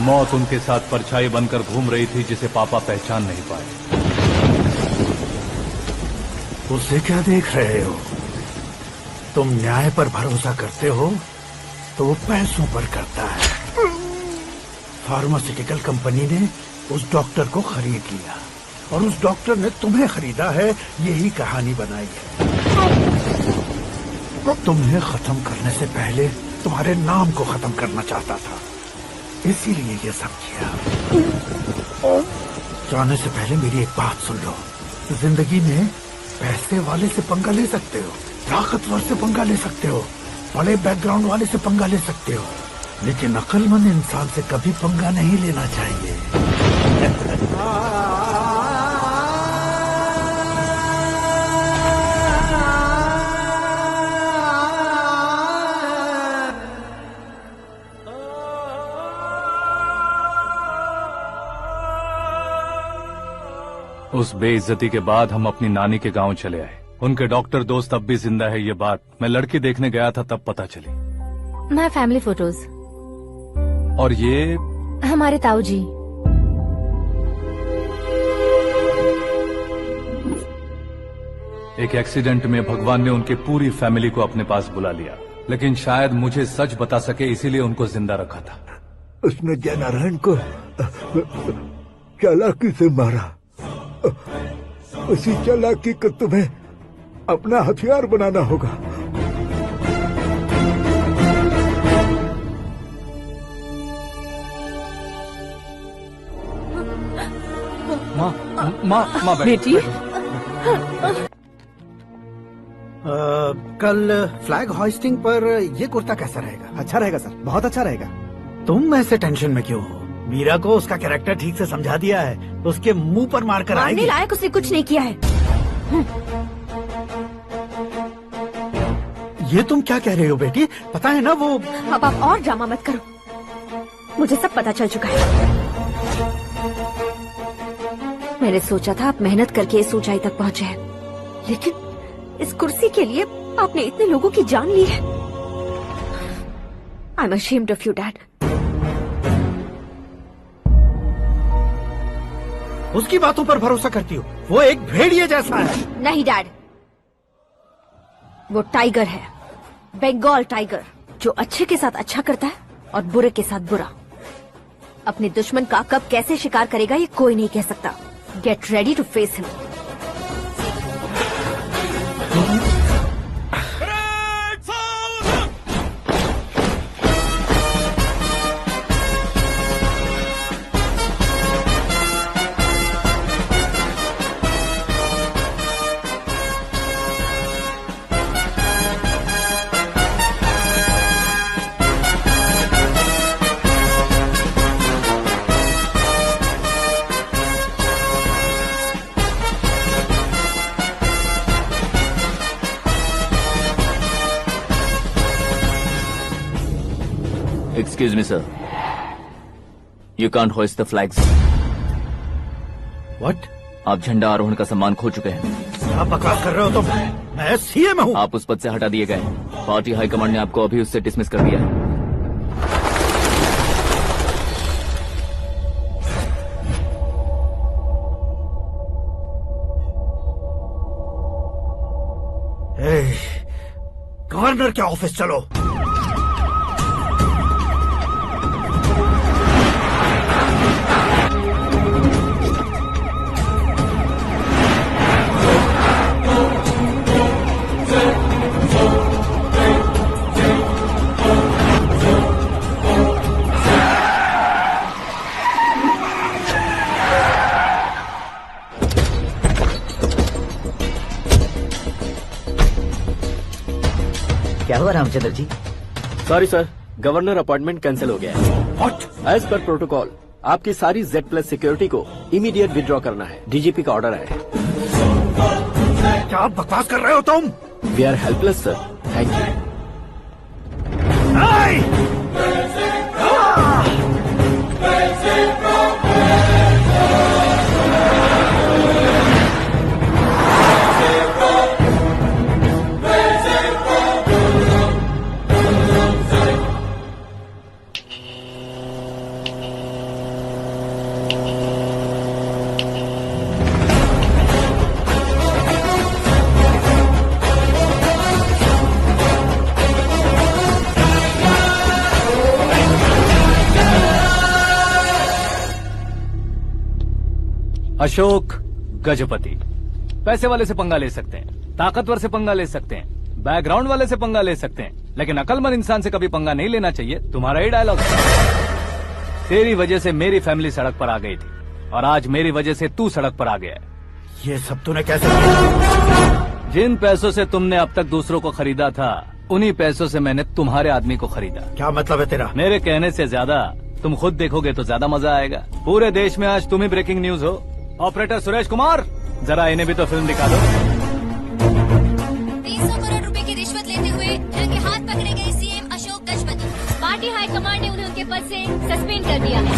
मौत उनके साथ परछाई बनकर घूम रही थी जिसे पापा पहचान नहीं पाए। उसे क्या देख रहे हो? तुम न्याय पर भरोसा करते हो तो वो पैसों पर करता है। फार्मास्यूटिकल कंपनी ने उस डॉक्टर को खरीद लिया और उस डॉक्टर ने तुम्हें खरीदा है, यही कहानी बनाई है। तुम्हें खत्म करने से पहले तुम्हारे नाम को खत्म करना चाहता था, इसीलिए ये सब किया। जाने से पहले मेरी एक बात सुन लो, जिंदगी में पैसे वाले से पंगा ले सकते हो, ताकतवर से पंगा ले सकते हो, बड़े बैकग्राउंड वाले से पंगा ले सकते हो, लेकिन अक्लमंद इंसान से कभी पंगा नहीं लेना चाहिए। उस बेइज्जती के बाद हम अपनी नानी के गांव चले आए। उनके डॉक्टर दोस्त अब भी जिंदा है, ये बात मैं लड़की देखने गया था तब पता चली। My family photos. और ये हमारे ताऊ जी। एक एक्सीडेंट में भगवान ने उनकी पूरी फैमिली को अपने पास बुला लिया, लेकिन शायद मुझे सच बता सके इसीलिए उनको जिंदा रखा था। उसने जयनारायण को चालाकी से मारा। उसी चालाकी को तुम्हें अपना हथियार बनाना होगा। माँ बेटी। कल फ्लैग होइस्टिंग पर ये कुर्ता कैसा रहेगा? अच्छा रहेगा सर, बहुत अच्छा रहेगा। तुम ऐसे टेंशन में क्यों हो? मीरा को उसका कैरेक्टर ठीक से समझा दिया है, उसके मुंह पर मारकर मारने आएगी। लायक उसने कुछ नहीं किया है। ये तुम क्या कह रहे हो बेटी? पता है ना वो। अब आप और ड्रामा मत करो, मुझे सब पता चल चुका है। मैंने सोचा था आप मेहनत करके इस ऊंचाई तक पहुंचे हैं, लेकिन इस कुर्सी के लिए आपने इतने लोगों की जान ली है। I am ashamed of you dad. उसकी बातों पर भरोसा करती हो? वो एक भेड़िए जैसा है। नहीं डैड, वो टाइगर है, बंगाल टाइगर, जो अच्छे के साथ अच्छा करता है और बुरे के साथ बुरा। अपने दुश्मन का कब कैसे शिकार करेगा ये कोई नहीं कह सकता। Get ready to face him. Excuse me, sir. You can't hoist the flags. What? आप झंडा आरोहण का सम्मान खो चुके हैं। क्या बकवास कर रहे हो तुम? मैं सीएम हूँ। आप उस पद से हटा दिए गए। पार्टी हाईकमांड ने आपको अभी उससे डिसमिस कर दिया है। गवर्नर के ऑफिस चलो। क्या हुआ Ramchandra ji? Sorry sir, governor appointment cancel हो गया है। What? एज पर प्रोटोकॉल आपकी सारी Z+ सिक्योरिटी को इमीडिएट विड्रॉ करना है। डीजीपी का ऑर्डर आया है। क्या बकवास कर रहे हो तुम? We are helpless sir, thank you. Ashok Gajapati. पैसे वाले से पंगा ले सकते हैं, ताकतवर से पंगा ले सकते हैं, बैकग्राउंड वाले से पंगा ले सकते हैं, लेकिन अकलमंद इंसान से कभी पंगा नहीं लेना चाहिए। तुम्हारा ही डायलॉग। तेरी वजह से मेरी फैमिली सड़क पर आ गई थी और आज मेरी वजह से तू सड़क पर आ गया है। ये सब तूने कैसे किया? जिन पैसों से तुमने अब तक दूसरों को खरीदा था, उन्हीं पैसों से मैंने तुम्हारे आदमी को खरीदा। क्या मतलब है तेरा? मेरे कहने से ज्यादा तुम खुद देखोगे तो ज्यादा मजा आएगा। पूरे देश में आज तुम ही ब्रेकिंग न्यूज हो। ऑपरेटर सुरेश कुमार, जरा इन्हें भी तो फिल्म दिखा दो। 300 करोड़ रुपए की रिश्वत लेते हुए रंगे हाथ पकड़े गए CM Ashok Gajapati. Party high command ने उन्हें उनके पद से सस्पेंड कर दिया है।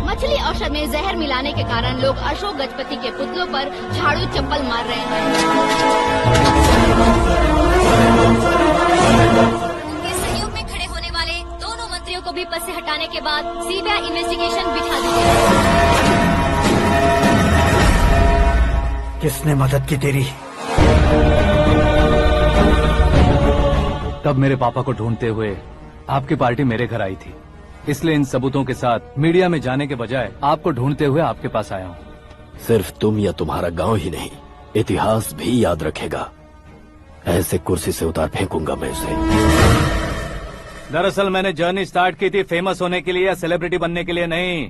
मछली औषध में जहर मिलाने के कारण लोग अशोक गजपति के पुतलों पर झाड़ू चप्पल मार रहे हैं। उनके सहयोग में खड़े होने वाले दोनों मंत्रियों को भी पद से हटाने के बाद सीबीआई इन्वेस्टिगेशन बिठा दी गई। किसने मदद की तेरी? तब मेरे पापा को ढूंढते हुए आपकी पार्टी मेरे घर आई थी, इसलिए इन सबूतों के साथ मीडिया में जाने के बजाय आपको ढूंढते हुए आपके पास आया हूँ। सिर्फ तुम या तुम्हारा गांव ही नहीं, इतिहास भी याद रखेगा। ऐसे कुर्सी से उतार फेंकूंगा मैं उसे। दरअसल मैंने जर्नी स्टार्ट की थी फेमस होने के लिए या सेलिब्रिटी बनने के लिए नहीं,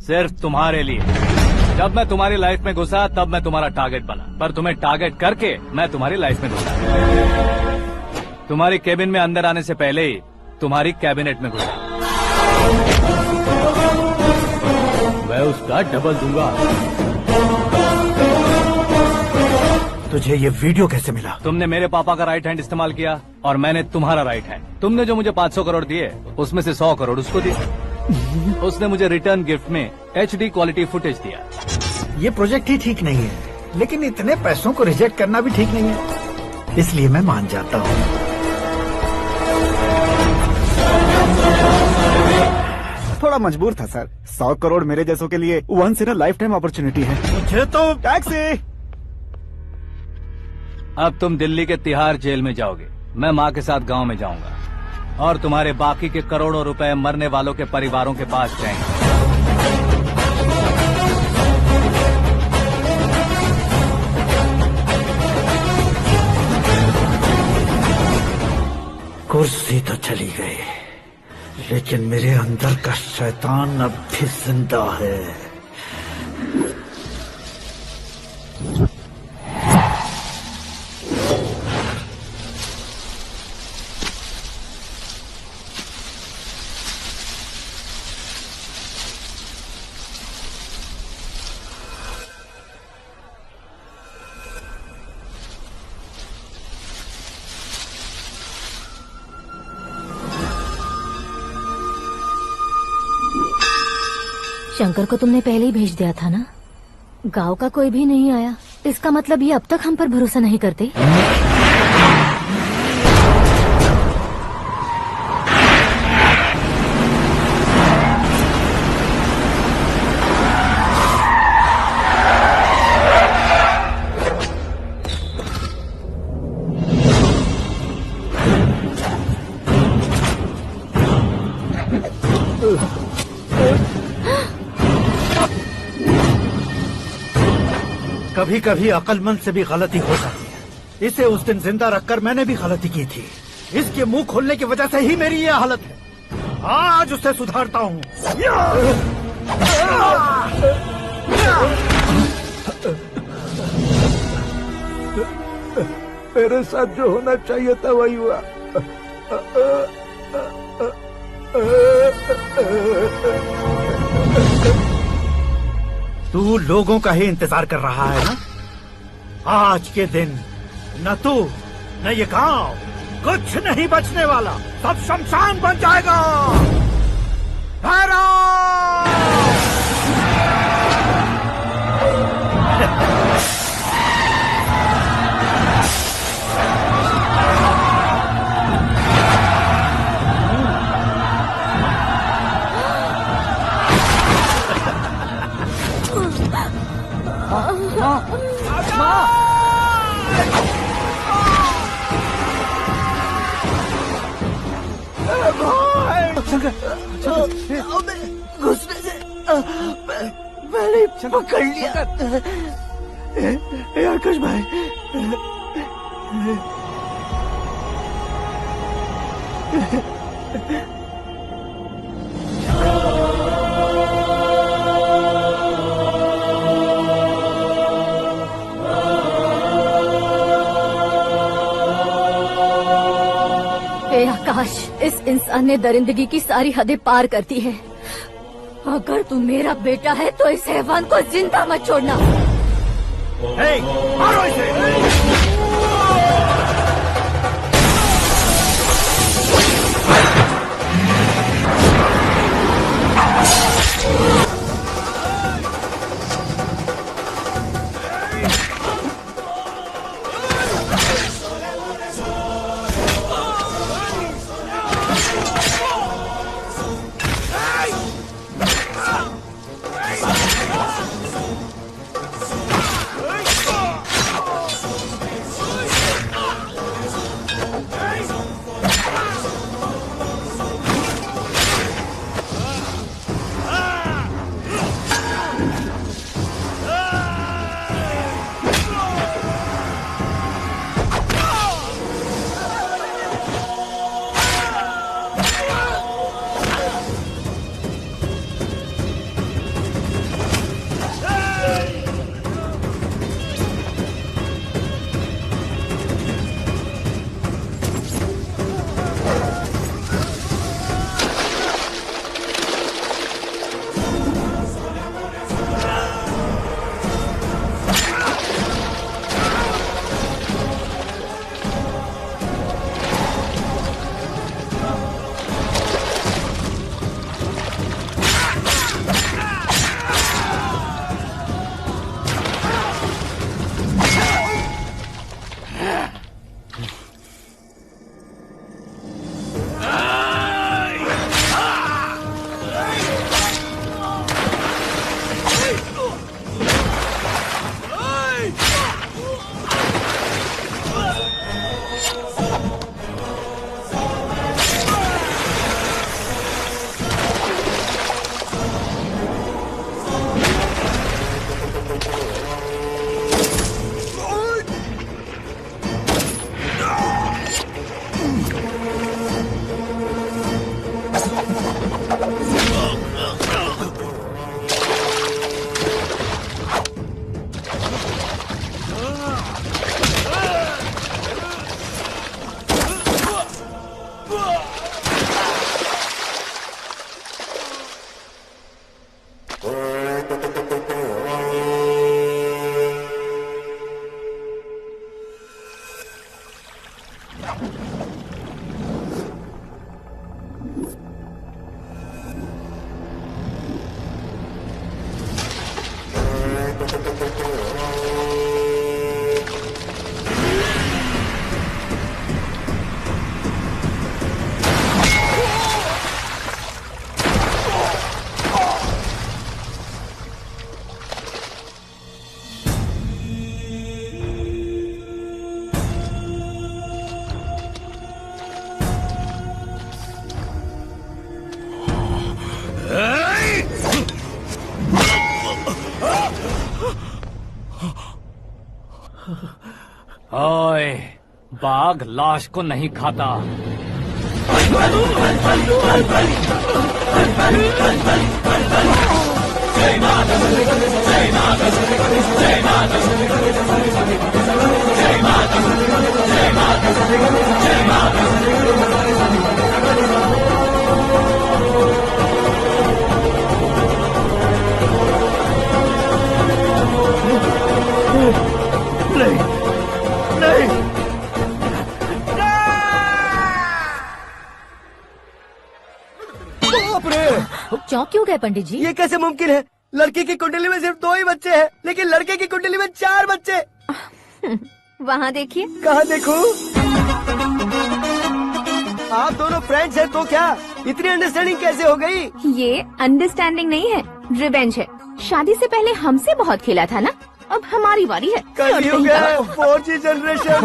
सिर्फ तुम्हारे लिए। जब मैं तुम्हारी लाइफ में घुसा तब मैं तुम्हारा टारगेट बना, पर तुम्हें टारगेट करके मैं तुम्हारी लाइफ में घुसा। तुम्हारी केबिन में अंदर आने से पहले ही तुम्हारी कैबिनेट में घुसा। मैं उसका डबल दूंगा। तुझे ये वीडियो कैसे मिला? तुमने मेरे पापा का राइट हैंड इस्तेमाल किया और मैंने तुम्हारा राइट हैंड। तुमने जो मुझे 500 करोड़ दिए उसमें से 100 करोड़ उसको दिए। उसने मुझे रिटर्न गिफ्ट में HD क्वालिटी फुटेज दिया। ये प्रोजेक्ट ही ठीक नहीं है, लेकिन इतने पैसों को रिजेक्ट करना भी ठीक नहीं है, इसलिए मैं मान जाता हूँ। थोड़ा मजबूर था सर। 100 करोड़ मेरे जैसों के लिए once in a lifetime opportunity है। मुझे तो टैक्सी। अब तुम दिल्ली के तिहाड़ जेल में जाओगे, मैं माँ के साथ गांव में जाऊंगा और तुम्हारे बाकी के करोड़ों रुपए मरने वालों के परिवारों के पास जाएंगे। कुर्सी तो चली गई, लेकिन मेरे अंदर का शैतान अब भी जिंदा है। शंकर को तुमने पहले ही भेज दिया था ना? गांव का कोई भी नहीं आया, इसका मतलब ये अब तक हम पर भरोसा नहीं करते। कभी कभी अक्लमंद से भी गलती हो जाती है। इसे उस दिन जिंदा रखकर मैंने भी गलती की थी। इसके मुंह खोलने की वजह से ही मेरी ये हालत है। आज उसे सुधारता हूँ। मेरे साथ जो होना चाहिए था वही हुआ। तू लोगों का ही इंतजार कर रहा है ना? आज के दिन न तू न ये गांव कुछ नहीं बचने वाला, सब शमशान बन जाएगा। साले पकड़ लिया। आकाश भाई, हे आकाश, इस इंसान ने दरिंदगी की सारी हदें पार कर दी है। अगर तू मेरा बेटा है तो इस हैवान को जिंदा मत छोड़ना। मारो इसे। ओए, बाघ लाश को नहीं खाता। नहीं, नहीं, बाप रे! चौंक क्यों गए पंडित जी? ये कैसे मुमकिन है? लड़की की कुंडली में सिर्फ 2 ही बच्चे हैं, लेकिन लड़के की कुंडली में 4 बच्चे। वहाँ देखिए। कहाँ देखूं? आप दोनों फ्रेंड्स हैं तो क्या? इतनी अंडरस्टैंडिंग कैसे हो गई? ये अंडरस्टैंडिंग नहीं है, रिवेंज है। शादी से पहले हमसे बहुत खेला था ना, अब हमारी बारी है। कलयुग है, 4G जनरेशन।